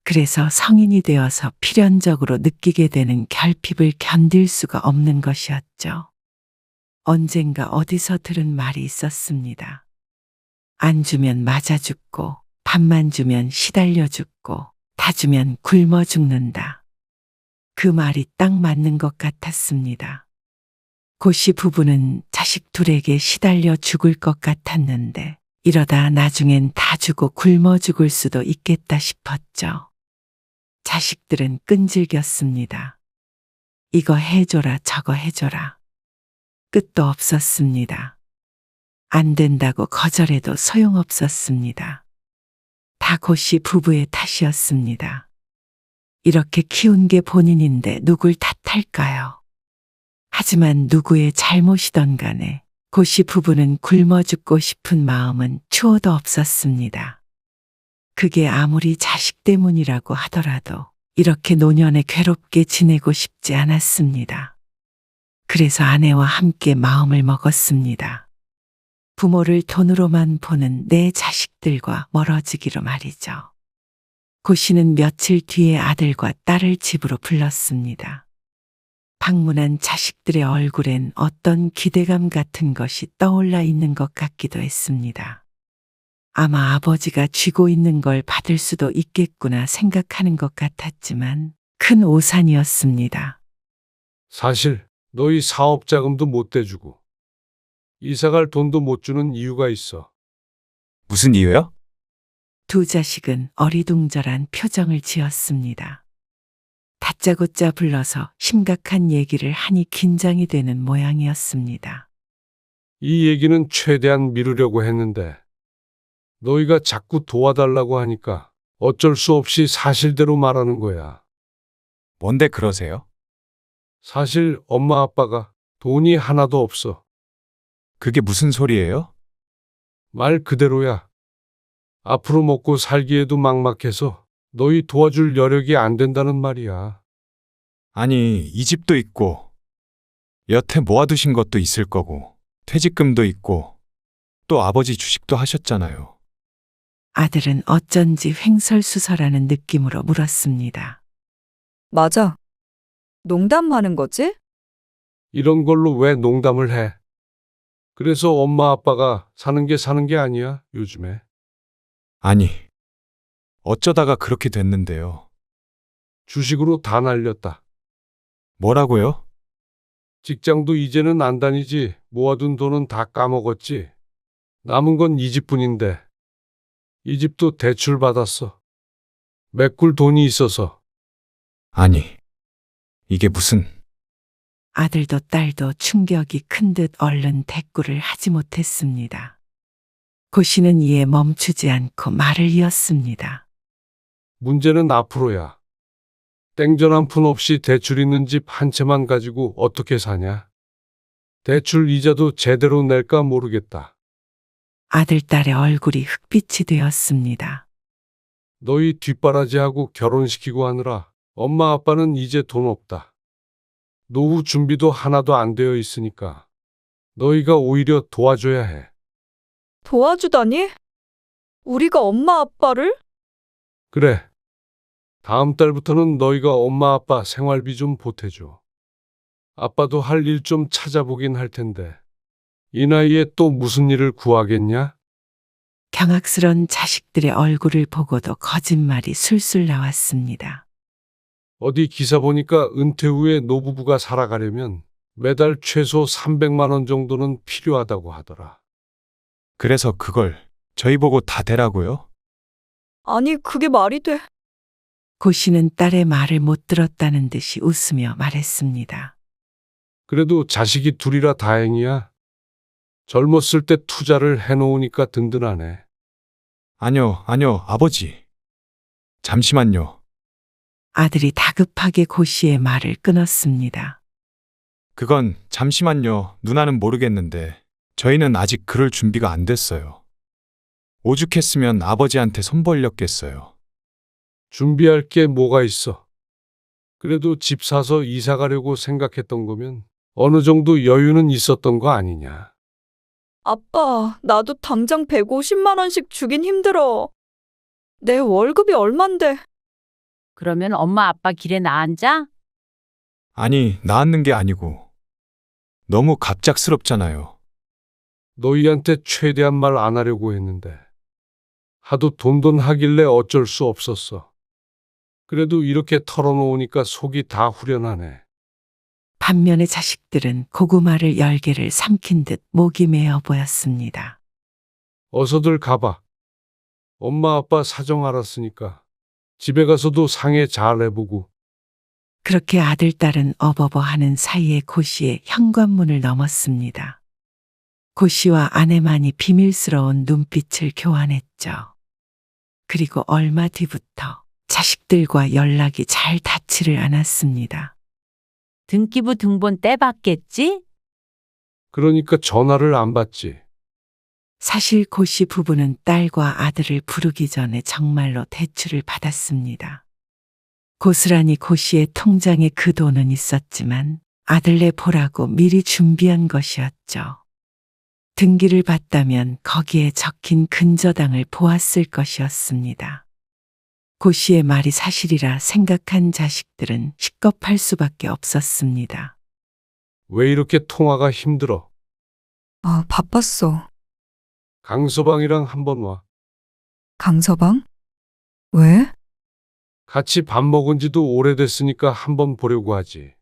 그래서 성인이 되어서 필연적으로 느끼게 되는 결핍을 견딜 수가 없는 것이었죠. 언젠가 어디서 들은 말이 있었습니다. 안 주면 맞아 죽고, 밥만 주면 시달려 죽고, 다 주면 굶어 죽는다. 그 말이 딱 맞는 것 같았습니다. 고씨 부부는 자식 둘에게 시달려 죽을 것 같았는데 이러다 나중엔 다 주고 굶어 죽을 수도 있겠다 싶었죠. 자식들은 끈질겼습니다. 이거 해줘라, 저거 해줘라. 끝도 없었습니다. 안 된다고 거절해도 소용없었습니다. 다 고씨 부부의 탓이었습니다. 이렇게 키운 게 본인인데 누굴 탓할까요? 하지만 누구의 잘못이던 간에 고씨 부부는 굶어 죽고 싶은 마음은 추호도 없었습니다. 그게 아무리 자식 때문이라고 하더라도 이렇게 노년에 괴롭게 지내고 싶지 않았습니다. 그래서 아내와 함께 마음을 먹었습니다. 부모를 돈으로만 보는 내 자식들과 멀어지기로 말이죠. 고씨는 며칠 뒤에 아들과 딸을 집으로 불렀습니다. 방문한 자식들의 얼굴엔 어떤 기대감 같은 것이 떠올라 있는 것 같기도 했습니다. 아마 아버지가 쥐고 있는 걸 받을 수도 있겠구나 생각하는 것 같았지만 큰 오산이었습니다. 사실 너희 사업 자금도 못 대주고 이사갈 돈도 못 주는 이유가 있어. 무슨 이유요? 두 자식은 어리둥절한 표정을 지었습니다. 다짜고짜 불러서 심각한 얘기를 하니 긴장이 되는 모양이었습니다. 이 얘기는 최대한 미루려고 했는데 너희가 자꾸 도와달라고 하니까 어쩔 수 없이 사실대로 말하는 거야. 뭔데 그러세요? 사실 엄마 아빠가 돈이 하나도 없어. 그게 무슨 소리예요? 말 그대로야. 앞으로 먹고 살기에도 막막해서 너희 도와줄 여력이 안 된다는 말이야. 아니, 이 집도 있고, 여태 모아두신 것도 있을 거고, 퇴직금도 있고, 또 아버지 주식도 하셨잖아요. 아들은 어쩐지 횡설수설하는 느낌으로 물었습니다. 맞아. 농담하는 거지? 이런 걸로 왜 농담을 해? 그래서 엄마 아빠가 사는 게 아니야, 요즘에. 아니, 어쩌다가 그렇게 됐는데요. 주식으로 다 날렸다. 뭐라고요? 직장도 이제는 안 다니지. 모아둔 돈은 다 까먹었지. 남은 건 이 집뿐인데. 이 집도 대출 받았어. 메꿀 돈이 있어서. 아니, 이게 무슨... 아들도 딸도 충격이 큰 듯 얼른 대꾸를 하지 못했습니다. 고씨는 이에 멈추지 않고 말을 이었습니다. 문제는 앞으로야. 땡전 한 푼 없이 대출 있는 집 한 채만 가지고 어떻게 사냐? 대출 이자도 제대로 낼까 모르겠다. 아들, 딸의 얼굴이 흑빛이 되었습니다. 너희 뒷바라지하고 결혼시키고 하느라 엄마 아빠는 이제 돈 없다. 노후 준비도 하나도 안 되어 있으니까 너희가 오히려 도와줘야 해. 도와주다니? 우리가 엄마 아빠를? 그래. 다음 달부터는 너희가 엄마 아빠 생활비 좀 보태줘. 아빠도 할 일 좀 찾아보긴 할 텐데. 이 나이에 또 무슨 일을 구하겠냐? 경악스런 자식들의 얼굴을 보고도 거짓말이 술술 나왔습니다. 어디 기사 보니까 은퇴 후에 노부부가 살아가려면 매달 최소 300만 원 정도는 필요하다고 하더라. 그래서 그걸 저희 보고 다 대라고요? 아니, 그게 말이 돼? 고 씨는 딸의 말을 못 들었다는 듯이 웃으며 말했습니다. 그래도 자식이 둘이라 다행이야. 젊었을 때 투자를 해놓으니까 든든하네. 아니요, 아버지. 잠시만요. 아들이 다급하게 고 씨의 말을 끊었습니다. 그건 잠시만요. 누나는 모르겠는데 저희는 아직 그럴 준비가 안 됐어요. 오죽했으면 아버지한테 손 벌렸겠어요. 준비할 게 뭐가 있어? 그래도 집 사서 이사 가려고 생각했던 거면 어느 정도 여유는 있었던 거 아니냐. 아빠, 나도 당장 150만 원씩 주긴 힘들어. 내 월급이 얼만데. 그러면 엄마 아빠 길에 나앉아? 아니, 나앉는 게 아니고 너무 갑작스럽잖아요. 너희한테 최대한 말 안 하려고 했는데 하도 돈돈 하길래 어쩔 수 없었어. 그래도 이렇게 털어놓으니까 속이 다 후련하네. 반면에 자식들은 고구마를 10개를 삼킨 듯 목이 메어 보였습니다. 어서들 가봐. 엄마 아빠 사정 알았으니까 집에 가서도 상해 잘 해보고. 그렇게 아들, 딸은 어버버 하는 사이에 고 씨의 현관문을 넘었습니다. 고 씨와 아내만이 비밀스러운 눈빛을 교환했죠. 그리고 얼마 뒤부터 자식들과 연락이 잘 닿지를 않았습니다. 등기부 등본 떼봤겠지? 그러니까 전화를 안 받지. 사실 고 씨 부부는 딸과 아들을 부르기 전에 정말로 대출을 받았습니다. 고스란히 고 씨의 통장에 그 돈은 있었지만 아들네 보라고 미리 준비한 것이었죠. 등기를 받다면 거기에 적힌 근저당을 보았을 것이었습니다. 고 씨의 말이 사실이라 생각한 자식들은 식겁할 수밖에 없었습니다. 왜 이렇게 통화가 힘들어? 아, 바빴어. 강서방이랑 한번 와. 강서방? 왜? 같이 밥 먹은 지도 오래됐으니까 한번 보려고 하지.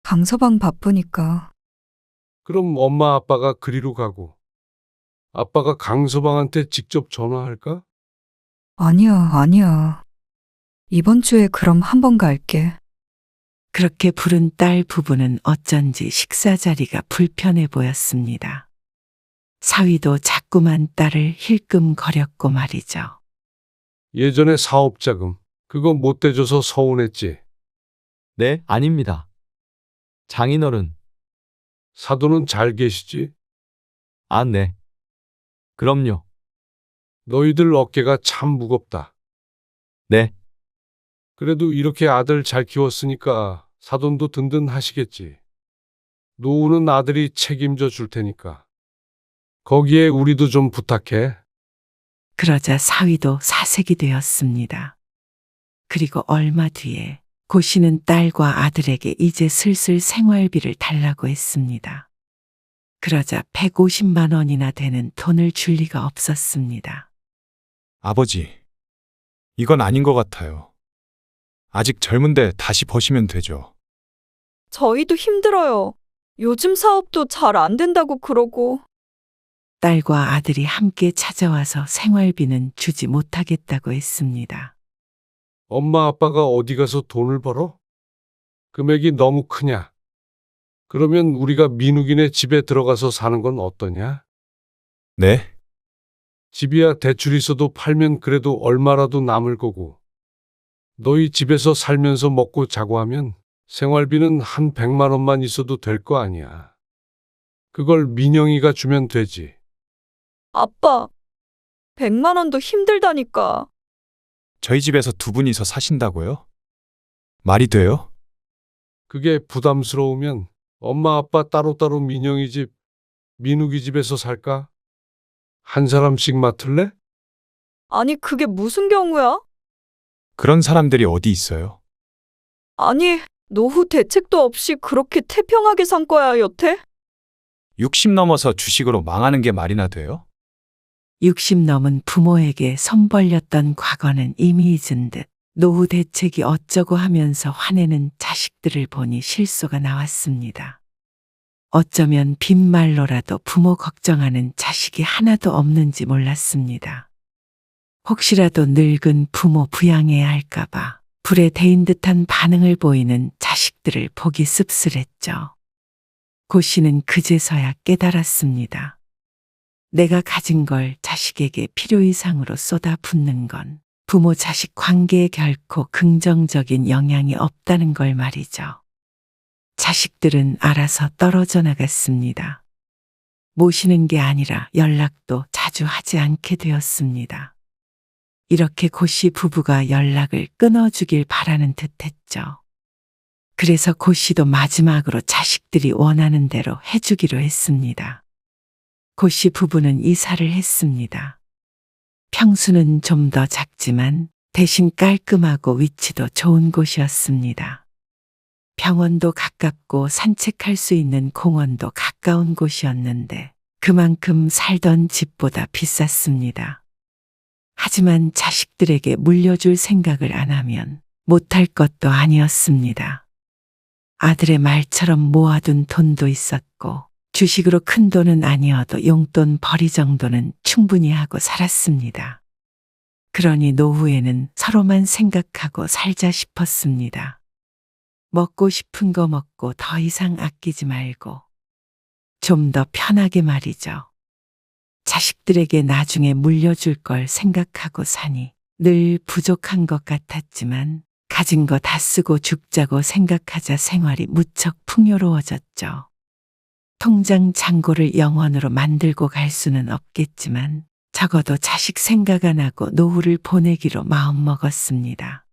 강서방 바쁘니까. 그럼 엄마 아빠가 그리로 가고 아빠가 강서방한테 직접 전화할까? 아니야. 이번 주에 그럼 한번 갈게. 그렇게 부른 딸 부부는 어쩐지 식사 자리가 불편해 보였습니다. 사위도 자꾸만 딸을 힐끔거렸고 말이죠. 예전에 사업자금 그거 못 대줘서 서운했지. 네, 아닙니다. 장인어른, 사돈은 잘 계시지? 아, 네. 그럼요. 너희들 어깨가 참 무겁다. 네, 그래도 이렇게 아들 잘 키웠으니까 사돈도 든든하시겠지. 노후는 아들이 책임져 줄 테니까. 거기에 우리도 좀 부탁해. 그러자 사위도 사색이 되었습니다. 그리고 얼마 뒤에 고 씨는 딸과 아들에게 이제 슬슬 생활비를 달라고 했습니다. 그러자 150만 원이나 되는 돈을 줄 리가 없었습니다. 아버지, 이건 아닌 것 같아요. 아직 젊은데 다시 버시면 되죠. 저희도 힘들어요. 요즘 사업도 잘 안 된다고 그러고. 딸과 아들이 함께 찾아와서 생활비는 주지 못하겠다고 했습니다. 엄마 아빠가 어디 가서 돈을 벌어? 금액이 너무 크냐? 그러면 우리가 민욱이네 집에 들어가서 사는 건 어떠냐? 네? 집이야 대출 있어도 팔면 그래도 얼마라도 남을 거고. 너희 집에서 살면서 먹고 자고 하면 생활비는 한 100만 원만 있어도 될 거 아니야. 그걸 민영이가 주면 되지. 아빠, 100만 원도 힘들다니까. 저희 집에서 두 분이서 사신다고요? 말이 돼요? 그게 부담스러우면 엄마 아빠 따로따로 민영이 집, 민욱이 집에서 살까? 한 사람씩 맡을래? 아니, 그게 무슨 경우야? 그런 사람들이 어디 있어요? 아니, 노후 대책도 없이 그렇게 태평하게 산 거야, 여태? 60 넘어서 주식으로 망하는 게 말이나 돼요? 60 넘은 부모에게 손 벌렸던 과거는 이미 잊은 듯 노후 대책이 어쩌고 하면서 화내는 자식들을 보니 실소가 나왔습니다. 어쩌면 빈말로라도 부모 걱정하는 자식이 하나도 없는지 몰랐습니다. 혹시라도 늙은 부모 부양해야 할까봐 불에 데인 듯한 반응을 보이는 자식들을 보기 씁쓸했죠. 고 씨는 그제서야 깨달았습니다. 내가 가진 걸 자식에게 필요 이상으로 쏟아붓는 건 부모 자식 관계에 결코 긍정적인 영향이 없다는 걸 말이죠. 자식들은 알아서 떨어져 나갔습니다. 모시는 게 아니라 연락도 자주 하지 않게 되었습니다. 이렇게 고 씨 부부가 연락을 끊어주길 바라는 듯 했죠. 그래서 고 씨도 마지막으로 자식들이 원하는 대로 해주기로 했습니다. 고 씨 부부는 이사를 했습니다. 평수는 좀 더 작지만 대신 깔끔하고 위치도 좋은 곳이었습니다. 병원도 가깝고 산책할 수 있는 공원도 가까운 곳이었는데 그만큼 살던 집보다 비쌌습니다. 하지만 자식들에게 물려줄 생각을 안 하면 못할 것도 아니었습니다. 아들의 말처럼 모아둔 돈도 있었고 주식으로 큰 돈은 아니어도 용돈 벌이 정도는 충분히 하고 살았습니다. 그러니 노후에는 서로만 생각하고 살자 싶었습니다. 먹고 싶은 거 먹고 더 이상 아끼지 말고 좀 더 편하게 말이죠. 자식들에게 나중에 물려줄 걸 생각하고 사니 늘 부족한 것 같았지만 가진 거 다 쓰고 죽자고 생각하자 생활이 무척 풍요로워졌죠. 통장 잔고를 영원으로 만들고 갈 수는 없겠지만 적어도 자식 생각 안 하고 노후를 보내기로 마음먹었습니다.